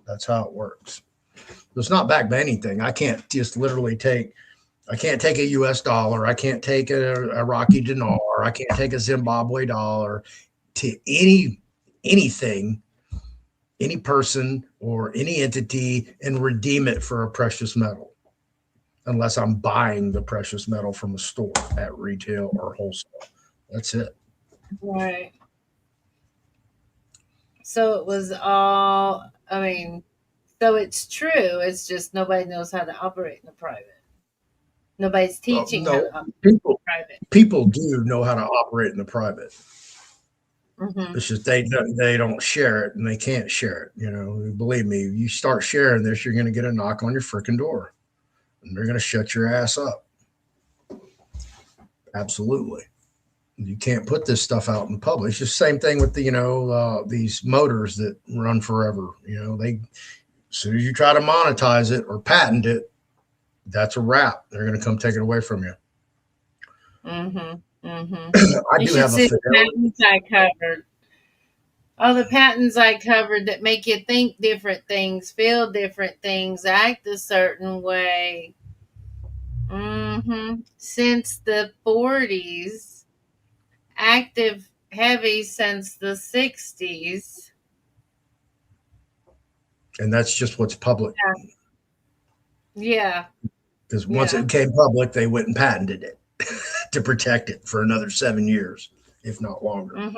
That's how it works. It's not backed by anything. I can't just literally I can't take a US dollar. I can't take a Iraqi dinar. I can't take a Zimbabwe dollar to anything, any person or any entity and redeem it for a precious metal unless I'm buying the precious metal from a store at retail or wholesale. That's it. Right. So it was all, so it's true. It's just nobody knows how to operate in the private. Nobody's teaching how to operate in the private. People do know how to operate in the private. Mm-hmm. It's just they don't share it and they can't share it. Believe me, you start sharing this, you're going to get a knock on your freaking door and they're going to shut your ass up. Absolutely. You can't put this stuff out in public. It's just the same thing with these motors that run forever. As soon as you try to monetize it or patent it, that's a wrap. They're going to come take it away from you. Mm-hmm. Mm-hmm. I do have a patents I covered. All the patents I covered that make you think different things, feel different things, act a certain way. Since the 40s, active heavy since the 60s. And that's just what's public. Yeah. Because once it became public, they went and patented it to protect it for another 7 years, if not longer.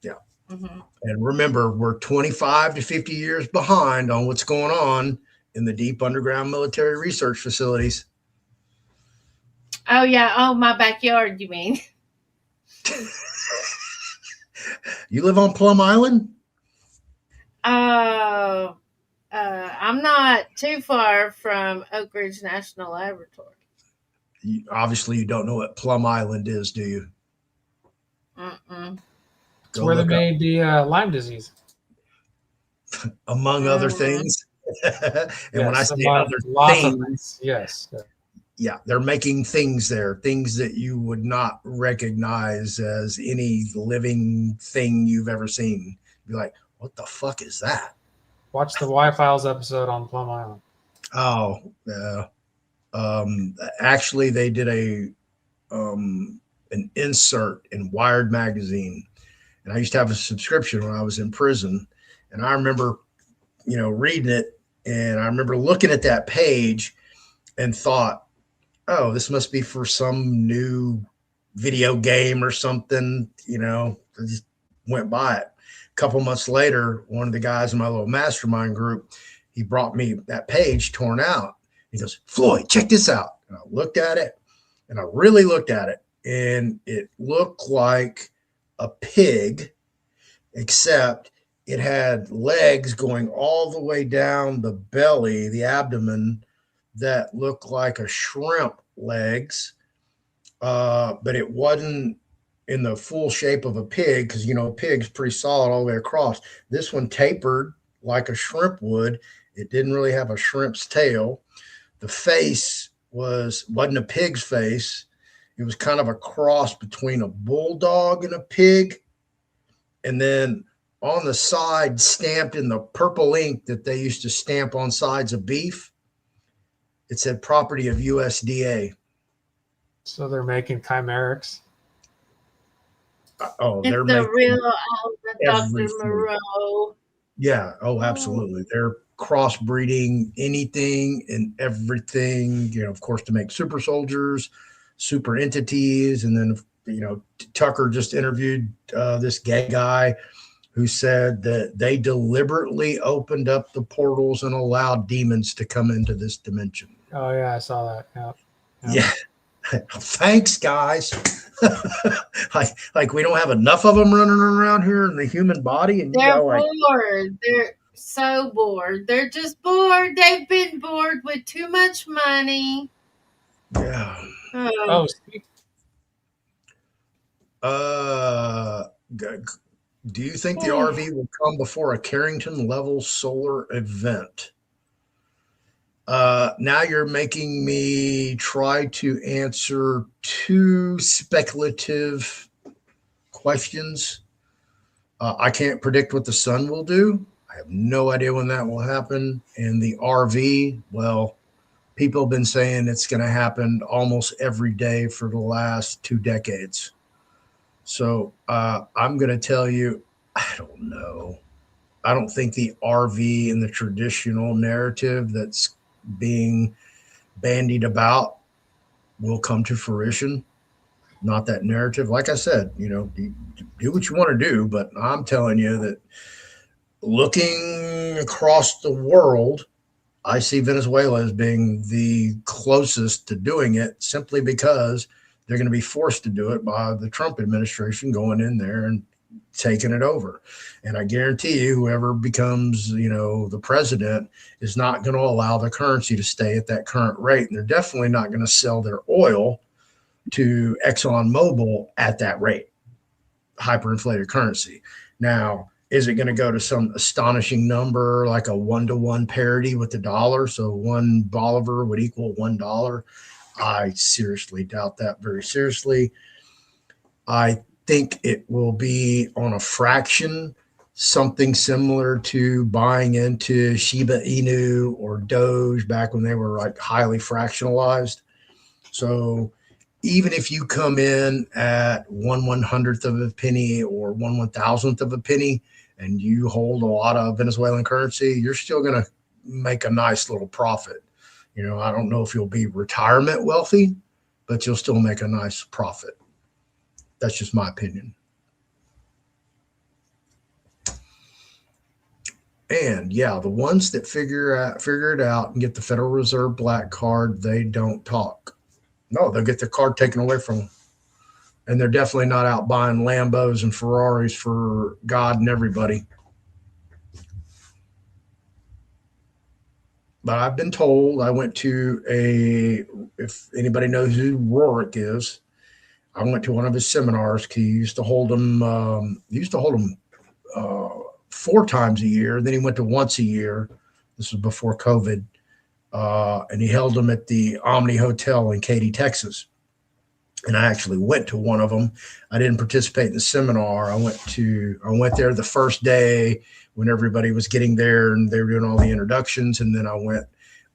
Yeah. And remember, we're 25 to 50 years behind on what's going on in the deep underground military research facilities. Oh, yeah. Oh, my backyard, you mean? You live on Plum Island? I'm not too far from Oak Ridge National Laboratory. Obviously, you don't know what Plum Island is, do you? It's where they made the Lyme disease. Among other things. And yes, when I say other things, yes. Yeah, they're making things there, things that you would not recognize as any living thing you've ever seen. Be like, what the fuck is that? Watch the Y-Files episode on Plum Island. Oh, yeah. Actually, they did an insert in Wired magazine, and I used to have a subscription when I was in prison, and I remember, reading it, and I remember looking at that page and thought, oh, this must be for some new video game or something. I just went by it. couple months later, one of the guys in my little mastermind group, he brought me that page torn out. He goes, Floyd, check this out. And I looked at it, and I really looked at it, and it looked like a pig, except it had legs going all the way down the belly, the abdomen, that looked like a shrimp legs, but it wasn't in the full shape of a pig, because, you know, a pig's pretty solid all the way across. This one tapered like a shrimp would. It didn't really have a shrimp's tail. The face wasn't a pig's face. It was kind of a cross between a bulldog and a pig. And then on the side, stamped in the purple ink that they used to stamp on sides of beef, it said property of USDA. So they're making chimerics. They're It's the making real Dr. everything. Moreau. Yeah. Oh, absolutely. They're crossbreeding anything and everything, you know, of course, to make super soldiers, super entities. And then, you know, Tucker just interviewed this gay guy who said that they deliberately opened up the portals and allowed demons to come into this dimension. Oh yeah, I saw that. Yeah. Thanks, guys. like we don't have enough of them running around here in the human body, and They're you know, bored. They're so bored. They're just bored. They've been bored with too much money. yeah. Oh, Do you think the RV will come before a Carrington level solar event? Now you're making me try to answer two speculative questions. I can't predict what the sun will do. I have no idea when that will happen. And the RV, well, people have been saying it's going to happen almost every day for the last 2 decades. So I'm going to tell you, I don't know. I don't think the RV in the traditional narrative that's being bandied about will come to fruition. Not that narrative. Like I said, you know, do what you want to do, but I'm telling you that looking across the world, I see Venezuela as being the closest to doing it, simply because they're going to be forced to do it by the Trump administration going in there and taking it over. And I guarantee you, whoever becomes, you know, the president is not going to allow the currency to stay at that current rate. And they're definitely not going to sell their oil to ExxonMobil at that rate, hyperinflated currency. Now, is it going to go to some astonishing number, like a 1-to-1 parity with the dollar? So 1 Bolivar would equal $1. I seriously doubt that, very seriously. I think it will be on a fraction, something similar to buying into Shiba Inu or Doge back when they were like highly fractionalized. So even if you come in at 1/100th of a penny or 1/1000th of a penny, and you hold a lot of Venezuelan currency, you're still going to make a nice little profit. You know, I don't know if you'll be retirement wealthy, but you'll still make a nice profit. That's just my opinion. And yeah, the ones that figure it out and get the Federal Reserve black card, they don't talk. No, they'll get their card taken away from them. And they're definitely not out buying Lambos and Ferraris for God and everybody. But I've been told, I went to if anybody knows who Rorik is, I went to one of his seminars. He used to hold them. 4 times a year. Then he went to once a year. This was before COVID, and he held them at the Omni Hotel in Katy, Texas. And I actually went to one of them. I didn't participate in the seminar. I went there the first day when everybody was getting there and they were doing all the introductions. And then I went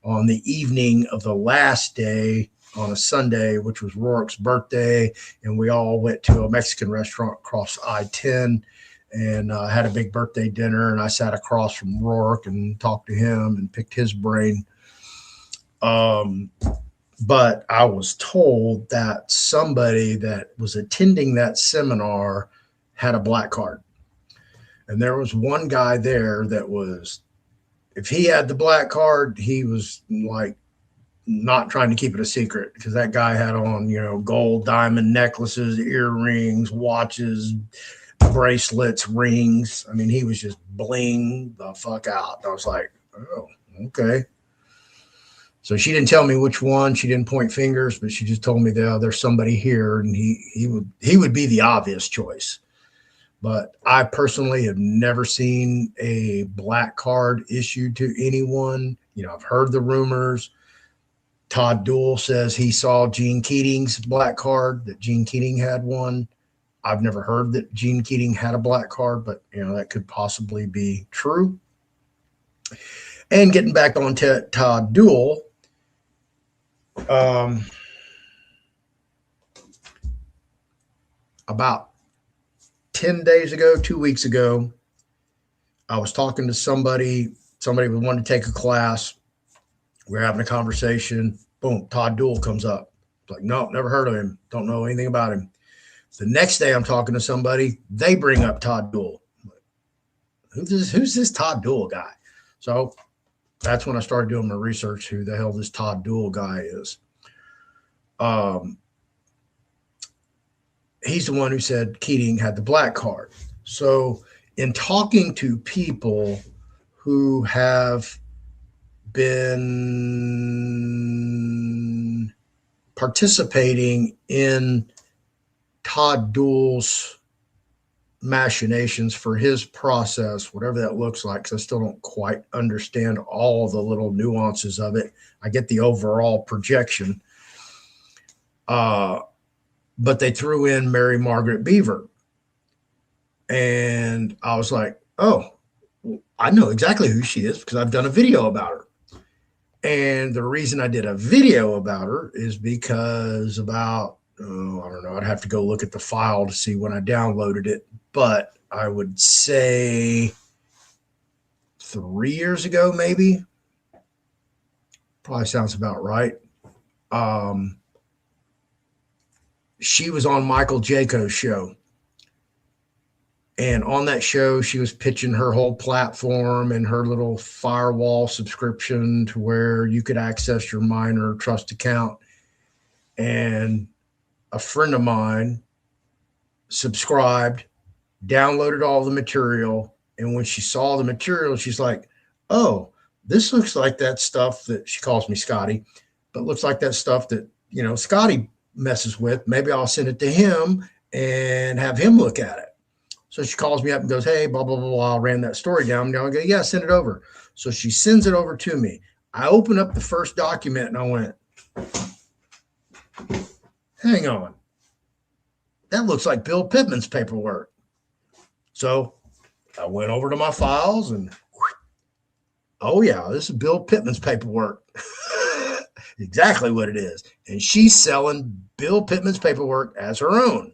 on the evening of the last day on a Sunday, which was Rorik's birthday. And we all went to a Mexican restaurant across I-10 and had a big birthday dinner. And I sat across from Rorik and talked to him and picked his brain. But I was told that somebody that was attending that seminar had a black card. And there was one guy there that was, if he had the black card, he was like not trying to keep it a secret, because that guy had on, you know, gold diamond necklaces, earrings, watches, bracelets, rings. I mean, he was just bling the fuck out. I was like, oh, okay. So she didn't tell me which one. She didn't point fingers, but she just told me that there's somebody here, and he would be the obvious choice. But I personally have never seen a black card issued to anyone. You know, I've heard the rumors. Todd Dool says he saw Gene Keating's black card, that Gene Keating had one. I've never heard that Gene Keating had a black card, but, you know, that could possibly be true. And getting back on Todd Dool, about 10 days ago, 2 weeks ago, I was talking to somebody wanted to take a class. We're having a conversation. Boom, Todd Dool comes up. It's like, no, never heard of him. Don't know anything about him. The next day I'm talking to somebody, they bring up Todd Dool. Who's this Todd Dool guy? So that's when I started doing my research, who the hell this Todd Dool guy is. He's the one who said Keating had the black card. So in talking to people who have been participating in Todd Dool's machinations for his process, whatever that looks like, because I still don't quite understand all the little nuances of it. I get the overall projection. But they threw in Mary Margaret Beaver. And I was like, oh, I know exactly who she is because I've done a video about her. And the reason I did a video about her is because about, I don't know, I'd have to go look at the file to see when I downloaded it. But I would say 3 years ago, maybe. Probably sounds about right. She was on Michael Jaco's show. And on that show, she was pitching her whole platform and her little firewall subscription to where you could access your minor trust account. And a friend of mine subscribed, downloaded all the material. And when she saw the material, she's like, oh, this looks like that stuff that, she calls me Scotty, but looks like that stuff that, you know, Scotty messes with. Maybe I'll send it to him and have him look at it. So she calls me up and goes, hey, blah, blah, blah, blah. I ran that story down. I go, yeah, send it over. So she sends it over to me. I open up the first document and I went, hang on. That looks like Bill Pittman's paperwork. So I went over to my files and, oh yeah, this is Bill Pittman's paperwork. Exactly what it is. And she's selling Bill Pittman's paperwork as her own.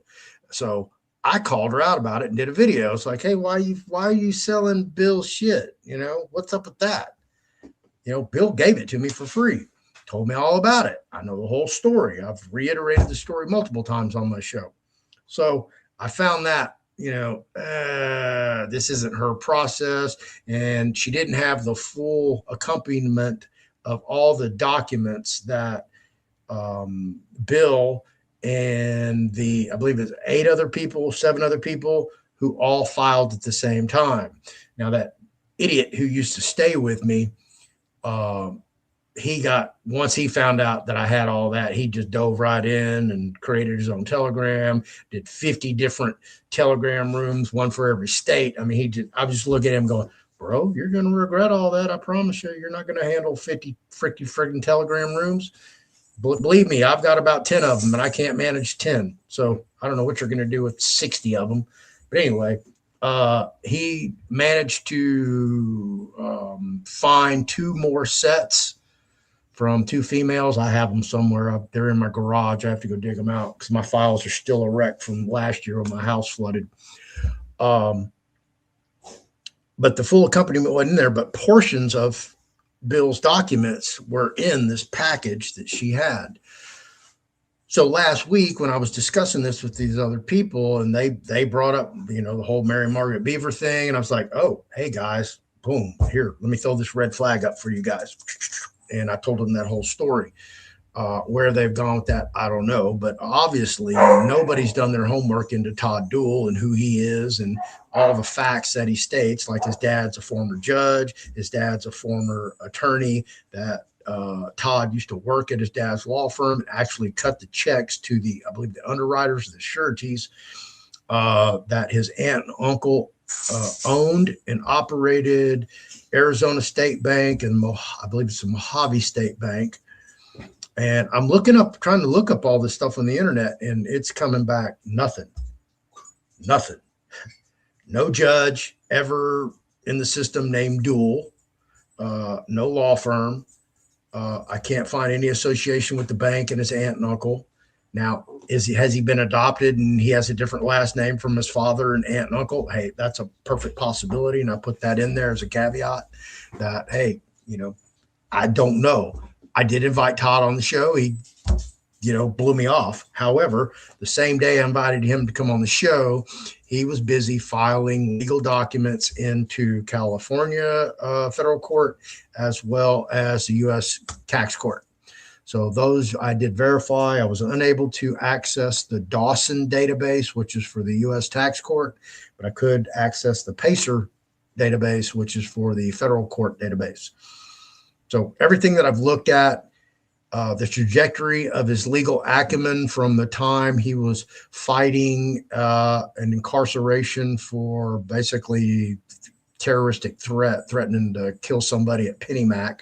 So I called her out about it and did a video. It's like, hey, why are you selling Bill's shit? You know, what's up with that? You know, Bill gave it to me for free, told me all about it. I know the whole story. I've reiterated the story multiple times on my show. So I found that, you know, this isn't her process. And she didn't have the full accompaniment of all the documents that Bill and I believe it's 7 other people who all filed at the same time. Now that idiot who used to stay with me, once he found out that I had all that, he just dove right in and created his own Telegram, did 50 different Telegram rooms, one for every state. I mean, I was just looking at him going, bro, you're going to regret all that. I promise you, you're not going to handle 50 freaking Telegram rooms. Believe me, I've got about 10 of them and I can't manage 10. So I don't know what you're going to do with 60 of them. But anyway, he managed to find 2 more sets from 2 females. I have them somewhere. They're in my garage. I have to go dig them out because my files are still a wreck from last year when my house flooded. But the full accompaniment wasn't in there, but portions of Bill's documents were in this package that she had. So last week when I was discussing this with these other people, and they brought up, the whole Mary Margaret Beaver thing, and I was like, oh, hey guys, boom, here, let me throw this red flag up for you guys. And I told them that whole story. Where they've gone with that, I don't know. But obviously, nobody's done their homework into Todd Duell and who he is and all the facts that he states, like his dad's a former judge, his dad's a former attorney, that Todd used to work at his dad's law firm and actually cut the checks to I believe the underwriters, the sureties, that his aunt and uncle owned and operated Arizona State Bank, and I believe it's the Mojave State Bank. And I'm trying to look up all this stuff on the internet, and it's coming back nothing. No judge ever in the system named Duell, no law firm. I can't find any association with the bank and his aunt and uncle. Now, has he been adopted and he has a different last name from his father and aunt and uncle? Hey, that's a perfect possibility. And I put that in there as a caveat that, hey, I don't know. I did invite Todd on the show. He, blew me off. However, the same day I invited him to come on the show, he was busy filing legal documents into California federal court as well as the U.S. tax court. So those I did verify. I was unable to access the Dawson database, which is for the U.S. tax court, but I could access the PACER database, which is for the federal court database. So everything that I've looked at, the trajectory of his legal acumen from the time he was fighting an incarceration for basically terroristic threatening to kill somebody at Pennymac,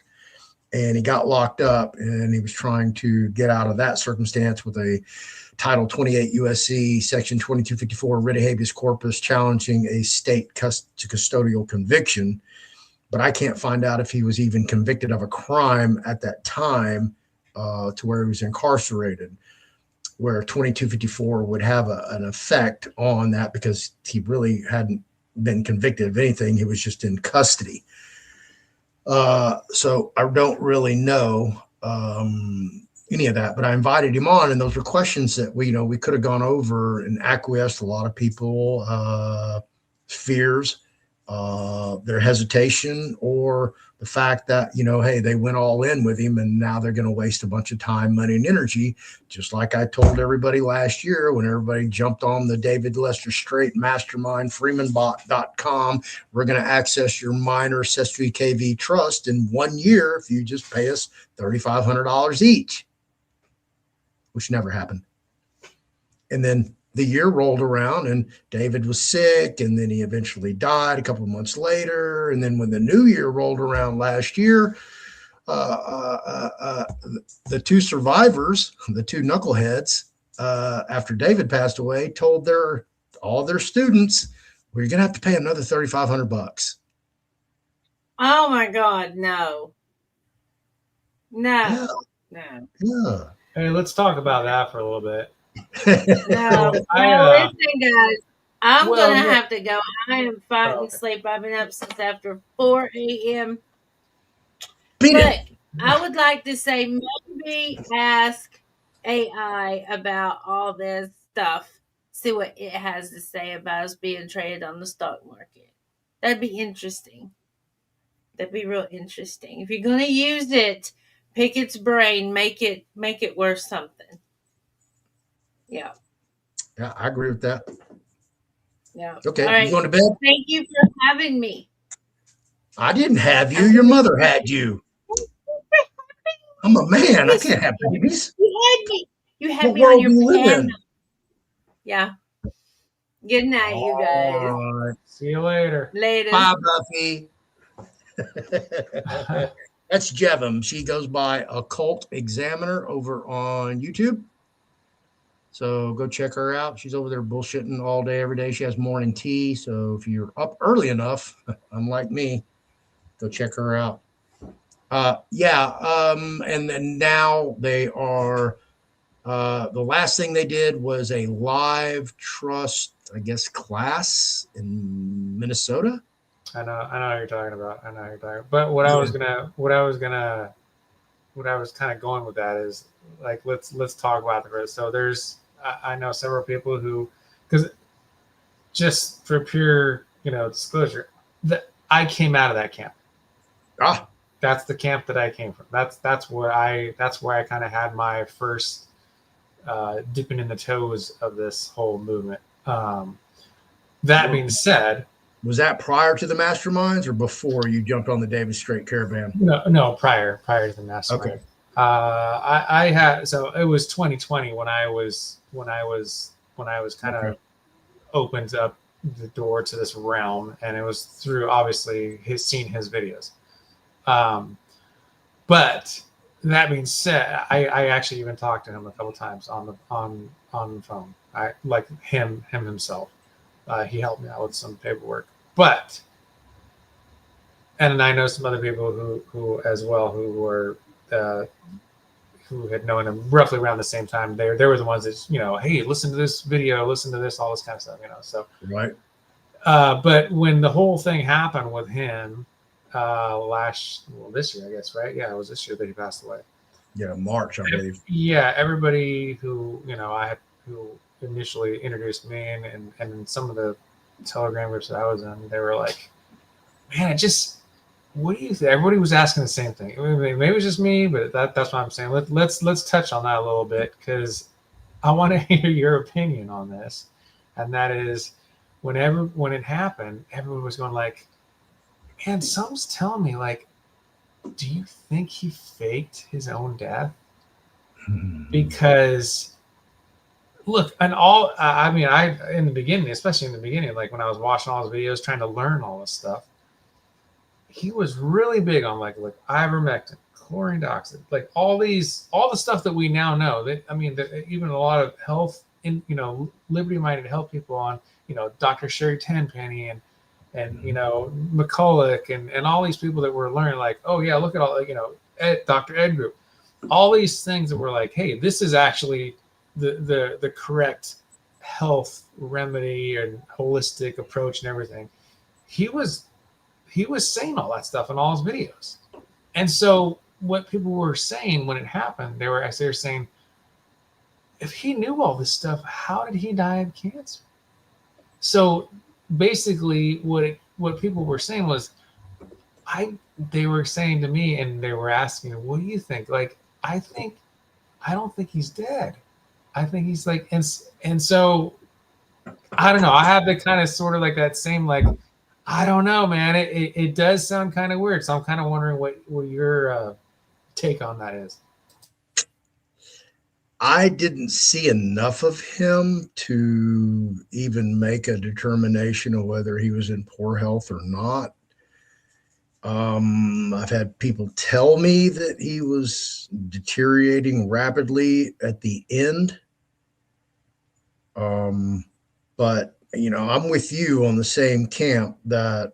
and he got locked up, and he was trying to get out of that circumstance with a Title 28 USC Section 2254 writ of habeas corpus challenging a state custodial conviction. But I can't find out if he was even convicted of a crime at that time to where he was incarcerated, where 2254 would have an effect on that, because he really hadn't been convicted of anything. He was just in custody. So I don't really know any of that, but I invited him on, and those were questions that we could have gone over and acquiesced a lot of people, fears, their hesitation, or the fact that, hey, they went all in with him and now they're going to waste a bunch of time, money, and energy. Just like I told everybody last year when everybody jumped on the David Lester Straight Mastermind, freemanbot.com. We're going to access your minor accessory KV trust in 1 year if you just pay us $3,500 each, which never happened. And then the year rolled around and David was sick, and then he eventually died a couple of months later. And then when the new year rolled around last year, the two survivors, the two knuckleheads, after David passed away, told all their students, well, you're going to have to pay another $3,500. Oh my God, no. Yeah. Hey, let's talk about that for a little bit. No, listen, guys. I'm gonna have to go. I am fighting sleep. I've been up since after 4 a.m. But I would like to say maybe ask AI about all this stuff. See what it has to say about us being traded on the stock market. That'd be interesting. That'd be real interesting. If you're gonna use it, pick its brain, make it worth something. Yeah. Yeah, I agree with that. Yeah. Okay, all right. You going to bed? Thank you for having me. I didn't have you. Your mother had you. I'm a man. I can't have babies. You had me. You had What me on world your do you live panel. in? Yeah. Good night, you guys. All right. See you later. Later. Bye, Buffy. That's Jevim. She goes by Occult Examiner over on YouTube. So go check her out. She's over there bullshitting all day, every day. She has morning tea. So if you're up early enough, unlike me, go check her out. And then now they are, the last thing they did was a live trust, I guess, class in Minnesota. I know what you're talking about. But what I was gonna what I was kind of going with that is like, let's talk about the risk. So there's, I know several people who, because just for pure, disclosure, that I came out of that camp. Ah, that's the camp that I came from. That's where I kind of had my first dipping in the toes of this whole movement. That being said, was that prior to the masterminds or before you jumped on the Davis Strait caravan? No, prior to the mastermind. Okay. I had, so it was 2020 when I was kind of opened up the door to this realm, and it was through obviously seeing his videos. But that being said, I actually even talked to him a couple times on the phone. I like him himself. He helped me out with some paperwork, and I know some other people who as well who were who had known him roughly around the same time. They were the ones that, hey, listen to this video, listen to this, all this kind of stuff, So right. But when the whole thing happened with him this year, I guess, right? Yeah, it was this year that he passed away. Yeah, March, I believe. Yeah, everybody who who initially introduced me and some of the Telegram groups that I was in, they were like, man, what do you think? Everybody was asking the same thing. Maybe it was just me, but that's what I'm saying. Let's touch on that a little bit, because I want to hear your opinion on this. And that is, when it happened, everyone was going like, man, someone's telling me, like, do you think he faked his own death? Because look, and in the beginning, especially in the beginning, like when I was watching all his videos, trying to learn all this stuff, he was really big on like ivermectin, chlorine dioxide, like all the stuff that we now know. That even a lot of health, liberty-minded health people on, Dr. Sherry Tenpenny and McCulloch and all these people that were learning, like, oh yeah, look at all, Dr. Ed Group, all these things that were like, hey, this is actually the correct health remedy and holistic approach and everything. He was saying all that stuff in all his videos. And so what people were saying when it happened, they were saying, if he knew all this stuff, how did he die of cancer? So basically what people were saying was, they were saying to me, and they were asking, what do you think? Like, I don't think he's dead. I think he's like, and so I don't know. I have the kind of sort of like that same, like, I don't know, man. It does sound kind of weird. So I'm kind of wondering what your take on that is. I didn't see enough of him to even make a determination of whether he was in poor health or not. I've had people tell me that he was deteriorating rapidly at the end. But I'm with you on the same camp that,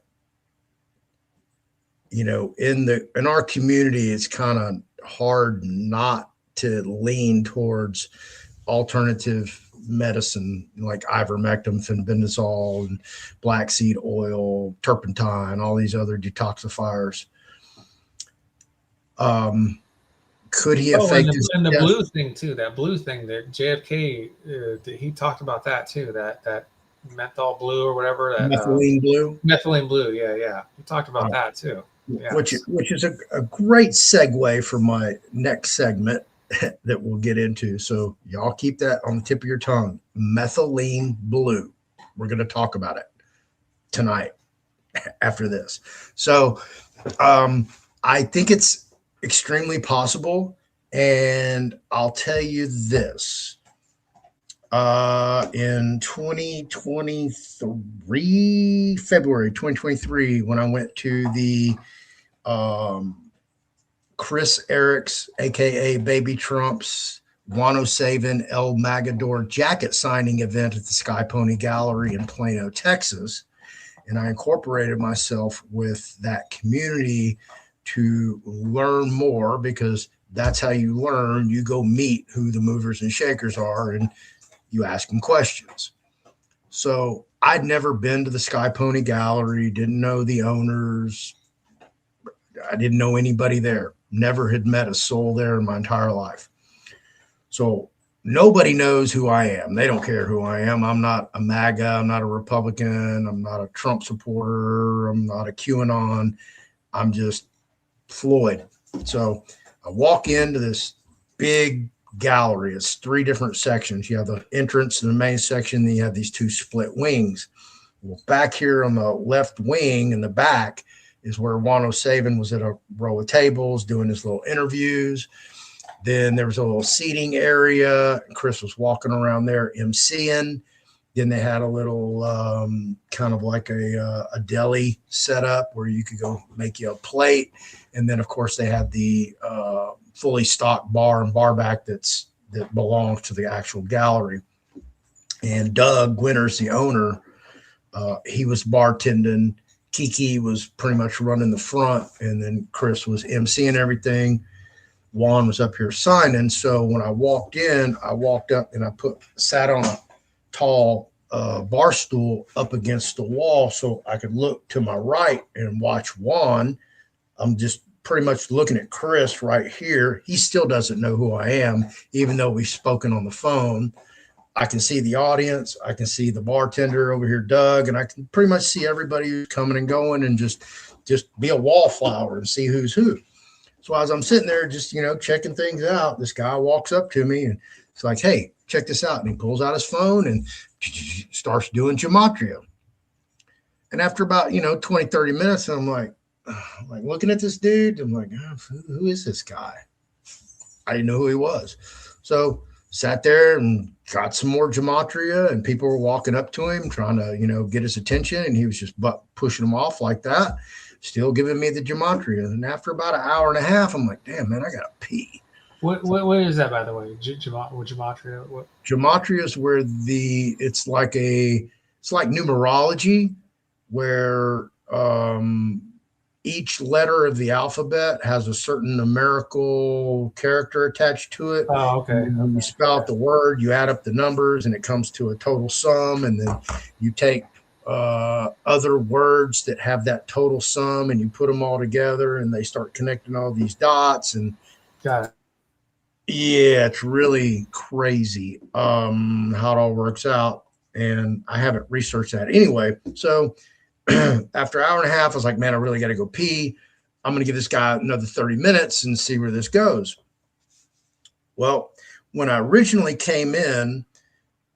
in our community, it's kind of hard not to lean towards alternative medicine like ivermectin, fenbendazole, and black seed oil, turpentine, all these other detoxifiers. Could he have faked his and the death? blue thing too? That blue thing that JFK, he talked about that too. That menthol blue or whatever. That Methylene blue. Methylene blue. Yeah. He talked about that too. Yeah. Which is a great segue for my next segment that we'll get into. So y'all keep that on the tip of your tongue. Methylene blue. We're going to talk about it tonight after this. So I think it's extremely possible. And I'll tell you this. In 2023, February 2023, when I went to the Chris Eric's, aka Baby Trump's, Wano Savin El Magador jacket signing event at the Sky Pony Gallery in Plano, Texas, and I incorporated myself with that community to learn more, because that's how you learn. You go meet who the movers and shakers are, and you ask them questions. So I'd never been to the Sky Pony Gallery, didn't know the owners. I didn't know anybody there. Never had met a soul there in my entire life. So nobody knows who I am. They don't care who I am. I'm not a MAGA. I'm not a Republican. I'm not a Trump supporter. I'm not a QAnon. I'm just Floyd. So I walk into this big gallery. It's 3 different sections. You have the entrance to the main section. Then you have these 2 split wings. Well, back here on the left wing in the back is where Wano Saban was at a row of tables doing his little interviews. Then there was a little seating area. Chris was walking around there emceeing. Then they had a little kind of like a deli set up where you could go make you a plate. And then, of course, they had the fully stocked bar and bar back that belongs to the actual gallery. And Doug Winters, the owner, he was bartending. Kiki was pretty much running the front. And then Chris was emceeing everything. Juan was up here signing. So when I walked in, I walked up and I sat on a tall bar stool up against the wall so I could look to my right and watch Juan. I'm just pretty much looking at Chris right here. He still doesn't know who I am, even though we've spoken on the phone. I can see the audience. I can see the bartender over here, Doug, and I can pretty much see everybody who's coming and going and just be a wallflower and see who's who. So as I'm sitting there just, checking things out, this guy walks up to me and it's like, hey, check this out. And he pulls out his phone and starts doing gematria. And after about, 20, 30 minutes, I'm like looking at this dude. I'm like, who is this guy? I didn't know who he was. So sat there and got some more gematria, and people were walking up to him trying to, get his attention. And he was just pushing them off like that, still giving me the gematria. And after about an hour and a half, I'm like, damn, man, I got to pee. What is that, by the way? Gematria? What? Gematria is where it's like numerology, where each letter of the alphabet has a certain numerical character attached to it. Oh, okay. When you spell out the word, you add up the numbers, and it comes to a total sum. And then you take other words that have that total sum, and you put them all together, and they start connecting all these dots. And got it. Yeah, it's really crazy how it all works out. And I haven't researched that anyway. So after an hour and a half, I was like, man, I really got to go pee. I'm going to give this guy another 30 minutes and see where this goes. Well, when I originally came in,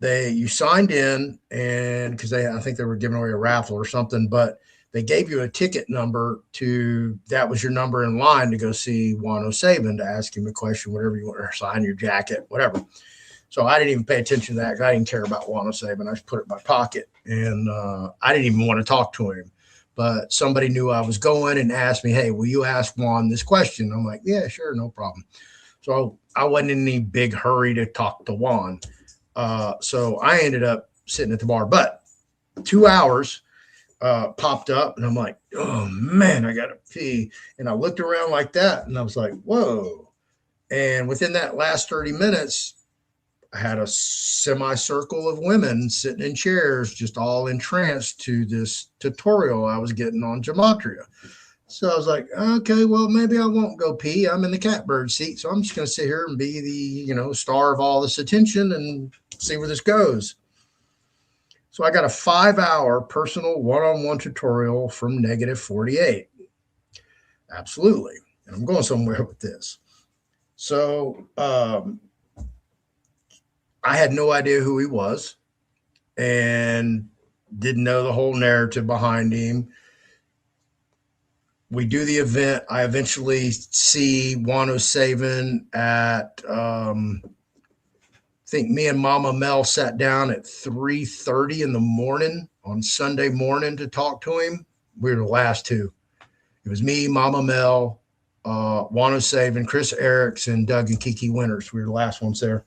you signed in, and because I think they were giving away a raffle or something, but they gave you a ticket number that was your number in line to go see Wano Saban, to ask him a question, whatever you want, or sign your jacket, whatever. So I didn't even pay attention to that. I didn't care about Wano Saban. I just put it in my pocket, and I didn't even want to talk to him. But somebody knew I was going and asked me, hey, will you ask Juan this question? I'm like, yeah, sure, no problem. So I wasn't in any big hurry to talk to Juan. So I ended up sitting at the bar. But 2 hours popped up, and I'm like, oh, man, I got to pee. And I looked around like that, and I was like, whoa. And within that last 30 minutes, I had a semicircle of women sitting in chairs, just all entranced to this tutorial I was getting on gematria. So I was like, okay, well, maybe I won't go pee. I'm in the catbird seat, so I'm just going to sit here and be the, star of all this attention and see where this goes. So I got a 5-hour personal one-on-one tutorial from -48. Absolutely. And I'm going somewhere with this. So I had no idea who he was and didn't know the whole narrative behind him. We do the event. I eventually see Wano Saban at, I think me and Mama Mel sat down at 3:30 in the morning on Sunday morning to talk to him. We were the last two. It was me, Mama Mel, Wano Saban, Chris Erickson, Doug and Kiki Winters. We were the last ones there.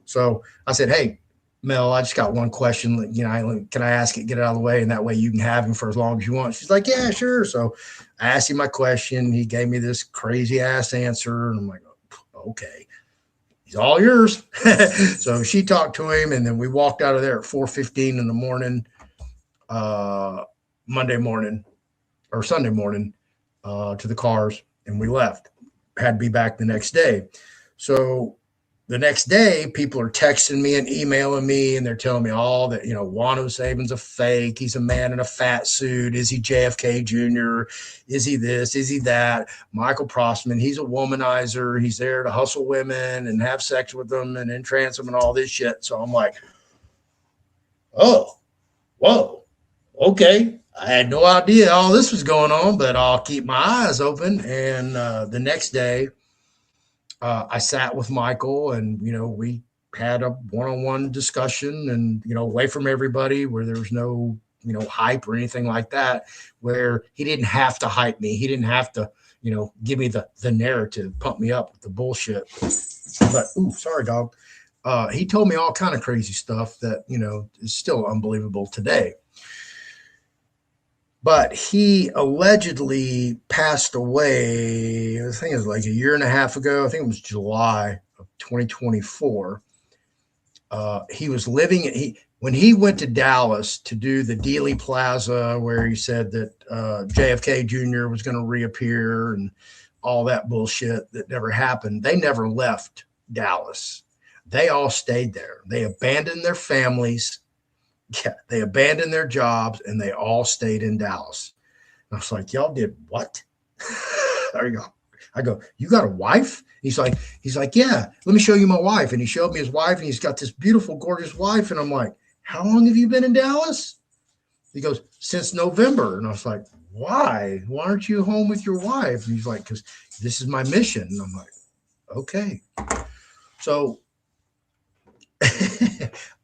So I said, hey, Mel, I just got one question. Can I ask it, get it out of the way, and that way you can have him for as long as you want? She's like, yeah, sure. So I asked him my question. He gave me this crazy ass answer. And I'm like, okay, he's all yours. So she talked to him, and then we walked out of there at 4:15 in the morning, Monday morning or Sunday morning, to the cars, and we left. had to be back the next day. So the next day, people are texting me and emailing me, and they're telling me all that, Wano Saban's a fake. He's a man in a fat suit. Is he JFK Jr.? Is he this? Is he that? Michael Prostman, he's a womanizer. He's there to hustle women and have sex with them and entrance them and all this shit. So I'm like, oh, whoa, okay. I had no idea all this was going on, but I'll keep my eyes open. And the next day, I sat with Michael, and we had a one-on-one discussion, and away from everybody, where there was no hype or anything like that, where he didn't have to hype me. He didn't have to give me the narrative, pump me up with the bullshit. But sorry, dog. He told me all kind of crazy stuff that is still unbelievable today. But he allegedly passed away, I think it was like a year and a half ago. I think it was July of 2024. He was living, when he went to Dallas to do the Dealey Plaza, where he said that JFK Jr. was going to reappear and all that bullshit that never happened. They never left Dallas. They all stayed there. They abandoned their families. Yeah, they abandoned their jobs, and they all stayed in Dallas. And I was like, y'all did what? There you go. I go, you got a wife? He's like, yeah, let me show you my wife. And he showed me his wife, and he's got this beautiful, gorgeous wife. And I'm like, how long have you been in Dallas? He goes, since November. And I was like, why? Why aren't you home with your wife? And he's like, because this is my mission. And I'm like, okay. So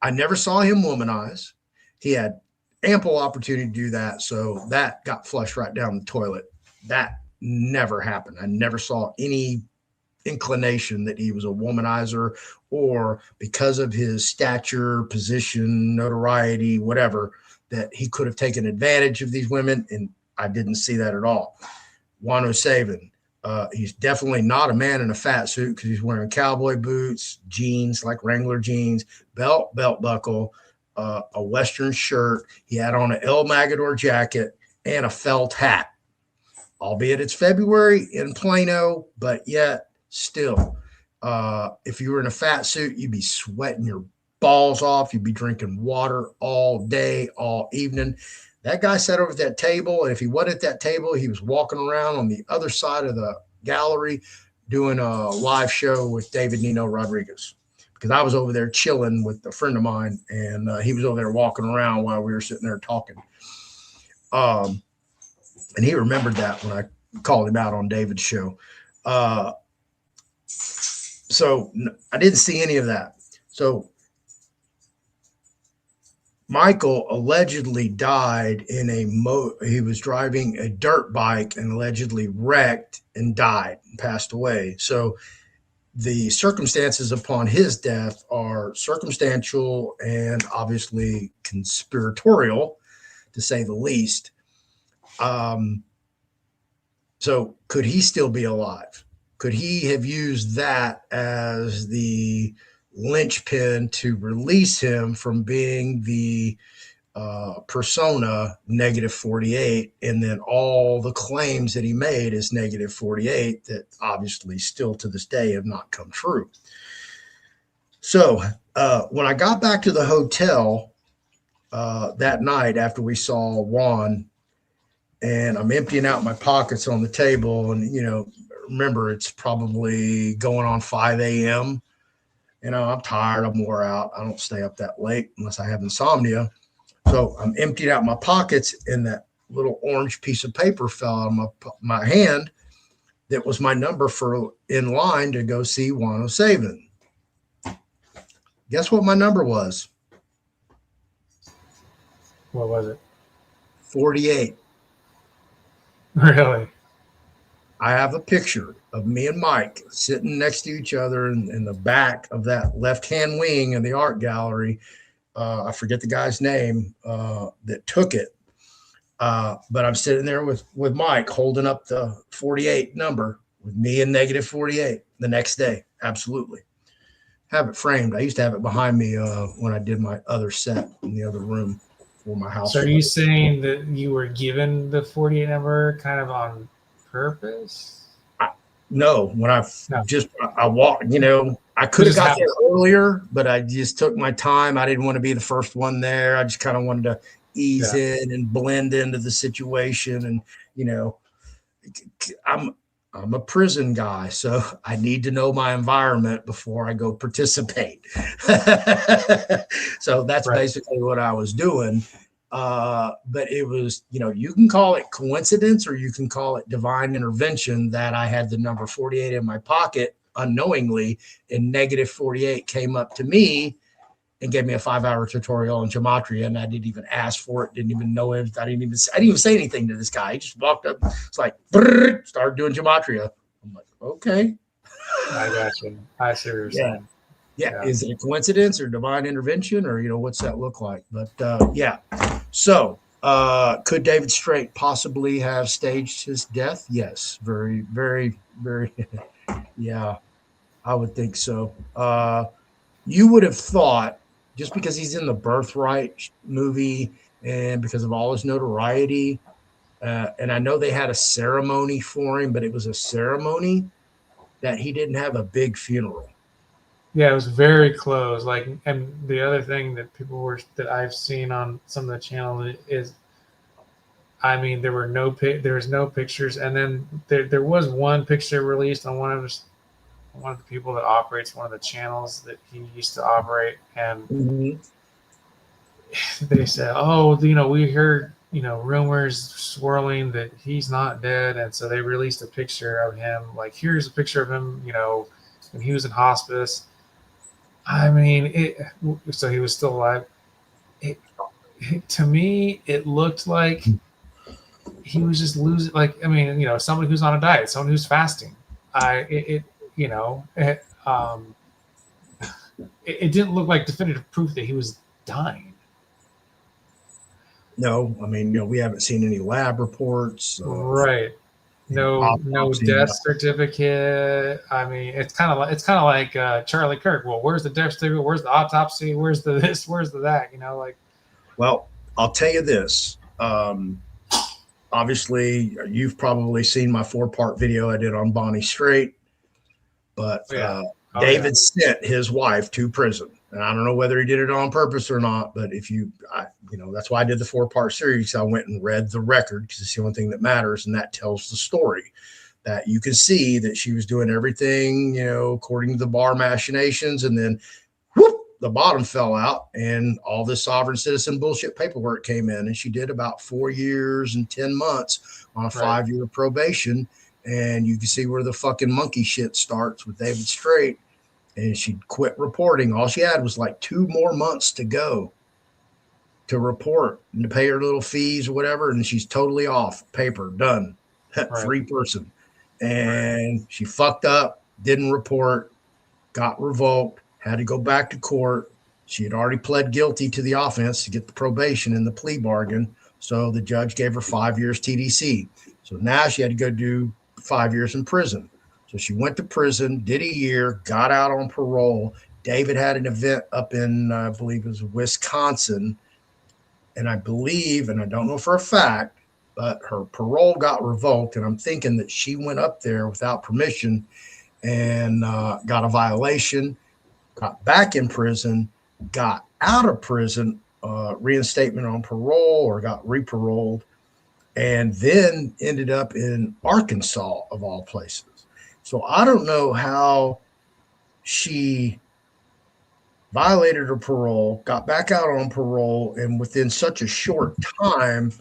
I never saw him womanize. He had ample opportunity to do that. So that got flushed right down the toilet. That never happened. I never saw any inclination that he was a womanizer, or because of his stature, position, notoriety, whatever, that he could have taken advantage of these women. And I didn't see that at all. Wano Saban, he's definitely not a man in a fat suit, because he's wearing cowboy boots, jeans, like Wrangler jeans, belt buckle, a Western shirt. He had on an El Magador jacket and a felt hat, albeit it's February in Plano, but yet still, if you were in a fat suit, you'd be sweating your balls off. You'd be drinking water all day, all evening. That guy sat over at that table, and if he wasn't at that table, he was walking around on the other side of the gallery doing a live show with David Nino Rodriguez, because I was over there chilling with a friend of mine, and he was over there walking around while we were sitting there talking. And he remembered that when I called him out on David's show. So I didn't see any of that. So Michael allegedly died in he was driving a dirt bike and allegedly wrecked and died and passed away. So the circumstances upon his death are circumstantial and obviously conspiratorial, to say the least. So could he still be alive? Could he have used that as the linchpin to release him from being the persona -48, and then all the claims that he made as -48 that obviously still to this day have not come true? So when I got back to the hotel that night after we saw Juan, and I'm emptying out my pockets on the table, and remember, it's probably going on 5 a.m. I'm tired. I'm wore out. I don't stay up that late unless I have insomnia. So I'm emptying out my pockets, and that little orange piece of paper fell out of my hand. That was my number for in line to go see Wano Saban. Guess what my number was? What was it? 48. Really? I have a picture of me and Mike sitting next to each other in the back of that left-hand wing of the art gallery. I forget the guy's name that took it. But I'm sitting there with Mike holding up the 48 number with me and -48 the next day. Absolutely. Have it framed. I used to have it behind me when I did my other set in the other room for my house. So are you saying that you were given the 48 number kind of on purpose? No, when I No. I walked, I could have just got happened. there earlier, but I just took my time. I didn't want to be the first one there. I just kind of wanted to ease in and blend into the situation. And, I'm a prison guy, so I need to know my environment before I go participate. So that's basically what I was doing. But it was, you can call it coincidence or you can call it divine intervention that I had the number 48 in my pocket unknowingly, and negative 48 came up to me and gave me a 5-hour tutorial on gematria, and I didn't even ask for it, didn't even know it. I didn't even say anything to this guy. He just walked up, it's like, started doing gematria. I'm like, okay. I got you. I see what you're saying. Yeah. Is it a coincidence or divine intervention, or what's that look like? But yeah. So could David Straight possibly have staged his death? Yes. Very, very, very. Yeah, I would think so. You would have thought, just because he's in the Birthright movie and because of all his notoriety, and I know they had a ceremony for him, but it was a ceremony that he didn't have a big funeral. Yeah, it was very close. Like, and the other thing that that I've seen on some of the channel is, I mean, there was no pictures, and then there was one picture released on one of the people that operates one of the channels that he used to operate, and they said, "Oh, we heard rumors swirling that he's not dead," and so they released a picture of him. Like, here's a picture of him, when he was in hospice. I mean, so he was still alive. To me, it looked like he was just losing. Like, I mean, somebody who's on a diet, someone who's fasting. It didn't look like definitive proof that he was dying. No, I mean, we haven't seen any lab reports. Right. No death certificate. I mean, it's kind of like Charlie Kirk. Well, where's the death certificate? Where's the autopsy? Where's the this? Where's the that? Well, I'll tell you this. Obviously, you've probably seen my 4-part video I did on Bonnie Straight, but David sent his wife to prison. And I don't know whether he did it on purpose or not, but that's why I did the 4-part series. I went and read the record because it's the only thing that matters, and that tells the story. That you can see that she was doing everything, according to the bar machinations, and then whoop, the bottom fell out, and all this sovereign citizen bullshit paperwork came in, and she did about 4 years and 10 months on a 5-year probation, and you can see where the fucking monkey shit starts with David Straight. And she quit reporting. All she had was like 2 more months to go to report and to pay her little fees or whatever. And she's totally off paper, done, free person. And she fucked up, didn't report, got revoked, had to go back to court. She had already pled guilty to the offense to get the probation in the plea bargain. So the judge gave her 5 years TDC. So now she had to go do 5 years in prison. So she went to prison, did a year, got out on parole. David had an event up in, I believe it was Wisconsin. And I believe, and I don't know for a fact, but her parole got revoked. And I'm thinking that she went up there without permission and got a violation, got back in prison, got out of prison, reinstatement on parole or got re-paroled, and then ended up in Arkansas, of all places. So I don't know how she violated her parole, got back out on parole, and within such a short time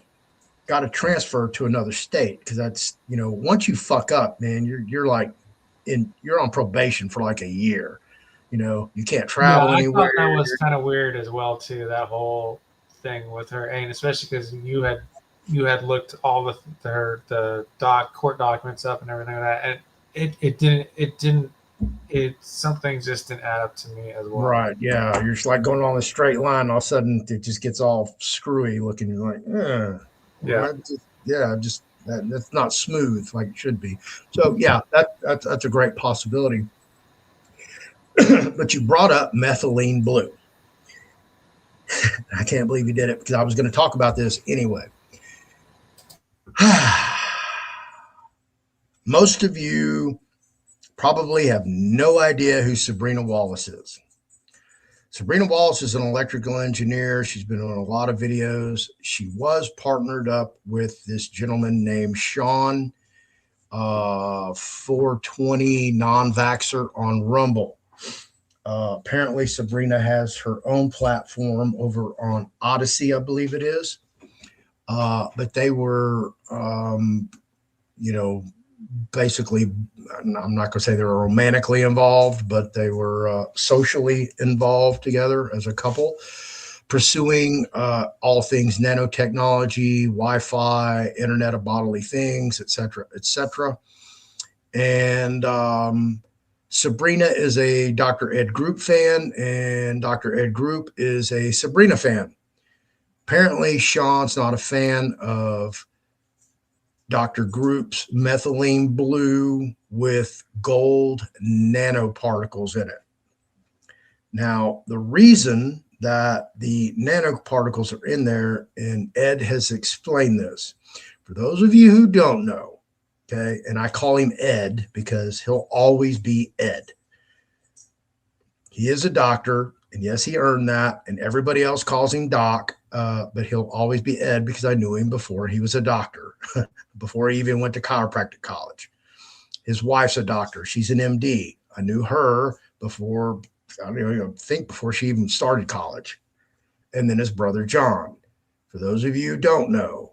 got a transfer to another state. Because that's, once you fuck up, man, you're on probation for like a year. You can't travel anywhere. I thought that was kind of weird as well too. That whole thing with her, and especially because you had looked all the court documents up and everything like that, and something just didn't add up to me as well. Right. Yeah. You're just like going on a straight line. All of a sudden it just gets all screwy looking. You're like, that's not smooth like it should be. So yeah, that's a great possibility. But you brought up methylene blue. I can't believe you did it because I was going to talk about this anyway. Most of you probably have no idea who Sabrina Wallace is. Sabrina Wallace is an electrical engineer. She's been on a lot of videos. She was partnered up with this gentleman named Sean, 420 non-vaxxer on Rumble. Apparently, Sabrina has her own platform over on Odyssey, I believe it is. But they were, basically, I'm not going to say they were romantically involved, but they were socially involved together as a couple, pursuing all things nanotechnology, Wi-Fi, Internet of Bodily Things, et cetera, et cetera. And Sabrina is a Dr. Ed Group fan, and Dr. Ed Group is a Sabrina fan. Apparently, Sean's not a fan of Dr. Group's methylene blue with gold nanoparticles in it. Now, the reason that the nanoparticles are in there, and Ed has explained this, for those of you who don't know, okay, and I call him Ed because he'll always be Ed. He is a doctor, and yes, he earned that, and everybody else calls him Doc, but he'll always be Ed because I knew him before he was a doctor, before he even went to chiropractic college. His wife's a doctor. She's an MD. I knew her before, I don't even think before she even started college. And then his brother, John. For those of you who don't know,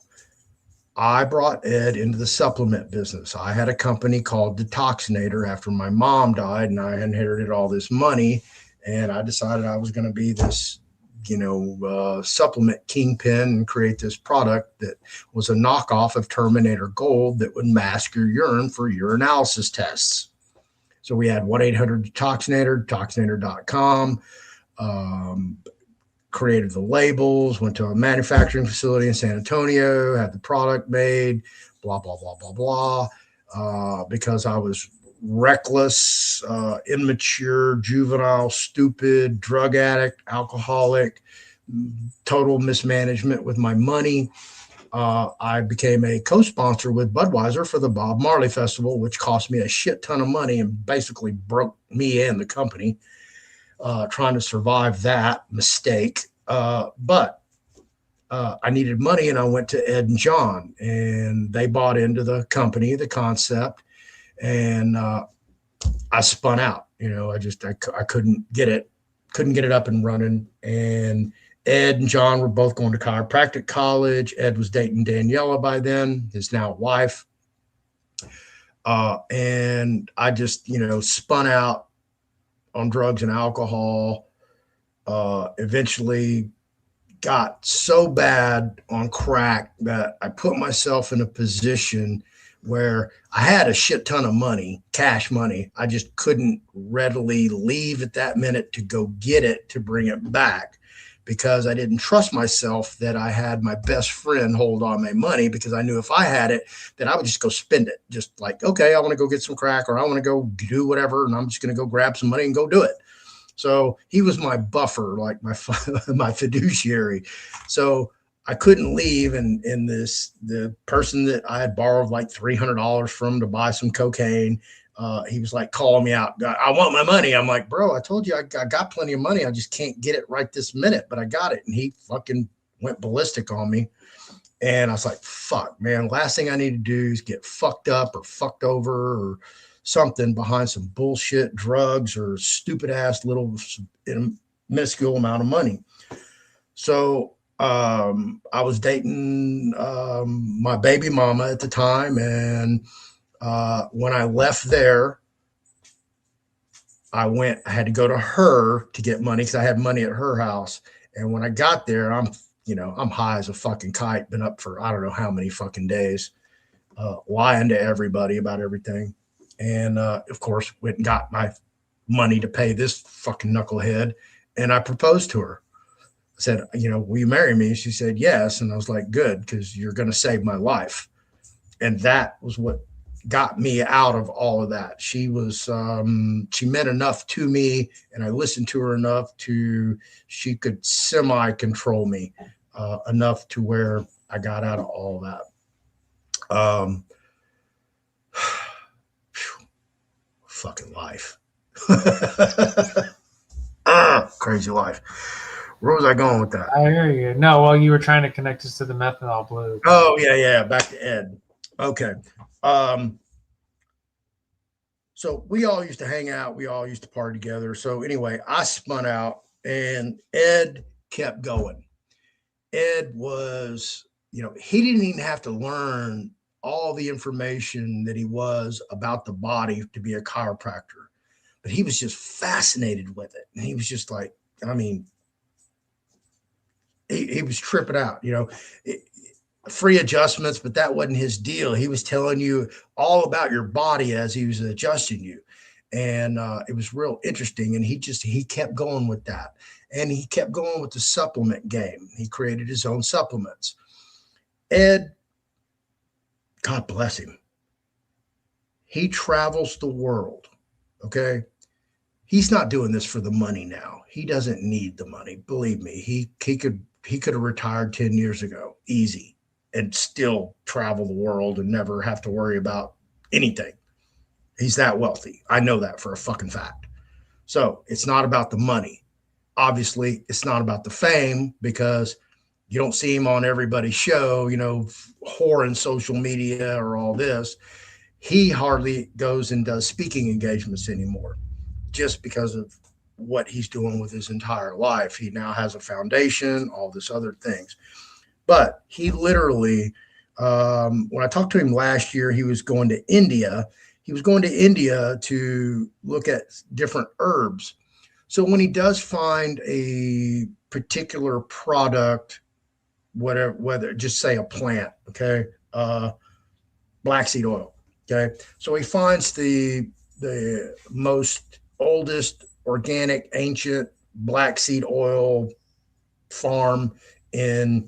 I brought Ed into the supplement business. I had a company called Detoxinator after my mom died, and I inherited all this money, and I decided I was going to be this supplement kingpin and create this product that was a knockoff of Terminator Gold that would mask your urine for urinalysis tests. So we had 1-800-DETOXINATOR, detoxinator.com, created the labels, went to a manufacturing facility in San Antonio, had the product made, blah, blah, blah, blah, blah, because I was reckless, immature, juvenile, stupid, drug addict, alcoholic, total mismanagement with my money. I became a co-sponsor with Budweiser for the Bob Marley Festival, which cost me a shit ton of money and basically broke me and the company, trying to survive that mistake. But I needed money, and I went to Ed and John, and they bought into the company, the concept. And I spun out, I couldn't get it up and running. And Ed and John were both going to chiropractic college. Ed was dating Daniela by then, his now wife. And I just, spun out on drugs and alcohol, eventually got so bad on crack that I put myself in a position where I had a shit ton of money, cash money. I just couldn't readily leave at that minute to go get it, to bring it back, because I didn't trust myself that I had my best friend hold on my money, because I knew if I had it, then I would just go spend it. Just like, okay, I want to go get some crack, or I want to go do whatever, and I'm just going to go grab some money and go do it. So he was my buffer, like my fiduciary. So I couldn't leave, and the person that I had borrowed like $300 from to buy some cocaine, he was like calling me out. I want my money. I'm like, bro, I told you I got plenty of money. I just can't get it right this minute, but I got it. And he fucking went ballistic on me. And I was like, fuck, man, last thing I need to do is get fucked up or fucked over or something behind some bullshit drugs or stupid ass little minuscule amount of money. So I was dating my baby mama at the time. And when I left there, I had to go to her to get money because I had money at her house. And when I got there, I'm high as a fucking kite, been up for I don't know how many fucking days, lying to everybody about everything. And of course, went and got my money to pay this fucking knucklehead. And I proposed to her. I said, will you marry me? She said, yes. And I was like, good, because you're going to save my life. And that was what got me out of all of that. She was, she meant enough to me, and I listened to her enough she could semi-control me enough to where I got out of all of that. fucking life. Crazy life. Where was I going with that? I hear you. No, well, you were trying to connect us to the methanol blue. Oh, yeah. Back to Ed. Okay. So we all used to hang out. We all used to party together. So anyway, I spun out and Ed kept going. Ed was, he didn't even have to learn all the information that he was about the body to be a chiropractor, but he was just fascinated with it. And he was just like, he was tripping out, free adjustments, but that wasn't his deal. He was telling you all about your body as he was adjusting you. And it was real interesting. And he kept going with that. And he kept going with the supplement game. He created his own supplements. Ed, God bless him. He travels the world. Okay. He's not doing this for the money now. He doesn't need the money. Believe me, he could have retired 10 years ago, easy, and still travel the world and never have to worry about anything. He's that wealthy. I know that for a fucking fact. So it's not about the money. Obviously, it's not about the fame, because you don't see him on everybody's show, whoring social media or all this. He hardly goes and does speaking engagements anymore, just because of what he's doing with his entire life. He now has a foundation, all this other things. But he literally, when I talked to him last year, he was going to India. He was going to India to look at different herbs. So when he does find a particular product, whether just say a plant, okay, black seed oil, okay. So he finds the most oldest organic ancient black seed oil farm in,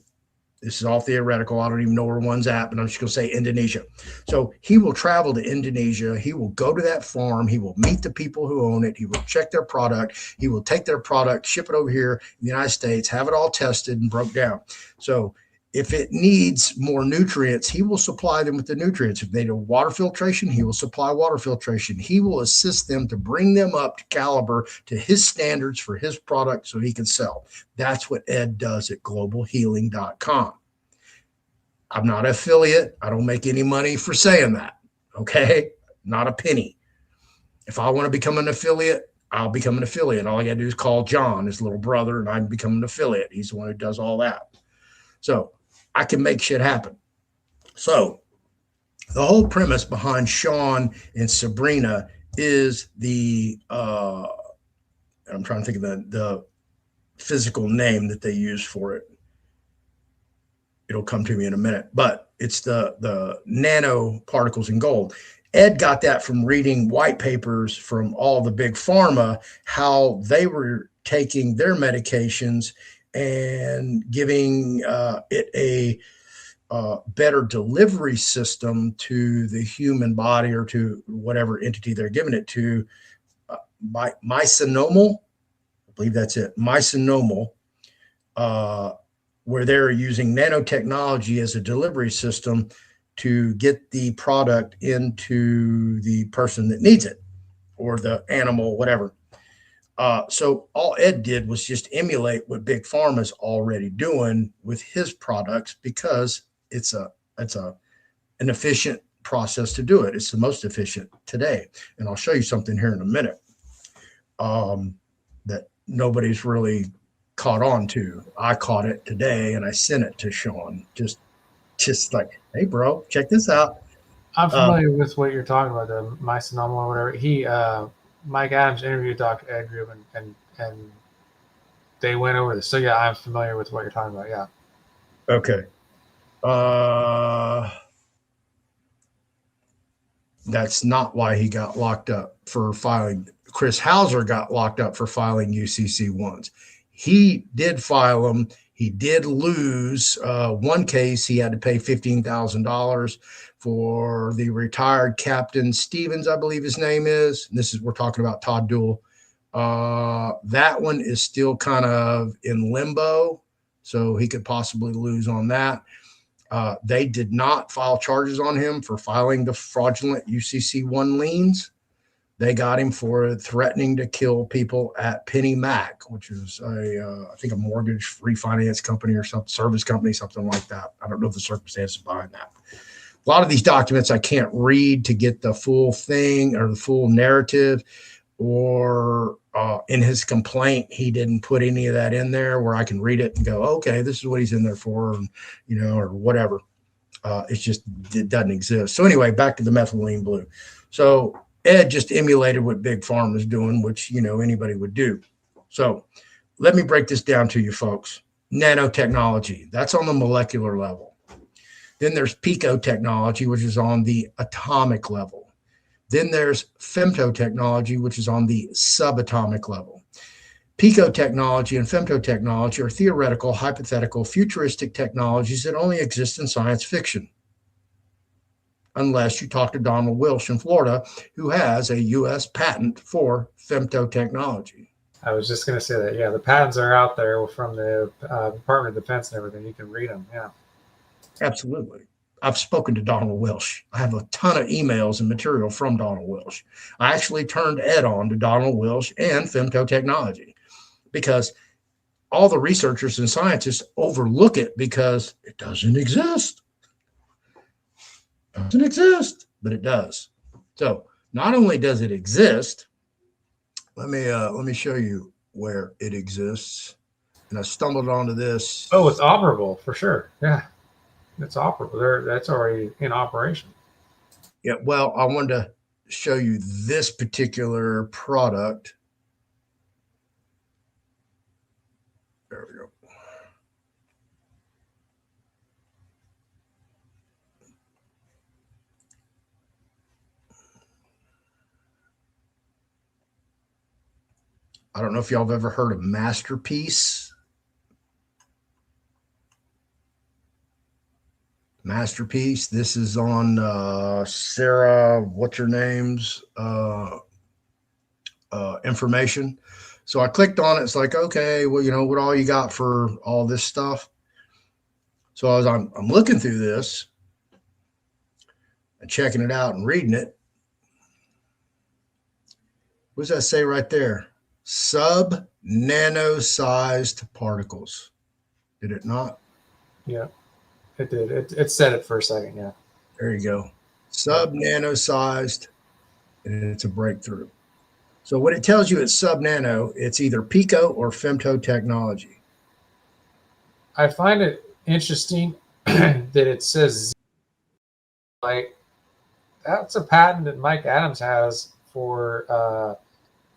this is all theoretical, I don't even know where one's at, but I'm just going to say Indonesia. So he will travel to Indonesia. He will go to that farm. He will meet the people who own it. He will check their product. He will take their product, ship it over here in the United States, have it all tested and broke down. So if it needs more nutrients, he will supply them with the nutrients. If they need water filtration, he will supply water filtration. He will assist them to bring them up to caliber to his standards for his product so he can sell. That's what Ed does at globalhealing.com. I'm not an affiliate. I don't make any money for saying that. Okay. Not a penny. If I want to become an affiliate, I'll become an affiliate. All I got to do is call John, his little brother, and I can become an affiliate. He's the one who does all that. So I can make shit happen. So the whole premise behind Sean and Sabrina is the, I'm trying to think of the physical name that they use for it. It'll come to me in a minute, but it's the nano particles in gold. Ed got that from reading white papers from all the big pharma, how they were taking their medications and giving it a better delivery system to the human body or to whatever entity they're giving it to. Mycenomal, I believe that's it, mycenomal, where they're using nanotechnology as a delivery system to get the product into the person that needs it or the animal, whatever. So all Ed did was just emulate what Big Pharma's already doing with his products, because it's an efficient process to do it. It's the most efficient today. And I'll show you something here in a minute that nobody's really caught on to. I caught it today and I sent it to Sean. Just like, hey, bro, check this out. I'm familiar with what you're talking about, the mycenomal or whatever. Mike Adams interviewed Dr. Ed Grubin, and they went over this. So yeah, I'm familiar with what you're talking about. Yeah. Okay. That's not why he got locked up for filing. Chris Hauser got locked up for filing UCC1s. He did file them. He did lose one case. He had to pay $15,000 for the retired Captain Stevens, I believe his name is. And we're talking about Todd Duell. That one is still kind of in limbo, so he could possibly lose on that. They did not file charges on him for filing the fraudulent UCC1 liens. They got him for threatening to kill people at Penny Mac, which is I think a mortgage refinance company or some service company, something like that. I don't know the circumstances behind that. A lot of these documents I can't read to get the full thing or the full narrative, or in his complaint, he didn't put any of that in there where I can read it and go, okay, this is what he's in there for, and, or whatever. It doesn't exist. So anyway, back to the methylene blue. So Ed just emulated what Big Pharma is doing, which, anybody would do. So let me break this down to you folks. Nanotechnology, that's on the molecular level. Then there's picotechnology, which is on the atomic level. Then there's femtotechnology, which is on the subatomic level. Picotechnology and femtotechnology are theoretical, hypothetical, futuristic technologies that only exist in science fiction. Unless you talk to Donald Wilsh in Florida, who has a U.S. patent for femtotechnology. I was just going to say that, yeah, the patents are out there from the Department of Defense and everything. You can read them, yeah. Absolutely. I've spoken to Donald Wilsh. I have a ton of emails and material from Donald Wilsh. I actually turned Ed on to Donald Wilsh and femtotechnology because all the researchers and scientists overlook it because it doesn't exist. It doesn't exist, but it does. So not only does it exist, let me show you where it exists. And I stumbled onto this. Oh, it's operable for sure. Yeah. It's operable. That's already in operation. Yeah, well, I wanted to show you this particular product. There we go. I don't know if y'all have ever heard of Masterpiece. Masterpiece. This is on Sarah, what's her name's information. So I clicked on it. It's like, okay, well, what all you got for all this stuff? So I'm looking through this and checking it out and reading it. What does that say right there? Sub-nano-sized particles. Did it not? Yeah. It did. It said it for a second, yeah. There you go. Sub-nano-sized, and it's a breakthrough. So when it tells you it's sub-nano, it's either pico or femto technology. I find it interesting that it says like that's a patent that Mike Adams has for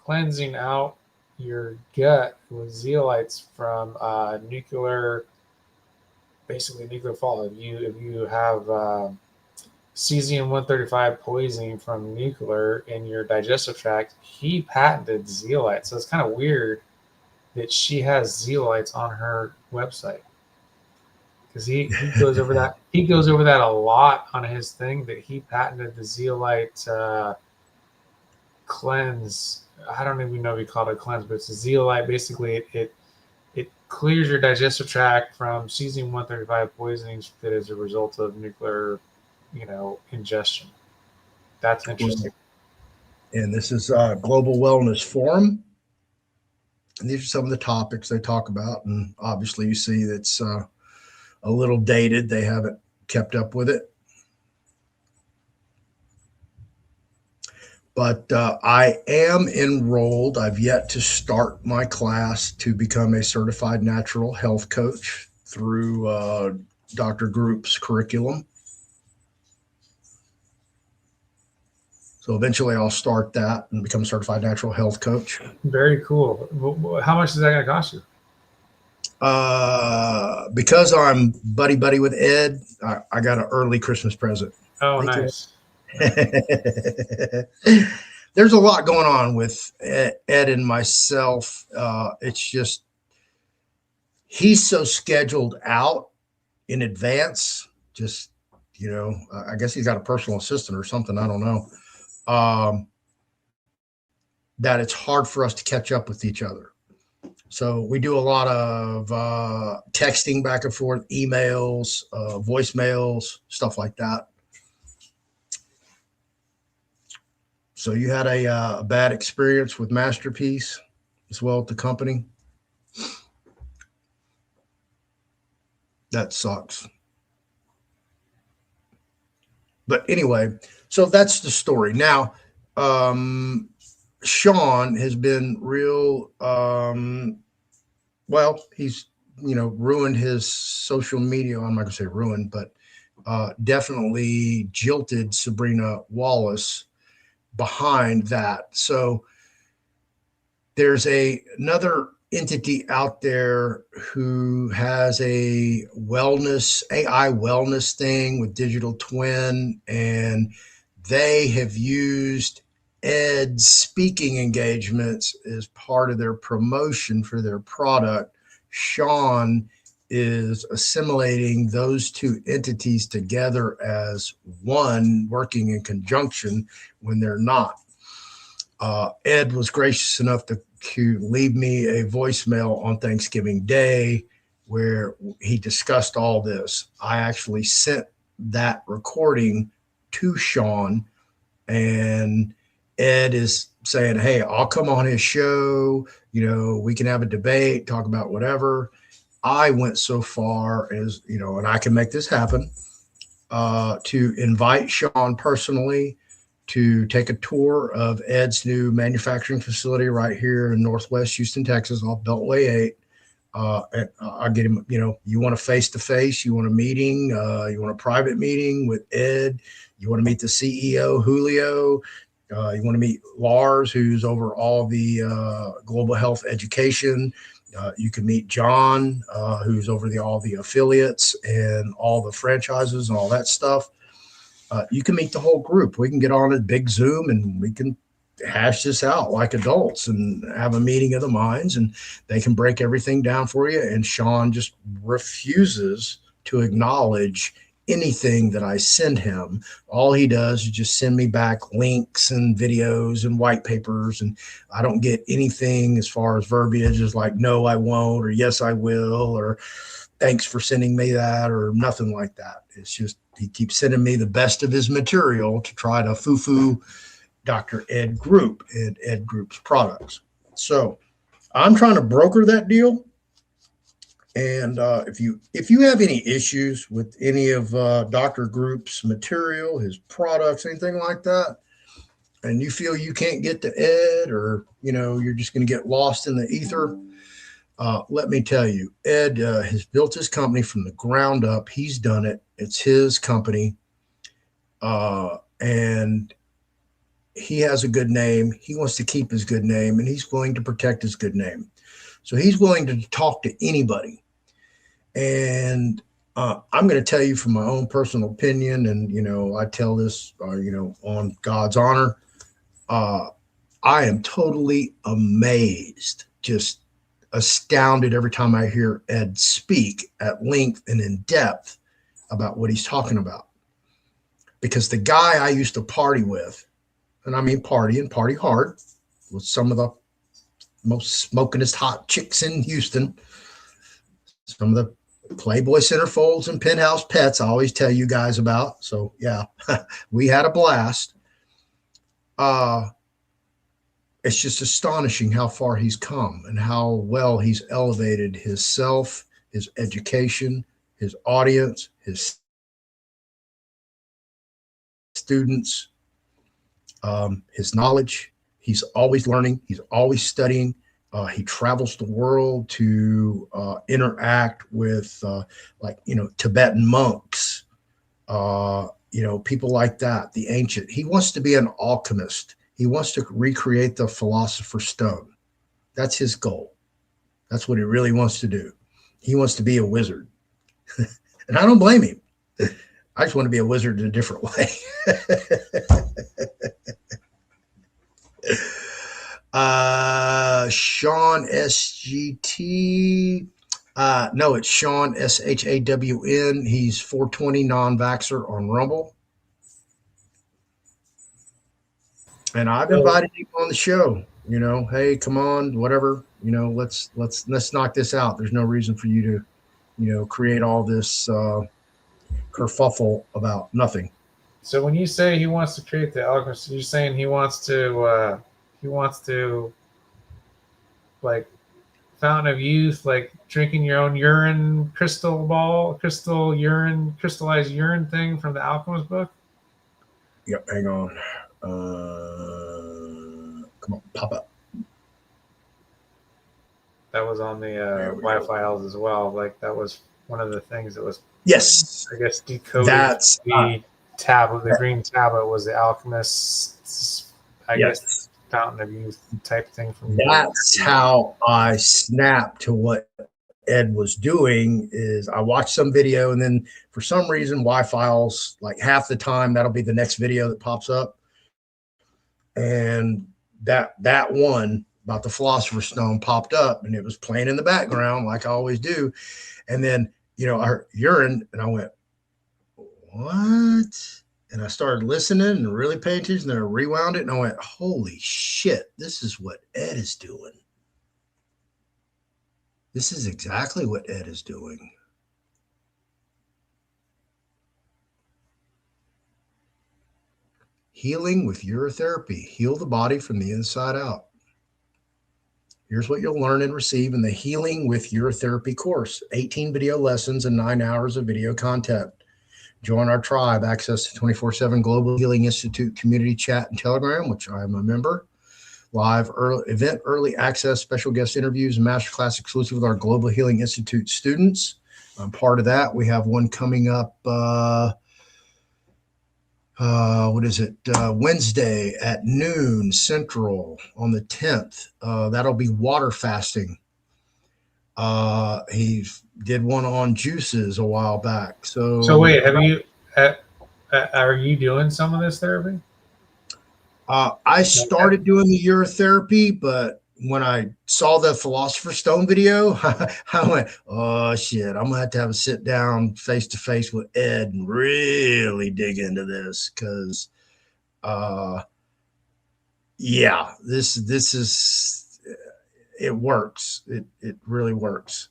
cleansing out your gut with zeolites from nuclear fallout. If you have cesium-135 poisoning from nuclear in your digestive tract, he patented zeolite. So it's kind of weird that she has zeolites on her website because he goes over that. He goes over that a lot on his thing that he patented the zeolite cleanse. I don't even know if he called it a cleanse, but it's a zeolite. Basically, it clears your digestive tract from cesium-135 poisonings that is a result of nuclear, ingestion. That's interesting. And this is Global Wellness Forum. And these are some of the topics they talk about. And obviously you see that's a little dated. They haven't kept up with it. But I am enrolled. I've yet to start my class to become a certified natural health coach through Dr. Group's curriculum. So eventually I'll start that and become a certified natural health coach. Very cool. How much is that going to cost you? Because I'm buddy with Ed, I got an early Christmas present. Oh, nice. There's a lot going on with Ed and myself. It's just he's so scheduled out in advance. Just I guess he's got a personal assistant or something. I don't know. That it's hard for us to catch up with each other. So we do a lot of texting back and forth, emails, voicemails, stuff like that. So you had a bad experience with Masterpiece as well at the company. That sucks. But anyway, so that's the story. Now, Sean has been real, well, he's, ruined his social media. I'm not going to say ruined, but definitely jilted Sabrina Wallace behind that. So there's another entity out there who has a AI wellness thing with digital twin, and they have used Ed's speaking engagements as part of their promotion for their product. Sean is assimilating those two entities together as one, working in conjunction when they're not. Ed was gracious enough to leave me a voicemail on Thanksgiving Day where he discussed all this. I actually sent that recording to Sean, and Ed is saying, hey, I'll come on his show. We can have a debate, talk about whatever. I went so far as, and I can make this happen, to invite Sean personally to take a tour of Ed's new manufacturing facility right here in Northwest Houston, Texas, off Beltway 8. And I'll get him, you want a face-to-face, you want a meeting, you want a private meeting with Ed, you want to meet the CEO, Julio, you want to meet Lars, who's over all the global health education. You can meet John, who's over all the affiliates and all the franchises and all that stuff. You can meet the whole group. We can get on a big Zoom and we can hash this out like adults and have a meeting of the minds, and they can break everything down for you. And Sean just refuses to acknowledge anything that I send him. All he does is just send me back links and videos and white papers, and I don't get anything as far as verbiage as like, no, I won't, or yes, I will, or thanks for sending me that, or nothing like that. It's just he keeps sending me the best of his material to try to foo-foo Dr. Ed Group and Ed Group's products. So I'm trying to broker that deal. And if you have any issues with any of Dr. Group's material, his products, anything like that, and you feel you can't get to Ed, or you're just going to get lost in the ether, let me tell you, Ed has built his company from the ground up. He's done it. It's his company, and he has a good name. He wants to keep his good name, and he's going to protect his good name. So he's willing to talk to anybody. And I'm going to tell you from my own personal opinion, and, I tell this, on God's honor, I am totally amazed, just astounded every time I hear Ed speak at length and in depth about what he's talking about. Because the guy I used to party with, and I mean party hard, with some of the most smokingest hot chicks in Houston, some of the Playboy centerfolds and penthouse pets I always tell you guys about. So yeah, we had a blast. It's just astonishing how far he's come and how well he's elevated himself, his education, his audience, his students, his knowledge. He's always learning. He's always studying. He travels the world to interact with, Tibetan monks, people like that, the ancient. He wants to be an alchemist. He wants to recreate the Philosopher's Stone. That's his goal. That's what he really wants to do. He wants to be a wizard. And I don't blame him. I just want to be a wizard in a different way. Sean SGT. No, it's Sean SHAWN. He's 420 non-vaxxer on Rumble. And I've invited him on the show. Hey, come on, whatever. Let's knock this out. There's no reason for you to, create all this kerfuffle about nothing. So when you say he wants to create the alchemist, you're saying he wants to like fountain of youth, like drinking your own urine, crystallized urine thing from the alchemist book. Yep, hang on. Come on, pop up. That was on the Wi files as well. Like that was one of the things that was, yes, I guess, decoded. That's the tablet, the green tablet was the alchemist's, I guess, fountain of youth type thing from that's how I snapped to what Ed was doing. Is I watched some video, and then for some reason Y-Files, like half the time that'll be the next video that pops up, and that one about the Philosopher's Stone popped up, and it was playing in the background like I always do, and then I heard urine, and I went, what? And I started listening and really paying attention. Then I rewound it and I went, holy shit, this is what Ed is doing. This is exactly what Ed is doing. Healing with urotherapy. Heal the body from the inside out. Here's what you'll learn and receive in the Healing with Urotherapy course. 18 video lessons and 9 hours of video content. Join our tribe, access to 24/7 Global Healing Institute community chat and Telegram, which I am a member. Live early access, special guest interviews, and masterclass exclusive with our Global Healing Institute students. I'm part of that. We have one coming up, Wednesday at noon Central on the 10th. That'll be water fasting. He did one on juices a while back. So wait, are you doing some of this therapy? I started doing the urotherapy, but when I saw the Philosopher's Stone video, I went, oh shit, I'm gonna have to have a sit down face to face with Ed and really dig into this, because this is, it works. It really works.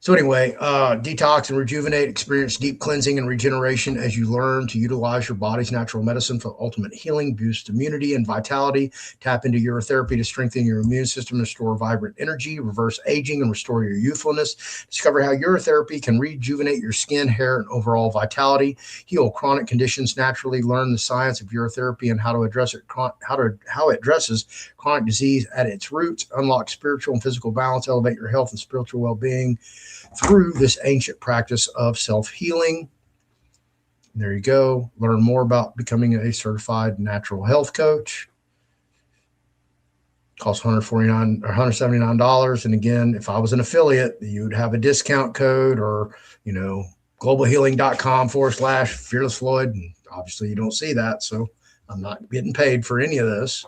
So anyway, detox and rejuvenate, experience deep cleansing and regeneration as you learn to utilize your body's natural medicine for ultimate healing, boost immunity and vitality, tap into urotherapy to strengthen your immune system, restore vibrant energy, reverse aging, and restore your youthfulness. Discover how urotherapy can rejuvenate your skin, hair, and overall vitality, heal chronic conditions naturally, learn the science of urotherapy and how to address it, how it addresses chronic disease at its roots, unlock spiritual and physical balance, elevate your health and spiritual well-being through this ancient practice of self-healing. There you go. Learn more about becoming a certified natural health coach. Costs $149 or $179. And again, if I was an affiliate, you would have a discount code, or, globalhealing.com/Fearless Floyd. And obviously you don't see that. So I'm not getting paid for any of this.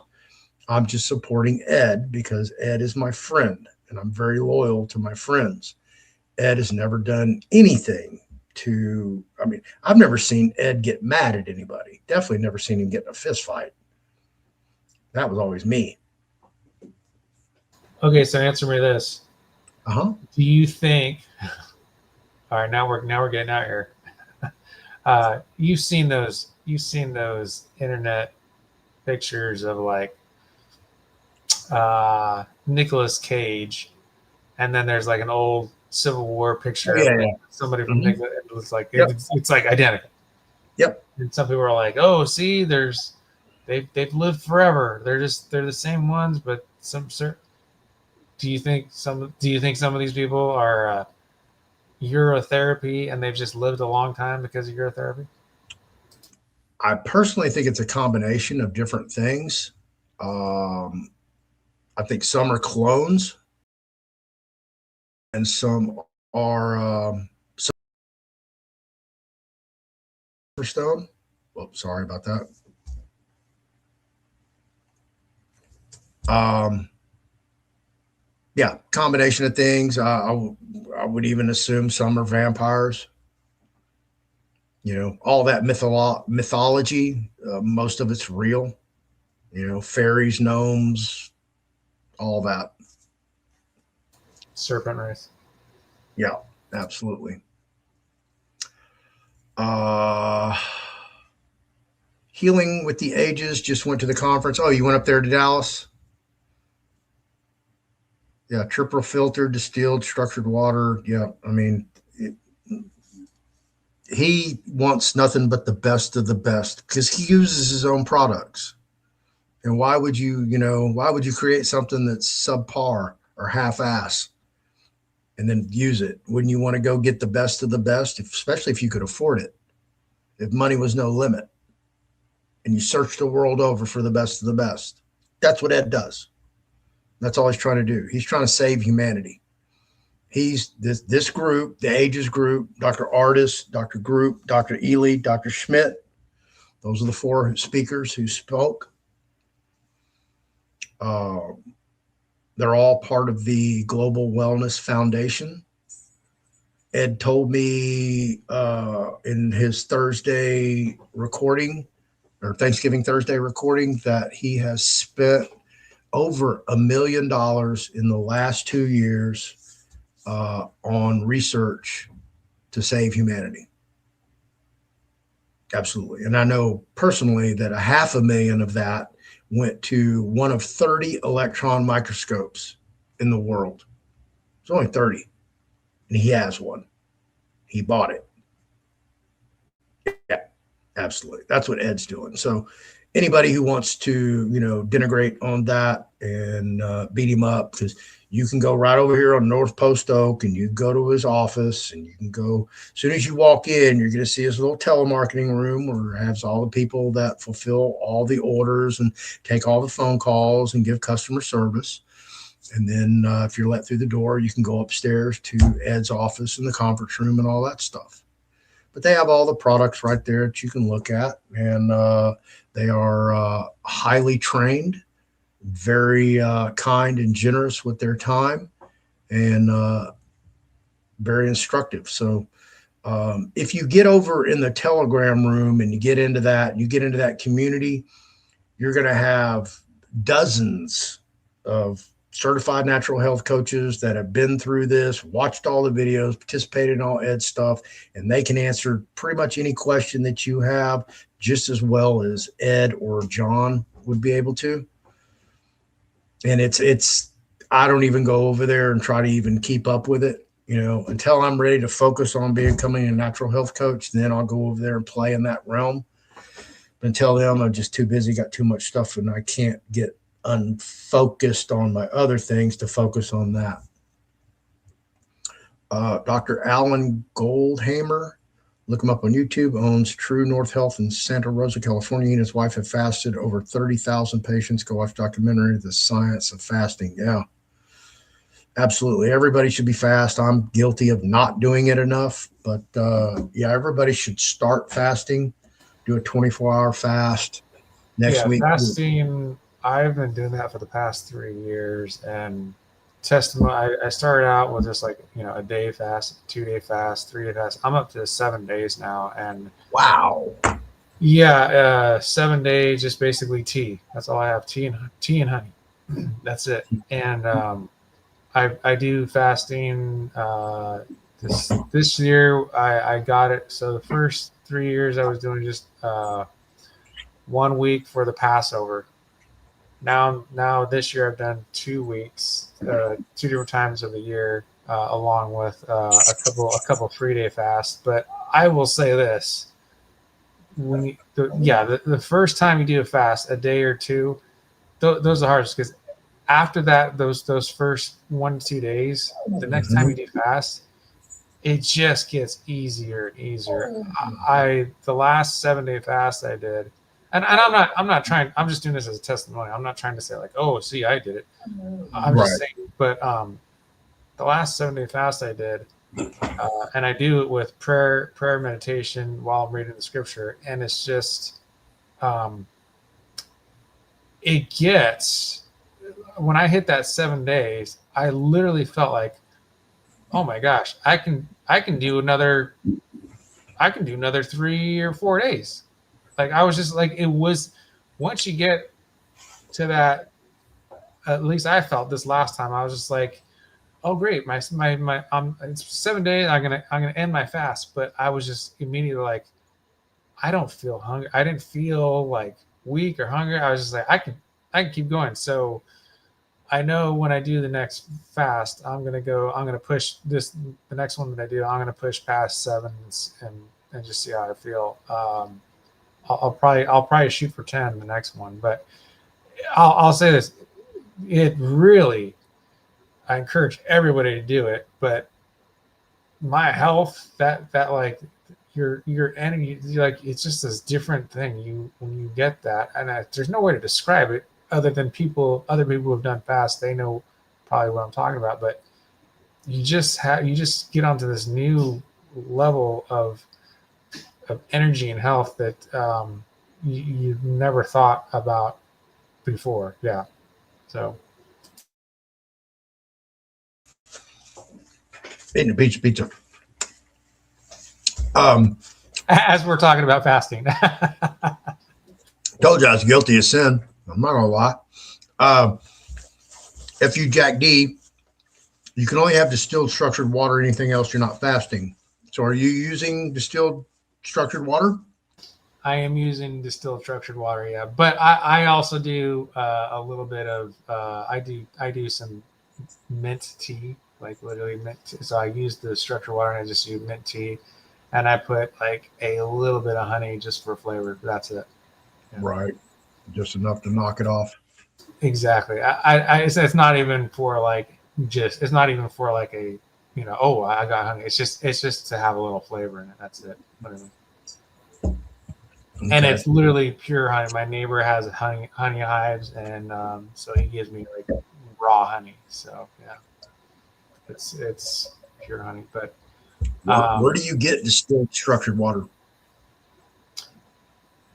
I'm just supporting Ed because Ed is my friend and I'm very loyal to my friends. Ed has never done anything to, I've never seen Ed get mad at anybody. Definitely never seen him get in a fist fight. That was always me. Okay, so answer me this. Do you think, all right, now we're getting out here. You've seen those internet pictures of like Nicolas Cage, and then there's like an old Civil War picture of somebody from Nicolas. It looks like it's like identical. Yep. And some people are like, "Oh, see, they've lived forever. They're the same ones." But do you think some of these people are urotherapy and they've just lived a long time because of urotherapy? I personally think it's a combination of different things. I think some are clones, and some are Stone. Oh, sorry about that. Combination of things. I would even assume some are vampires. All that mythology, most of it's real. Fairies, gnomes, all that. Serpent race. Yeah, absolutely. Healing with the Ages just went to the conference. Oh, you went up there to Dallas? Yeah, triple filtered, distilled, structured water. Yeah, I mean, he wants nothing but the best of the best because he uses his own products. And why would you, why would you create something that's subpar or half-ass and then use it? Wouldn't you want to go get the best of the best, especially if you could afford it, if money was no limit and you search the world over for the best of the best? That's what Ed does. That's all he's trying to do. He's trying to save humanity. He's this group, the Ages group, Dr. Artis, Dr. Group, Dr. Ely, Dr. Schmidt. Those are the four speakers who spoke. They're all part of the Global Wellness Foundation. Ed told me in his Thursday recording, or Thanksgiving Thursday recording, that he has spent over $1 million in the last 2 years on research to save humanity. Absolutely. And I know personally that $500,000 of that went to one of 30 electron microscopes in the world. It's only 30. And he has one. He bought it. Yeah, absolutely. That's what Ed's doing. So anybody who wants to, denigrate on that and beat him up, because you can go right over here on North Post Oak and you go to his office and you can go, as soon as you walk in, you're going to see his little telemarketing room where it has all the people that fulfill all the orders and take all the phone calls and give customer service. And then if you're let through the door, you can go upstairs to Ed's office and the conference room and all that stuff. But they have all the products right there that you can look at. And they are highly trained, very kind and generous with their time, and very instructive. So if you get over in the Telegram room and you get into that community, you're going to have dozens of certified natural health coaches that have been through this, watched all the videos, participated in all Ed's stuff, and they can answer pretty much any question that you have just as well as Ed or John would be able to. And it's I don't even go over there and try to even keep up with it, until I'm ready to focus on becoming a natural health coach. Then I'll go over there and play in that realm. But until then, I'm just too busy, got too much stuff, and I can't get unfocused on my other things to focus on that. Dr. Alan Goldhamer, look him up on YouTube, owns True North Health in Santa Rosa, California. He and his wife have fasted over 30,000 patients. Go watch documentary, The Science of Fasting. Yeah, absolutely. Everybody should be fast. I'm guilty of not doing it enough, but yeah, everybody should start fasting, do a 24-hour fast next week. Fasting, I've been doing that for the past 3 years, and testimony. I started out with just a day fast, 2-day fast, 3-day fast. I'm up to 7 days now, and wow, yeah, 7 days just basically tea. That's all I have: tea and honey. That's it. And I do fasting. This year I got it. So the first 3 years I was doing just 1 week for the Passover. Now this year I've done 2 weeks, 2 different times of the year, along with a couple 3-day fasts. But I will say this: the first time you do a fast, a day or two, those are the hardest, because after that, those first 1 to 2 days, the next time you do fast, it just gets easier and easier. The last 7-day fast I did. And I'm not trying. I'm just doing this as a testimony. I'm not trying to say oh, see, I did it. I'm just saying. But the last 7-day fast I did, and I do it with prayer meditation while I'm reading the scripture, and it's just, it gets. When I hit that 7 days, I literally felt like, oh my gosh, I can do another 3 or 4 days. I was just it was, once you get to that, at least I felt this last time, I was just oh great, my it's 7 days. I'm gonna end my fast. But I was just immediately like, I don't feel hungry. I didn't feel like weak or hungry. I was just like, I can keep going. So I know when I do the next fast, I'm gonna push the next one that I do. I'm gonna push past 7s and just see how I feel. I'll probably shoot for 10 the next one, but I'll say this: it really, I encourage everybody to do it. But my health, that like your energy, like it's just this different thing. When you get that, and there's no way to describe it other than other people who have done fast. They know probably what I'm talking about. But you just get onto this new level of energy and health that you've never thought about before. Yeah. So Eating a pizza. as we're talking about fasting. Told you I was guilty of sin. I'm not gonna lie. If you Jack D, you can only have distilled structured water. Anything else, you're not fasting. So are you using distilled structured water? I am using distilled structured water, yeah. But I also do a little bit of I do some mint tea, like literally mint tea. So I use the structured water and I just use mint tea, and I put like a little bit of honey just for flavor. That's it. Yeah. Right, just enough to knock it off. Exactly. It's not even for like it's not even for like a oh, I got honey. It's just to have a little flavor in it. That's it. Whatever. Okay. And it's literally pure honey. My neighbor has honey hives, and so he gives me like raw honey. So yeah, it's pure honey. But where do you get distilled structured water?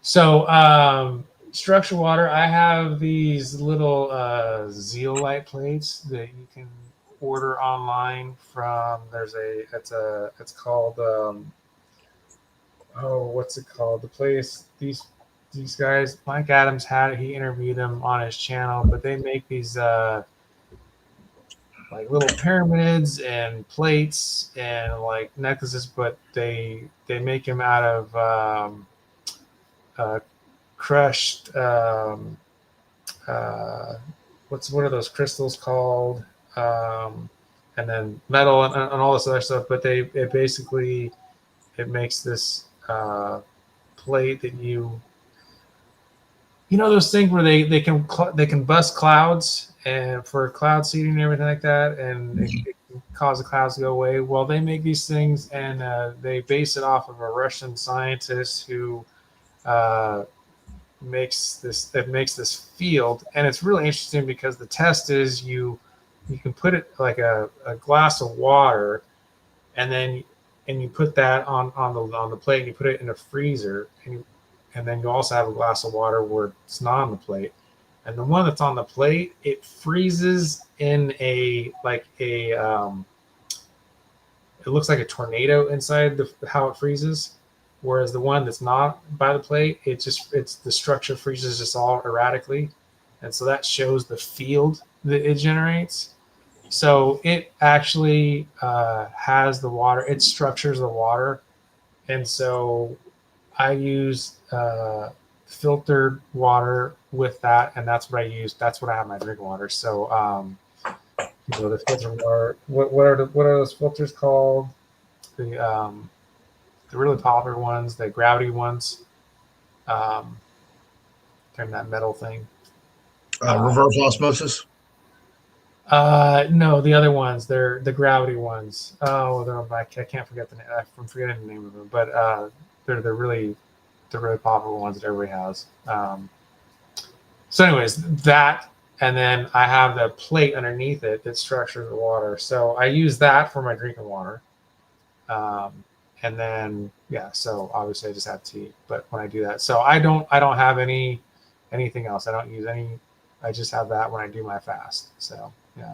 So structured water, I have these little zeolite plates that you can order online from. It's called what's it called? The place, these guys, Mike Adams had it. He interviewed them on his channel, but they make these like little pyramids and plates and like necklaces, but they make them out of crushed what are those crystals called? And then metal and all this other stuff. But it basically makes this plate that you know those things where they can bust clouds and for cloud seeding and everything like that, and it can cause the clouds to go away. Well, they make these things, and they base it off of a Russian scientist who makes this field. And it's really interesting because the test is you can put it like a glass of water, and you put that on the plate, and you put it in a freezer, and then you also have a glass of water where it's not on the plate. And the one that's on the plate, it freezes in it looks like a tornado inside how it freezes. Whereas the one that's not by the plate, the structure freezes just all erratically. And so that shows the field that it generates. So it actually has the water, it structures the water. And so I use filtered water with that, and that's what I use. That's what I have my drinking water. So the filtered water, what are those filters called? The really popular ones, the gravity ones. Turn that metal thing. Reverse osmosis? No, the other ones. They're the gravity ones. Oh, I can't forget the name. I'm forgetting the name of them. But they're the really popular ones that everybody has. So anyways, that, and then I have the plate underneath it that structures the water. So I use that for my drinking water. And then, yeah, so obviously I just have tea, but when I do that, so I don't have anything else. I don't use any, I just have that when I do my fast. So, yeah.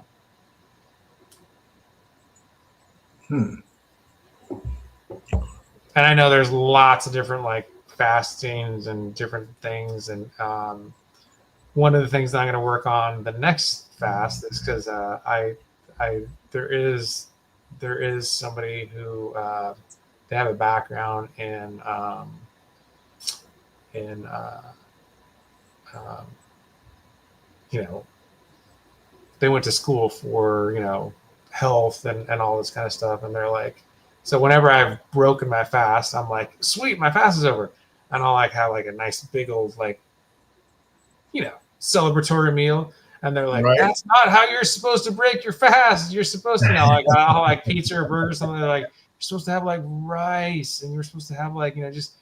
And I know there's lots of different like fastings and different things. And one of the things that I'm going to work on the next fast is because there is somebody who they have a background in you know, they went to school for, you know, health and all this kind of stuff, and they're like, so whenever I've broken my fast, I'm like, sweet, my fast is over, and I'll like have like a nice big old like, you know, celebratory meal. And they're like, that's not how you're supposed to break your fast. You're supposed to, you know, like I'll like pizza or burger or something. They're like, you're supposed to have like rice, and you're supposed to have like, you know, just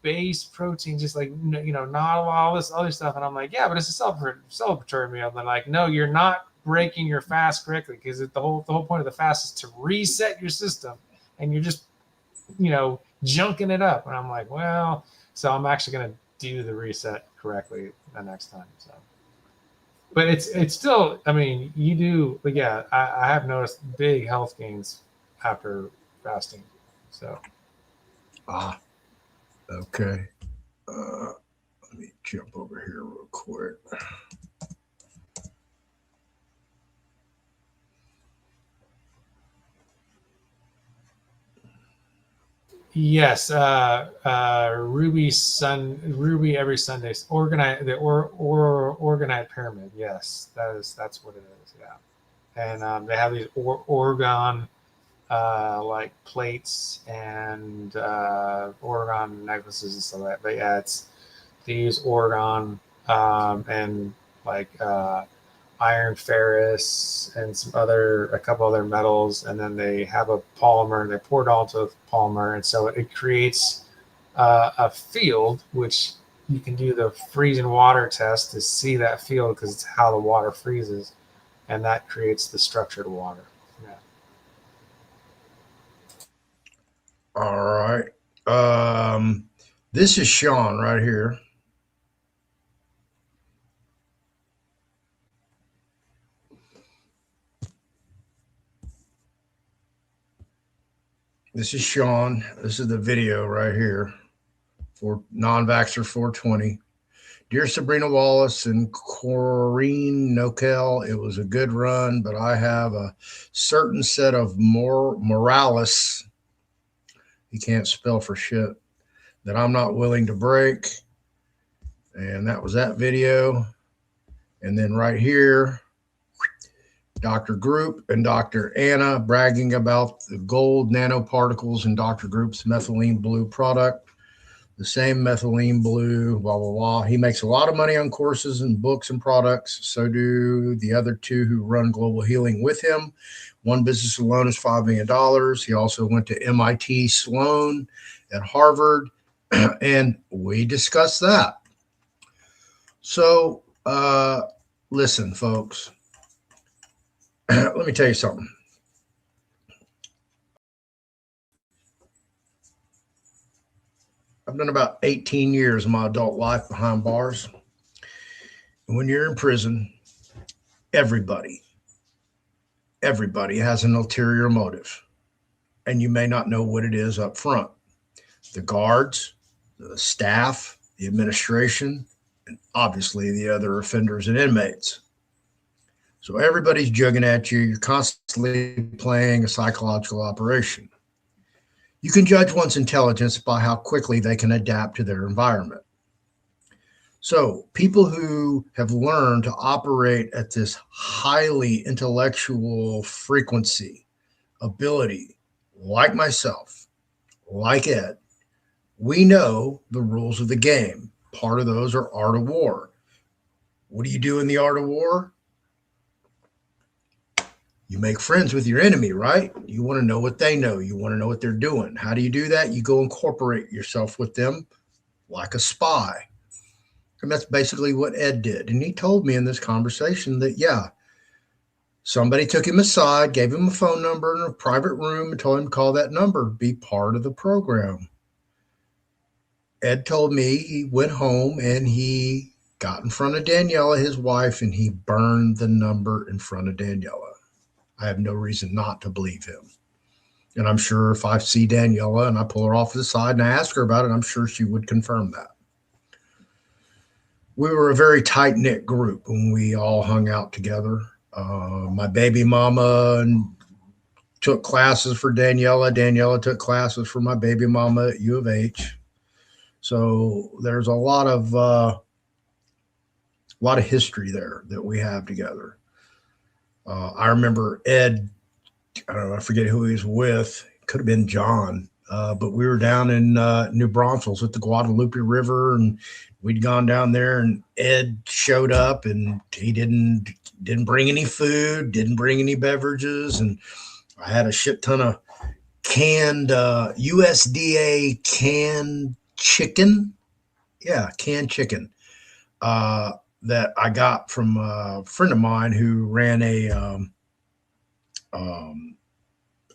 base protein, just like, you know, not all this other stuff. And I'm like, yeah, but it's a celebratory meal. And they're like, no, you're not breaking your fast correctly, because the whole point of the fast is to reset your system, and you're just, you know, junking it up. And I'm like, well, so I'm actually going to do the reset correctly the next time. So. But it's still, I mean, you do, but yeah, I have noticed big health gains after fasting. So. Okay. Let me jump over here real quick. Yes, Ruby every Sunday. Organite pyramid. Yes, that's what it is. Yeah, and they have these orgone like plates and orgone necklaces and stuff like that. But yeah, they use orgone and like iron, ferrous, and a couple other metals, and then they have a polymer, and they pour it all into the polymer, and so it creates a field, which you can do the freezing water test to see that field, because it's how the water freezes, and that creates the structured water. Yeah. All right. This is Sean right here. This is Sean. This is the video right here for Non-Vaxxer 420. Dear Sabrina Wallace and Corinne Nokel, it was a good run, but I have a certain set of moralis, you can't spell for shit, that I'm not willing to break. And that was that video. And then right here, Dr. Group and Dr. Anna bragging about the gold nanoparticles in Dr. Group's methylene blue product. The same methylene blue, blah, blah, blah. He makes a lot of money on courses and books and products. So do the other two who run Global Healing with him. One business alone is $5 million. He also went to MIT Sloan at Harvard. And we discussed that. So listen, folks. Let me tell you something. I've done about 18 years of my adult life behind bars. And when you're in prison, everybody has an ulterior motive. And you may not know what it is up front. The guards, the staff, the administration, and obviously the other offenders and inmates. So everybody's jugging at you. You're constantly playing a psychological operation. You can judge one's intelligence by how quickly they can adapt to their environment. So people who have learned to operate at this highly intellectual frequency, ability, like myself, like Ed, we know the rules of the game. Part of those are art of war. What do you do in the art of war? You make friends with your enemy, right? You want to know what they know. You want to know what they're doing. How do you do that? You go incorporate yourself with them like a spy. And that's basically what Ed did. And he told me in this conversation that, yeah, somebody took him aside, gave him a phone number in a private room and told him to call that number, be part of the program. Ed told me he went home and he got in front of Daniela, his wife, and he burned the number in front of Daniela. I have no reason not to believe him. And I'm sure if I see Daniela and I pull her off to the side and I ask her about it, I'm sure she would confirm that. We were a very tight-knit group when we all hung out together. My baby mama took classes for Daniela. Daniela took classes for my baby mama at U of H. So there's a lot of history there that we have together. I remember Ed. I don't know. I forget who he was with. It could have been John. But we were down in New Braunfels at the Guadalupe River, and we'd gone down there, and Ed showed up, and he didn't bring any food, didn't bring any beverages, and I had a shit ton of canned USDA canned chicken. Yeah, canned chicken that I got from a friend of mine who ran a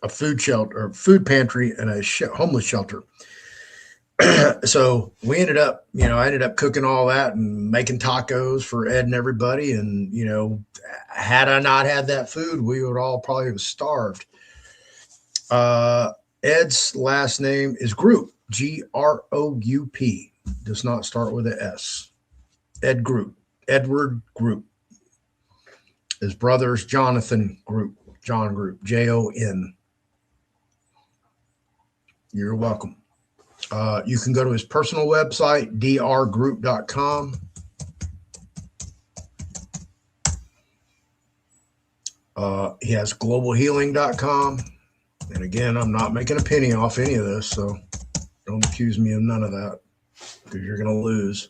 food shelter, food pantry, and a homeless shelter. So we ended up, I ended up cooking all that and making tacos for Ed and everybody. And, had I not had that food, we would all probably have starved. Ed's last name is Group, Group. Does not start with an S. Ed Group, Edward Group. His brother's Jonathan Group, John Group, Jon. You're welcome. You can go to his personal website, drgroup.com. He has globalhealing.com. And again, I'm not making a penny off any of this, so don't accuse me of none of that because you're going to lose.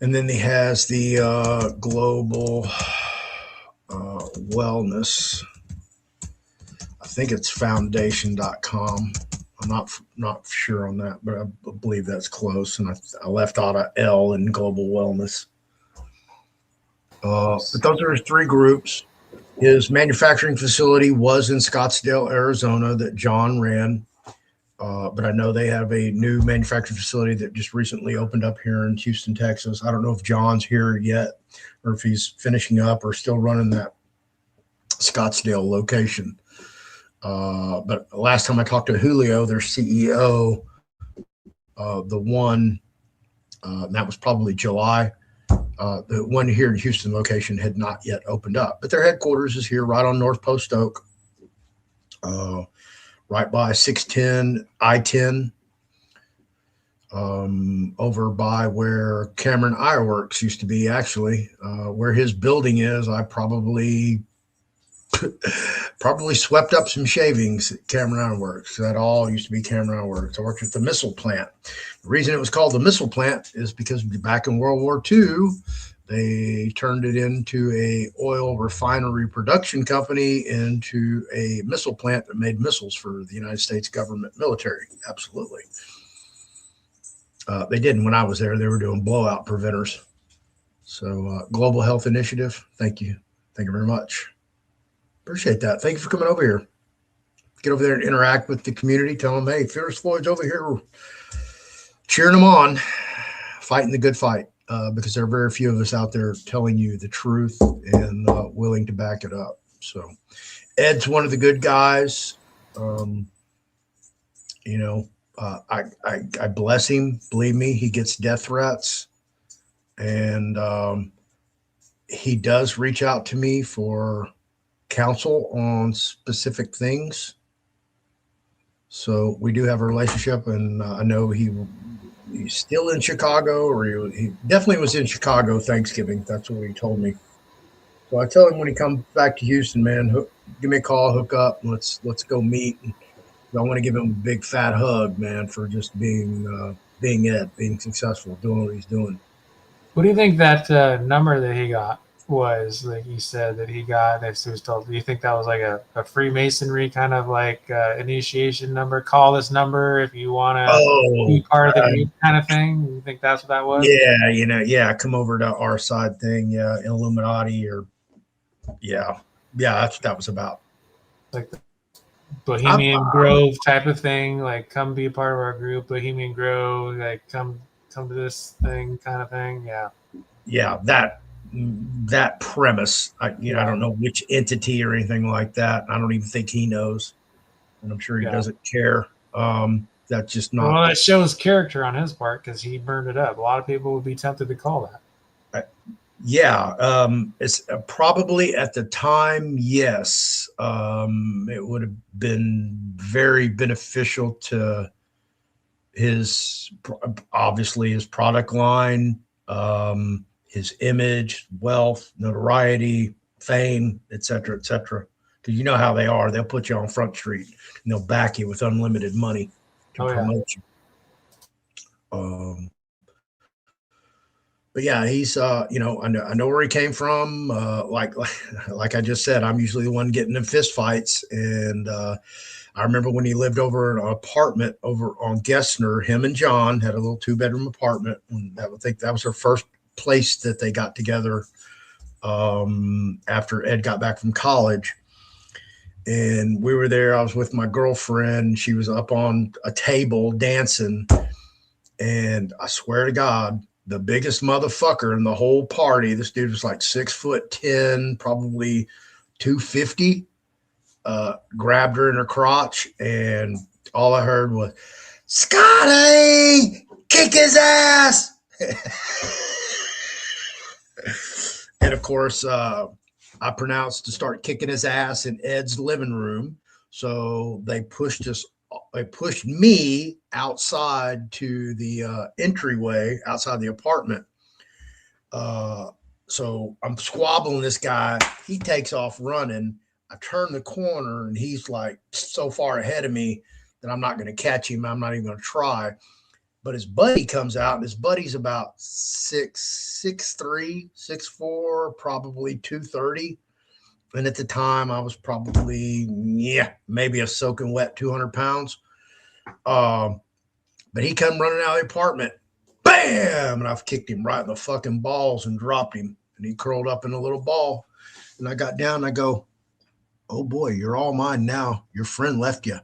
And then he has the global wellness. I think it's foundation.com. I'm not sure on that, but I believe that's close. And I left out a L in global wellness. But those are his three groups. His manufacturing facility was in Scottsdale, Arizona, that John ran. But I know they have a new manufacturing facility that just recently opened up here in Houston, Texas. I don't know if John's here yet or if he's finishing up or still running that Scottsdale location. But last time I talked to Julio, their CEO, that was probably July. The one here in Houston location had not yet opened up, but their headquarters is here right on North Post Oak, right by 610 I-10, over by where Cameron Ironworks used to be, actually, where his building is. I probably swept up some shavings at Cameron Ironworks. That all used to be Cameron Ironworks. I worked at the missile plant. The reason it was called the missile plant is because back in World War II, they turned it into a oil refinery production company into a missile plant that made missiles for the United States government military. Absolutely. They didn't when I was there. They were doing blowout preventers. So Global Health Initiative, thank you. Thank you very much. Appreciate that. Thank you for coming over here. Get over there and interact with the community. Tell them, hey, Fearless Floyd's over here cheering them on, fighting the good fight, because there are very few of us out there telling you the truth and willing to back it up. So Ed's one of the good guys. I bless him. Believe me, he gets death threats. And he does reach out to me for counsel on specific things. So we do have a relationship, and I know he's still in Chicago, or he definitely was in Chicago Thanksgiving. That's what he told me. So I tell him when he comes back to Houston, man, give me a call, hook up, and let's go meet. And I want to give him a big fat hug, man, for just being Ed, being successful, doing what he's doing. What do you think that number that he got was, like you said, that he got, that he was told? Do you think that was like a Freemasonry kind of like initiation number? Call this number if you want to be part of the group kind of thing? You think that's what that was? Yeah, come over to our side thing. Yeah, Illuminati or that's what that was about. Like the Bohemian Grove type of thing, like come be a part of our group, Bohemian Grove, like come to this thing kind of thing. Yeah, that premise. I don't know which entity or anything like that. I don't even think he knows, and I'm sure he doesn't care. That's just not. Well, that shows character on his part because he burned it up. A lot of people would be tempted to call that. Yeah, it's probably at the time, yes. It would have been very beneficial to his, obviously his product line, his image, wealth, notoriety, fame, et cetera, et cetera. Because you know how they are. They'll put you on Front Street and they'll back you with unlimited money to promote you. But yeah, he's you know, I know where he came from. Like I just said, I'm usually the one getting in fist fights. And I remember when he lived over in an apartment over on Gessner, him and John had a little 2-bedroom apartment. And I think that was their first place that they got together after Ed got back from college. And we were there. I was with my girlfriend. She was up on a table dancing. And I swear to God, the biggest motherfucker in the whole party, this dude was like 6'10", probably 250, grabbed her in her crotch. And all I heard was, "Scotty, kick his ass." And of course, I pronounced to start kicking his ass in Ed's living room. So they pushed me outside to the entryway outside the apartment. So I'm squabbling this guy. He takes off running. I turn the corner and he's like so far ahead of me that I'm not going to catch him. I'm not even going to try. But his buddy comes out, and his buddy's about 6'3", 6'4", probably 230. And at the time, I was probably, maybe a soaking wet 200 pounds. But he come running out of the apartment. Bam! And I've kicked him right in the fucking balls and dropped him. And he curled up in a little ball. And I got down and I go, "Oh boy, you're all mine now. Your friend left you."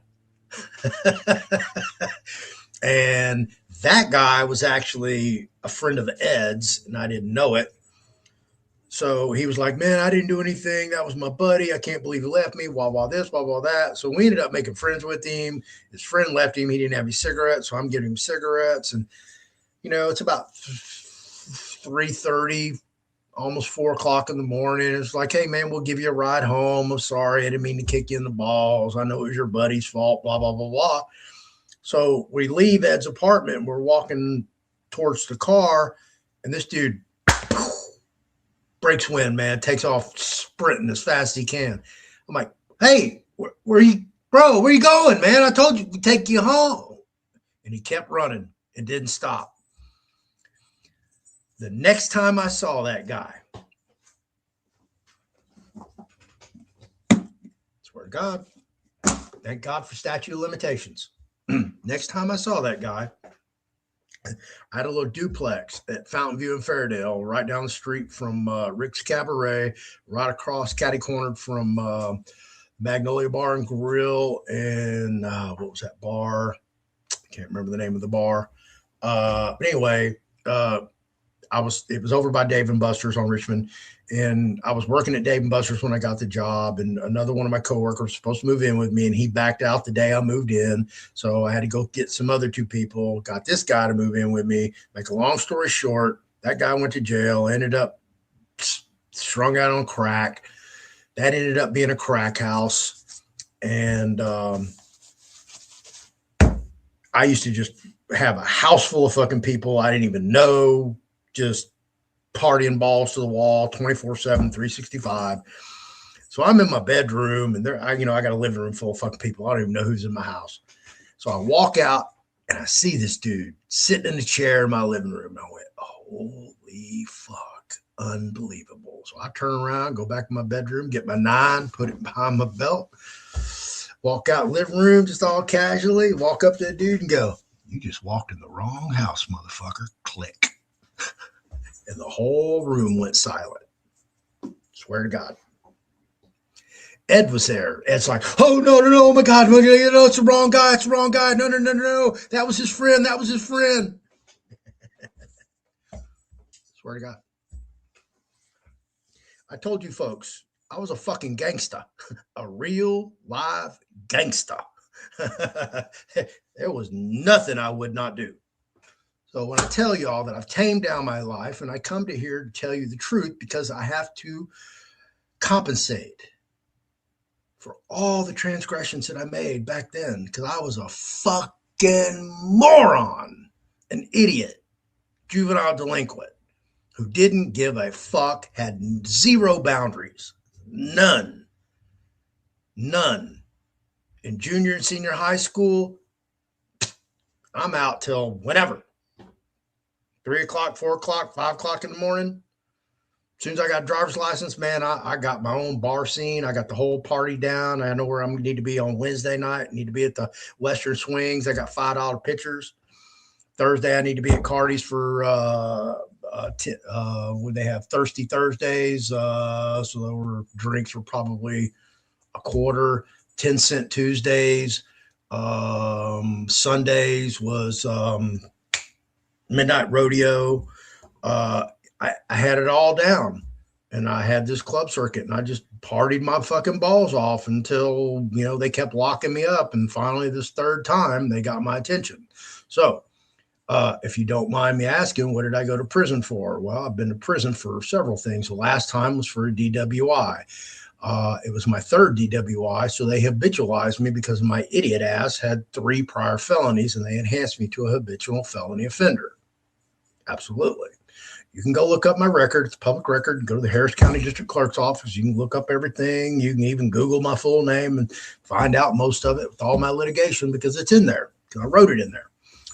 And that guy was actually a friend of Ed's, and I didn't know it. So he was like, "Man, I didn't do anything. That was my buddy. I can't believe he left me. Blah, blah, this, blah, blah, that." So we ended up making friends with him. His friend left him. He didn't have any cigarettes, so I'm giving him cigarettes. And, you know, it's about 3:30, almost 4 o'clock in the morning. It's like, "Hey, man, we'll give you a ride home. I'm sorry. I didn't mean to kick you in the balls. I know it was your buddy's fault, blah, blah, blah, blah." So we leave Ed's apartment. We're walking towards the car, and this dude breaks wind, man, takes off sprinting as fast as he can. I'm like, "Hey, where you, bro, where you going, man? I told you to take you home." And he kept running and didn't stop. The next time I saw that guy, swear to God, thank God for statute of limitations. Next time I saw that guy, I had a little duplex at Fountain View in Fairdale, right down the street from Rick's Cabaret, right across catty cornered from Magnolia Bar and Grill, and what was that bar? I can't remember the name of the bar. But anyway, it was over by Dave and Buster's on Richmond, and I was working at Dave and Buster's when I got the job, and another one of my coworkers was supposed to move in with me, and he backed out the day I moved in. So I had to go get some other 2 people, got this guy to move in with me. Make a long story short, that guy went to jail, ended up strung out on crack. That ended up being a crack house. And I used to just have a house full of fucking people I didn't even know, just partying balls to the wall 24/7, 365. So I'm in my bedroom, and I got a living room full of fucking people. I don't even know who's in my house. So I walk out and I see this dude sitting in a chair in my living room. I went, "Holy fuck, unbelievable." So I turn around, go back to my bedroom, get my 9, put it behind my belt, walk out living room just all casually, walk up to the dude and go, "You just walked in the wrong house, motherfucker." Click. And the whole room went silent. Swear to God. Ed was there. Ed's like, "Oh, no, oh my God, it's the wrong guy, it's the wrong guy. No. That was his friend. Swear to God. I told you folks, I was a fucking gangster, a real live gangster. There was nothing I would not do. So when I tell y'all that I've tamed down my life and I come to here to tell you the truth because I have to compensate for all the transgressions that I made back then because I was a fucking moron, an idiot, juvenile delinquent who didn't give a fuck, had zero boundaries, none. In junior and senior high school, I'm out till whenever. 3 o'clock, 4 o'clock, 5 o'clock in the morning. As soon as I got a driver's license, man, I got my own bar scene. I got the whole party down. I know where I'm need to be on Wednesday night. I need to be at the Western Swings. I got $5 pitchers. Thursday, I need to be at Cardi's for when they have Thirsty Thursdays. So there were drinks were probably a quarter. 10-cent Tuesdays. Sundays was Midnight Rodeo. I had it all down, and I had this club circuit, and I just partied my fucking balls off until, they kept locking me up. And finally, this third time, they got my attention. So if you don't mind me asking, what did I go to prison for? Well, I've been to prison for several things. The last time was for a DWI. It was my third DWI, so they habitualized me because my idiot ass had 3 prior felonies, and they enhanced me to a habitual felony offender. Absolutely. You can go look up my record. It's a public record. Go to the Harris County District Clerk's office. You can look up everything. You can even Google my full name and find out most of it with all my litigation because it's in there. I wrote it in there.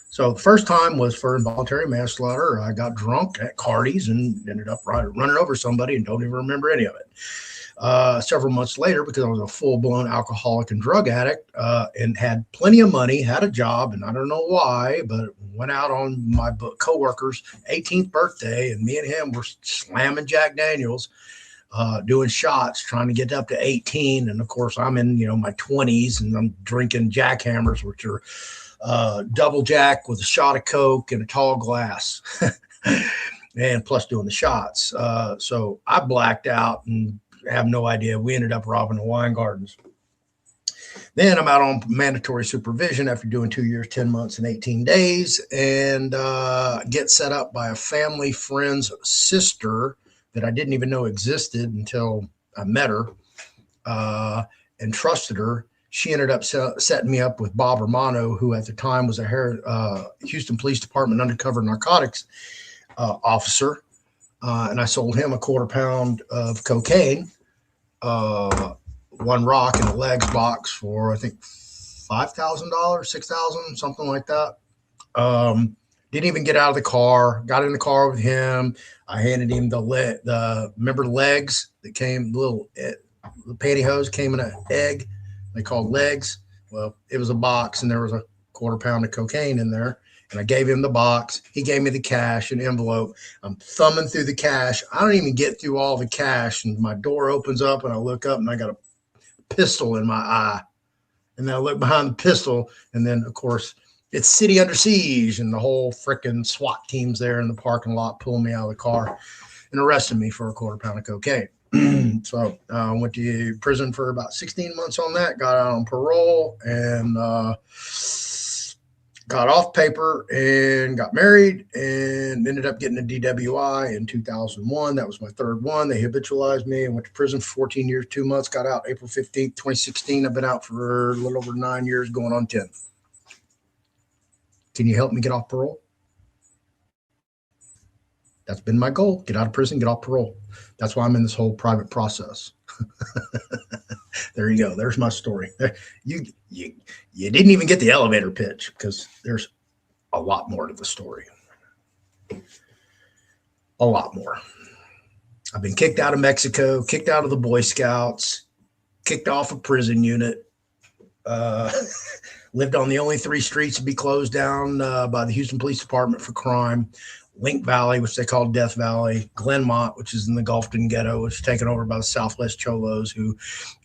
So the first time was for involuntary manslaughter. I got drunk at Cardi's and ended up running over somebody and don't even remember any of it. Several months later, because I was a full-blown alcoholic and drug addict and had plenty of money, had a job, and I don't know why, but went out on my coworker's 18th birthday, and me and him were slamming Jack Daniels, doing shots, trying to get up to 18. And of course, I'm in my 20s, and I'm drinking jackhammers, which are double jack with a shot of Coke and a tall glass, and plus doing the shots. So I blacked out and have no idea. We ended up robbing the wine gardens. Then I'm out on mandatory supervision after doing 2 years, 10 months, and 18 days, and get set up by a family friend's sister that I didn't even know existed until I met her and trusted her. She ended up setting me up with Bob Romano, who at the time was a Houston Police Department undercover narcotics officer. And I sold him a quarter pound of cocaine, 1 rock in a legs box for, I think, $5,000, $6,000, something like that. Didn't even get out of the car, got in the car with him. I handed him remember legs that came, the pantyhose came in an egg. They called legs. Well, it was a box and there was a quarter pound of cocaine in there. And I gave him the box. He gave me the cash, an envelope. I'm thumbing through the cash. I don't even get through all the cash. And my door opens up and I look up and I got a pistol in my eye. And then I look behind the pistol. And then, of course, it's city under siege. And the whole freaking SWAT team's there in the parking lot pulling me out of the car and arresting me for a quarter pound of cocaine. So I went to prison for about 16 months on that. Got out on parole and got off paper and got married and ended up getting a DWI in 2001. That was my third one. They habitualized me and went to prison for 14 years, 2 months, got out April 15th, 2016. I've been out for a little over 9 years, going on 10. Can you help me get off parole? That's been my goal. Get out of prison, get off parole. That's why I'm in this whole private process. There you go. There's my story. You didn't even get the elevator pitch because there's a lot more to the story. A lot more. I've been kicked out of Mexico, kicked out of the Boy Scouts, kicked off a prison unit, lived on the only 3 streets to be closed down by the Houston Police Department for crime. Link Valley, which they call Death Valley, Glenmont, which is in the Gulfton Ghetto, which was taken over by the Southwest Cholos, who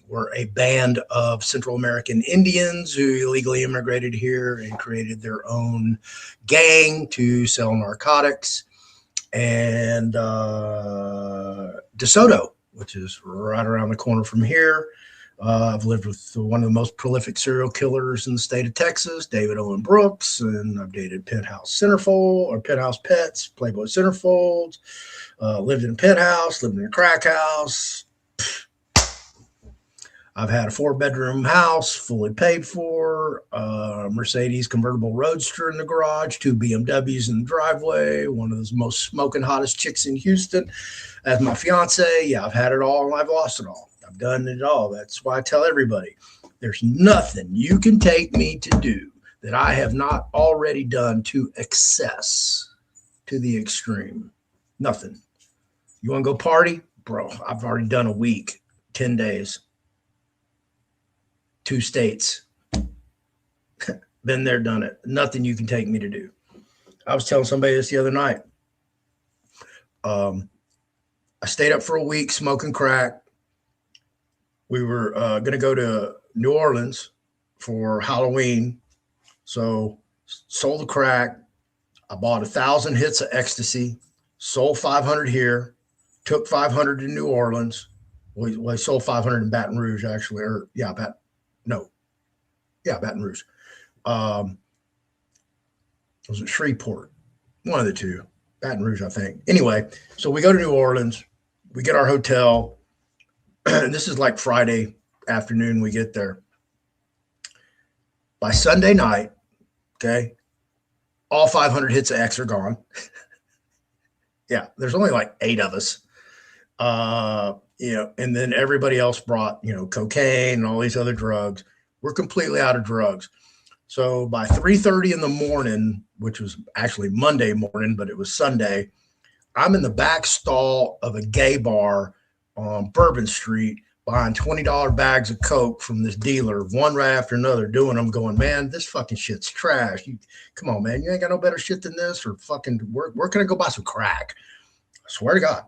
were a band of Central American Indians who illegally immigrated here and created their own gang to sell narcotics. And DeSoto, which is right around the corner from here. I've lived with one of the most prolific serial killers in the state of Texas, David Owen Brooks, and I've dated Penthouse Centerfold or Penthouse Pets, Playboy Centerfolds. Lived in a penthouse, lived in a crack house. I've had a 4-bedroom house, fully paid for, a Mercedes convertible roadster in the garage, 2 BMWs in the driveway, one of the most smoking hottest chicks in Houston as my fiance. Yeah, I've had it all and I've lost it all. I've done it all. That's why I tell everybody, there's nothing you can take me to do that I have not already done to excess, to the extreme. Nothing. You want to go party? Bro, I've already done a week, 10 days. 2 states. Been there, done it. Nothing you can take me to do. I was telling somebody this the other night. I stayed up for a week smoking crack. We were going to go to New Orleans for Halloween. So sold the crack. I bought 1,000 hits of ecstasy, sold 500 here, took 500 to New Orleans. Well, I sold 500 in Baton Rouge, actually. Or, yeah, Baton Rouge. Was it Shreveport? One of the two. Baton Rouge, I think. Anyway, so we go to New Orleans. We get our hotel. And this is like Friday afternoon we get there. By Sunday night, okay, all 500 hits of X are gone. Yeah, there's only like 8 of us. And then everybody else brought, cocaine and all these other drugs. We're completely out of drugs. So by 3:30 in the morning, which was actually Monday morning, but it was Sunday, I'm in the back stall of a gay bar on Bourbon Street buying $20 bags of Coke from this dealer, one right after another, doing them, going, man, this fucking shit's trash. Come on, man. You ain't got no better shit than this, or fucking, where can I go buy some crack? I swear to God.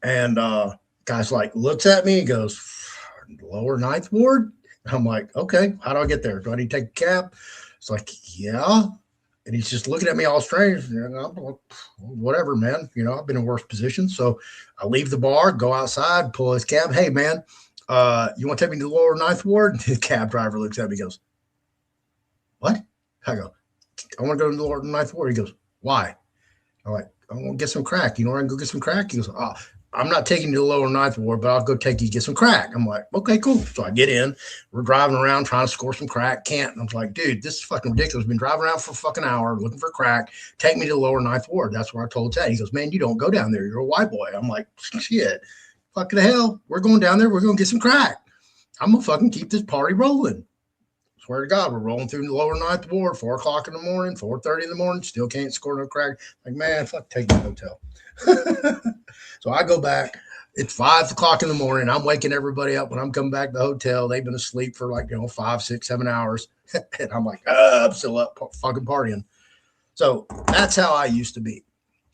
And guy's like, looks at me and goes, lower 9th Ward? I'm like, okay, how do I get there? Do I need to take a cab? It's like, yeah. And he's just looking at me all strange. And I'm like, whatever, man. I've been in worse positions. So I leave the bar, go outside, pull his cab. Hey, man, you want to take me to the lower 9th Ward? And the cab driver looks at me and goes, what? I go, I want to go to the lower 9th Ward. He goes, why? I'm like, I want to get some crack. You know where I can go get some crack? He goes, oh, I'm not taking you to the lower 9th Ward, but I'll go take you to get some crack. I'm like, okay, cool. So I get in. We're driving around trying to score some crack. Can't. And I'm like, dude, this is fucking ridiculous. Been driving around for a fucking hour looking for crack. Take me to the lower 9th Ward. That's where I told Ted. He goes, man, you don't go down there. You're a white boy. I'm like, shit. Fucking hell. We're going down there. We're going to get some crack. I'm going to fucking keep this party rolling. Swear to God, we're rolling through the lower 9th Ward, 4 o'clock in the morning, 4:30 in the morning, still can't score no crack. Like, man, fuck, take me to the hotel. So I go back. It's 5 o'clock in the morning. I'm waking everybody up when I'm coming back to the hotel. They've been asleep for 5, 6, 7 hours. And I'm like, I'm still up fucking partying. So that's how I used to be.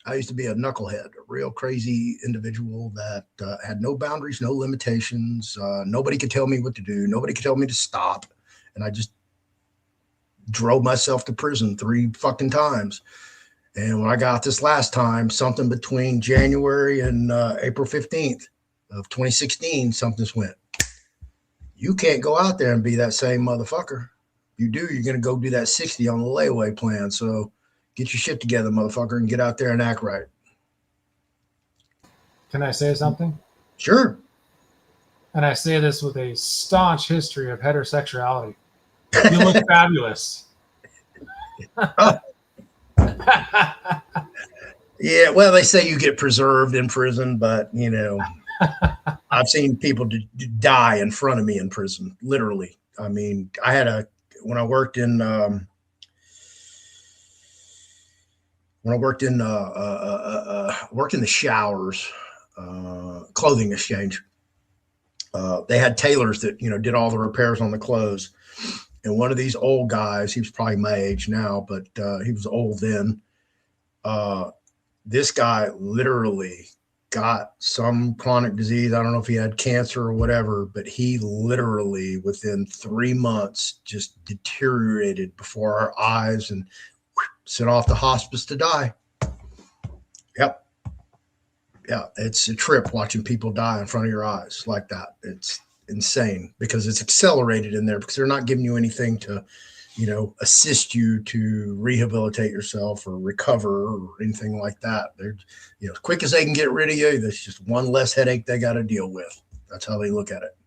I used to be a knucklehead, a real crazy individual that had no boundaries, no limitations. Nobody could tell me what to do. Nobody could tell me to stop. And I just drove myself to prison 3 fucking times. And when I got this last time, something between January and April 15th of 2016, something's went. You can't go out there and be that same motherfucker. You do, you're going to go do that 60 on the layaway plan. So get your shit together, motherfucker, and get out there and act right. Can I say something? Sure. And I say this with a staunch history of heterosexuality. You look fabulous. Oh. Yeah, well, they say you get preserved in prison, but I've seen people die in front of me in prison, literally. I mean, when I worked in the showers, clothing exchange. They had tailors that did all the repairs on the clothes. And one of these old guys, he was probably my age now, but he was old then. This guy literally got some chronic disease. I don't know if he had cancer or whatever, but he literally within 3 months just deteriorated before our eyes and sent off to hospice to die. Yep. Yeah, it's a trip watching people die in front of your eyes like that. insane because it's accelerated in there because they're not giving you anything to, assist you to rehabilitate yourself or recover or anything like that. They're, as quick as they can get rid of you, there's just one less headache they got to deal with. That's how they look at it.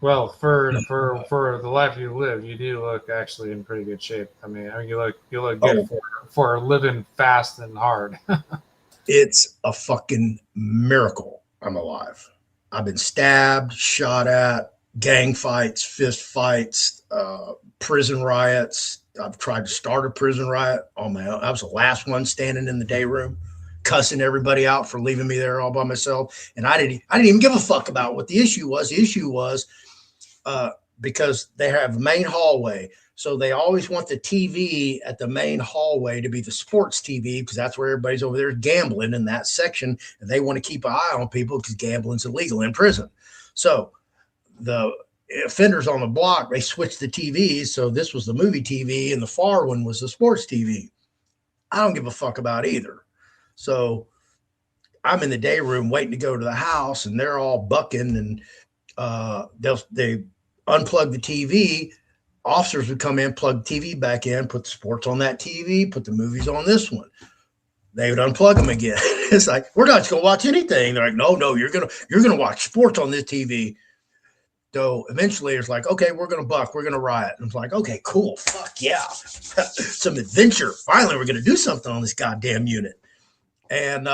Well, for the life you live, you do look actually in pretty good shape. I mean you look good for living fast and hard. It's a fucking miracle I'm alive. I've been stabbed, shot at, gang fights, fist fights, prison riots. I've tried to start a prison riot on my own. I was the last one standing in the day room, cussing everybody out for leaving me there all by myself. And I didn't even give a fuck about what the issue was. The issue was because they have a main hallway. So they always want the TV at the main hallway to be the sports TV because that's where everybody's over there gambling in that section. And they want to keep an eye on people because gambling's illegal in prison. So the offenders on the block, they switched the TVs. So this was the movie TV and the far one was the sports TV. I don't give a fuck about either. So I'm in the day room waiting to go to the house and they're all bucking and they unplug the TV. Officers would come in, plug the TV back in, put the sports on that TV, put the movies on this one. They would unplug them again. It's like, we're not going to watch anything. They're like, no, you're going to watch sports on this TV. So eventually it's like, okay, we're going to buck. We're going to riot. And it's like, okay, cool. Fuck yeah. Some adventure. Finally, we're going to do something on this goddamn unit. And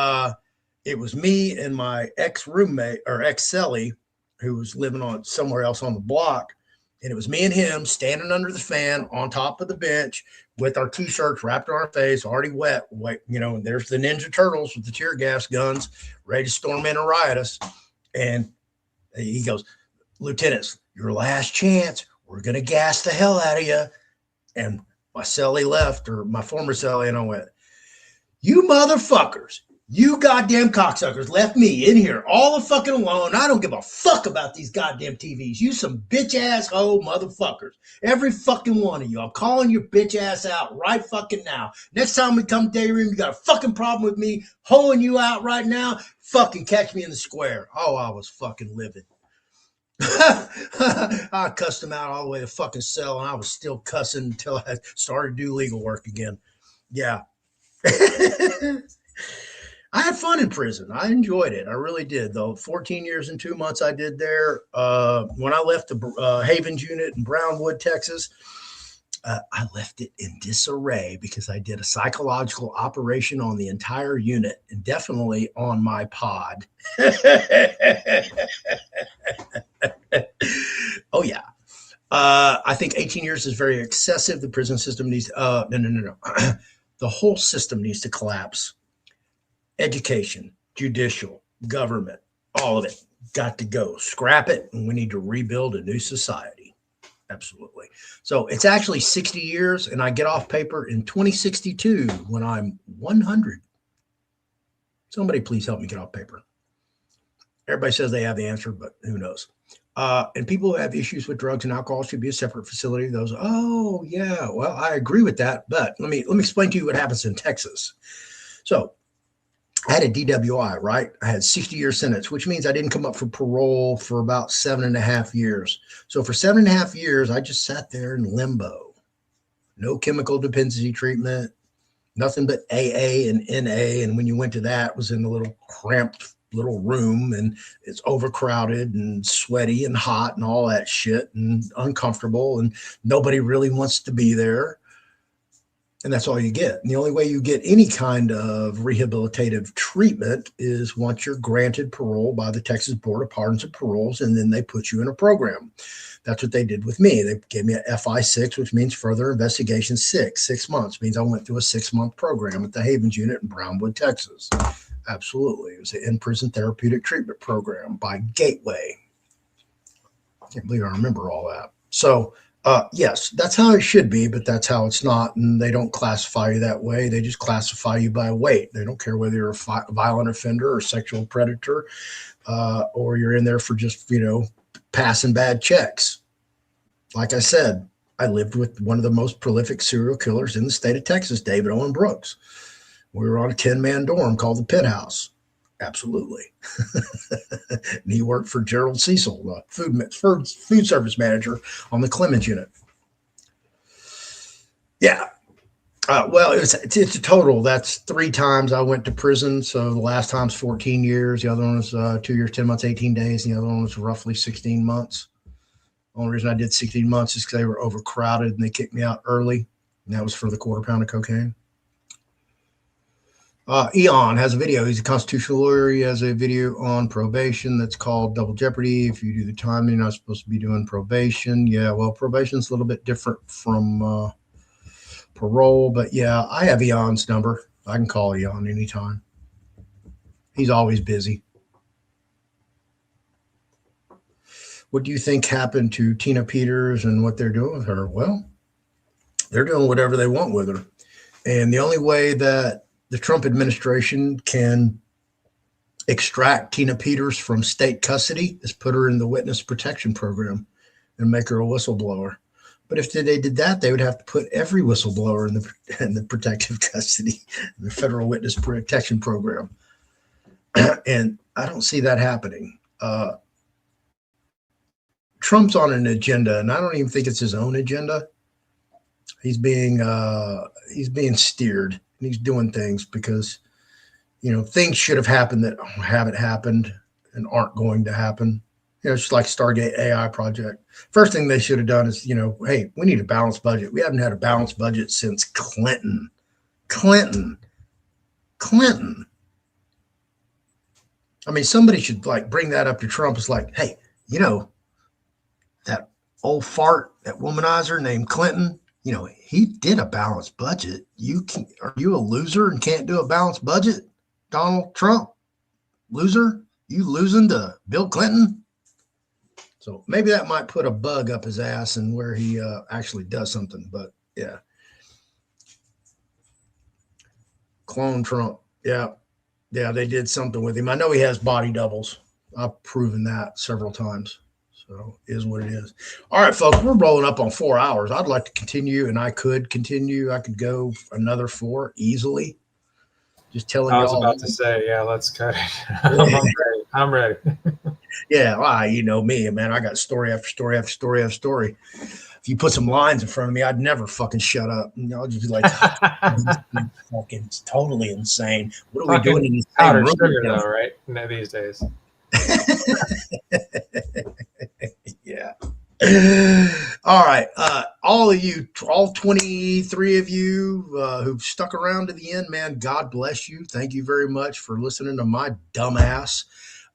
it was me and my ex-roommate or ex-cellie who was living on somewhere else on the block. And it was me and him standing under the fan on top of the bench with our T-shirts wrapped on our face, already wet. And there's the Ninja Turtles with the tear gas guns ready to storm in and riot us. And he goes, Lieutenants, your last chance. We're going to gas the hell out of you. And my cellie left, or my former cellie, and I went, you motherfuckers, you goddamn cocksuckers left me in here all the fucking alone. I don't give a fuck about these goddamn TVs. You some bitch ass hoe motherfuckers. Every fucking one of you. I'm calling your bitch ass out right fucking now. Next time we come day room, you got a fucking problem with me hoeing you out right now. Fucking catch me in the square. Oh, I was fucking livid. I cussed him out all the way to fucking cell, and I was still cussing until I started to do legal work again. Yeah. I had fun in prison. I enjoyed it. I really did, though. 14 years and 2 months I did there. When I left the Havens unit in Brownwood, Texas, I left it in disarray because I did a psychological operation on the entire unit and definitely on my pod. Oh, yeah. I think 18 years is very excessive. The prison system needs no. The whole system needs to collapse. Education, judicial, government, all of it got to go. Scrap it, and we need to rebuild a new society. Absolutely. So it's actually 60 years, and I get off paper in 2062 when I'm 100. Somebody please help me get off paper. Everybody says they have the answer, but who knows? And people who have issues with drugs and alcohol should be a separate facility. Those, oh, yeah, well, I agree with that. But let me explain to you what happens in Texas. So I had a DWI, right? I had 60-year sentence, which means I didn't come up for parole for about 7.5 years. So for 7.5 years, I just sat there in limbo. No chemical dependency treatment, nothing but AA and NA. And when you went to that, it was in a little cramped little room, and it's overcrowded and sweaty and hot and all that shit and uncomfortable, and nobody really wants to be there. And that's all you get. And the only way you get any kind of rehabilitative treatment is once you're granted parole by the Texas Board of Pardons and Paroles, and then they put you in a program. That's what they did with me. They gave me a FI-6, which means further investigation 6 months. Means I went through a 6-month program at the Havens unit in Brownwood, Texas. Absolutely. It was an in-prison therapeutic treatment program by Gateway. I can't believe I remember all that. So, yes, that's how it should be, but that's how it's not. And they don't classify you that way. They just classify you by weight. They don't care whether you're a violent offender or sexual predator, or you're in there for just, passing bad checks. Like I said, I lived with one of the most prolific serial killers in the state of Texas, David Owen Brooks. We were on a 10-man dorm called the Penthouse. Absolutely. And he worked for Gerald Cecil, the food service manager on the Clemens unit. Yeah. Well, it's a total. That's 3 times I went to prison. So the last time's 14 years. The other one was 2 years, 10 months, 18 days. The other one was roughly 16 months. The only reason I did 16 months is because they were overcrowded and they kicked me out early. And that was for the quarter pound of cocaine. Eon has a video. He's a constitutional lawyer. He has a video on probation that's called Double Jeopardy. If you do the time, you're not supposed to be doing probation. Yeah, well, probation's a little bit different from parole, but yeah, I have Eon's number. I can call Eon anytime. He's always busy. What do you think happened to Tina Peters and what they're doing with her? Well, they're doing whatever they want with her. And the only way that the Trump administration can extract Tina Peters from state custody is put her in the witness protection program and make her a whistleblower. But if they did that, they would have to put every whistleblower in the protective custody, the federal witness protection program. And I don't see that happening. Trump's on an agenda, and I don't even think it's his own agenda. He's being steered, and he's doing things because, things should have happened that haven't happened and aren't going to happen. It's just like Stargate AI project. First thing they should have done is, hey, we need a balanced budget. We haven't had a balanced budget since Clinton. I mean, somebody should bring that up to Trump. It's like, hey, that old fart, that womanizer named Clinton, he did a balanced budget. Are you a loser and can't do a balanced budget? Donald Trump, loser? You losing to Bill Clinton? So maybe that might put a bug up his ass and where he actually does something. But yeah. Clone Trump. Yeah. Yeah, they did something with him. I know he has body doubles. I've proven that several times. So is what it is. All right, folks, we're rolling up on 4 hours. I'd like to continue, and I could continue. I could go another 4 easily. Just telling you. I was about to say, yeah, let's cut it. I'm ready. Yeah, well, you know me, man. I got story after story after story after story. If you put some lines in front of me, I'd never fucking shut up. I'll just be like, fucking, it's totally insane. What are we doing in this powder sugar, though, right? These days. Yeah. All right. All of you, all 23 of you who've stuck around to the end, man, God bless you. Thank you very much for listening to my dumbass.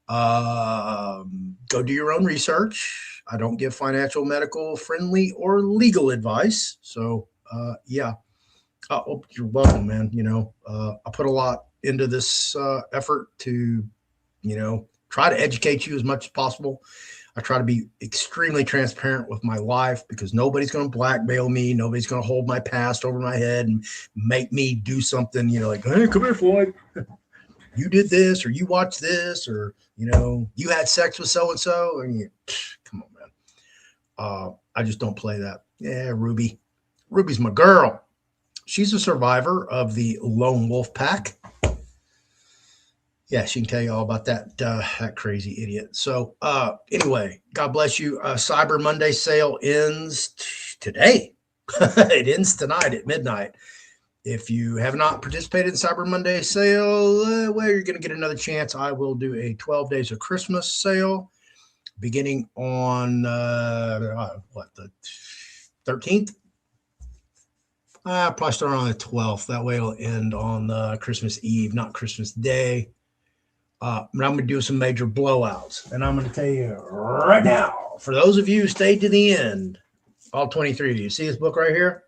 Go do your own research. I don't give financial, medical, friendly, or legal advice. So, yeah. Oh, you're welcome, man. I put a lot into this effort to, try to educate you as much as possible. I try to be extremely transparent with my life because nobody's going to blackmail me. Nobody's going to hold my past over my head and make me do something, like, hey, come here, Floyd. You did this, or you watched this, or, you had sex with so-and-so. I mean, come on, man. I just don't play that. Yeah, Ruby. Ruby's my girl. She's a survivor of the lone wolf pack. Yeah, she can tell you all about that crazy idiot. So anyway, God bless you. Cyber Monday sale ends today. It ends tonight at midnight. If you have not participated in Cyber Monday sale, well, you're going to get another chance. I will do a 12 Days of Christmas sale beginning on, the 13th? Probably start on the 12th. That way it'll end on Christmas Eve, not Christmas Day. But I'm going to do some major blowouts. And I'm going to tell you right now, for those of you who stayed to the end, all 23 of you, see this book right here?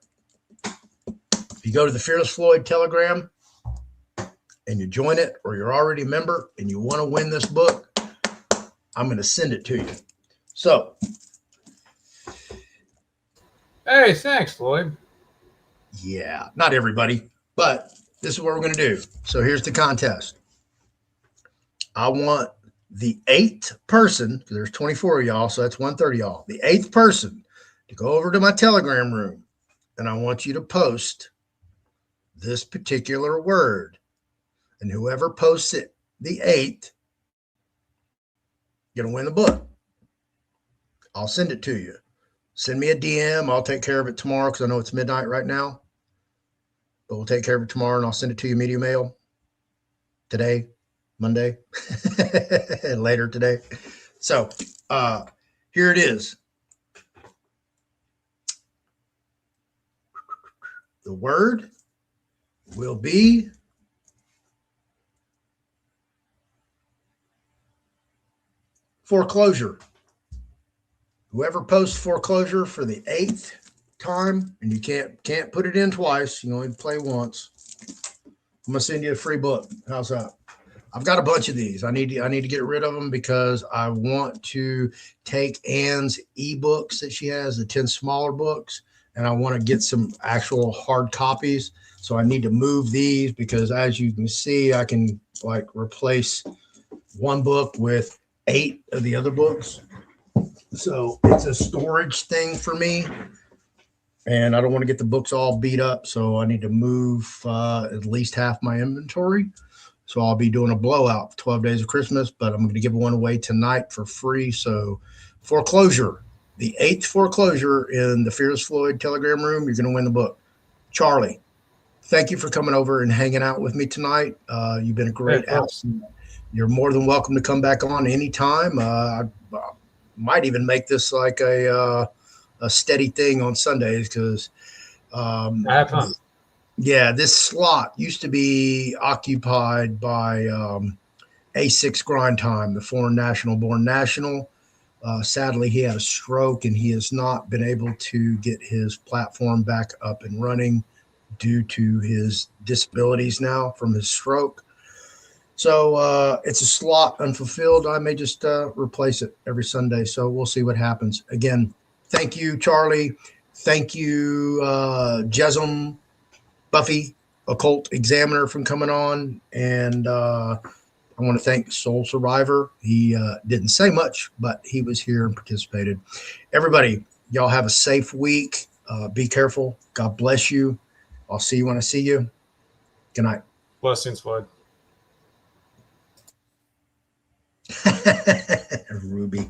If you go to the Fearless Floyd Telegram and you join it, or you're already a member and you want to win this book, I'm going to send it to you. So. Hey, thanks, Floyd. Yeah, not everybody, but this is what we're going to do. So here's the contest. I want the 8th person, because there's 24 of y'all, so that's 130 y'all. The 8th person to go over to my Telegram room, and I want you to post this particular word. And whoever posts it the 8th, you're going to win the book. I'll send it to you. Send me a DM. I'll take care of it tomorrow because I know it's midnight right now. But we'll take care of it tomorrow, and I'll send it to you media mail today, Monday, later today. So here it is. The word will be foreclosure. Whoever posts foreclosure for the 8th time, and you can't put it in twice, you only play once, I'm gonna send you a free book. How's that? I've got a bunch of these. I need to get rid of them because I want to take Anne's ebooks that she has, the 10 smaller books, and I want to get some actual hard copies. So I need to move these because, as you can see, I can like replace one book with 8 of the other books. So it's a storage thing for me, and I don't want to get the books all beat up. So I need to move at least half my inventory. So I'll be doing a blowout for 12 Days of Christmas, but I'm going to give one away tonight for free. So foreclosure, the 8th foreclosure in the Fearless Floyd Telegram room, you're going to win the book. Charlie, thank you for coming over and hanging out with me tonight. You've been a great asset. You're more than welcome to come back on anytime. I might even make this like a steady thing on Sundays because I have fun. Yeah, this slot used to be occupied by A6 Grind Time, the foreign national born national. Sadly, he had a stroke and he has not been able to get his platform back up and running due to his disabilities now from his stroke. So it's a slot unfulfilled. I may just replace it every Sunday. So we'll see what happens. Again, thank you, Charlie. Thank you, Jesum, Buffy, Occult Examiner, from coming on. And I want to thank Soul Survivor. He didn't say much, but he was here and participated. Everybody, y'all have a safe week. Be careful. God bless you. I'll see you when I see you. Good night. Blessings, Floyd. Ruby.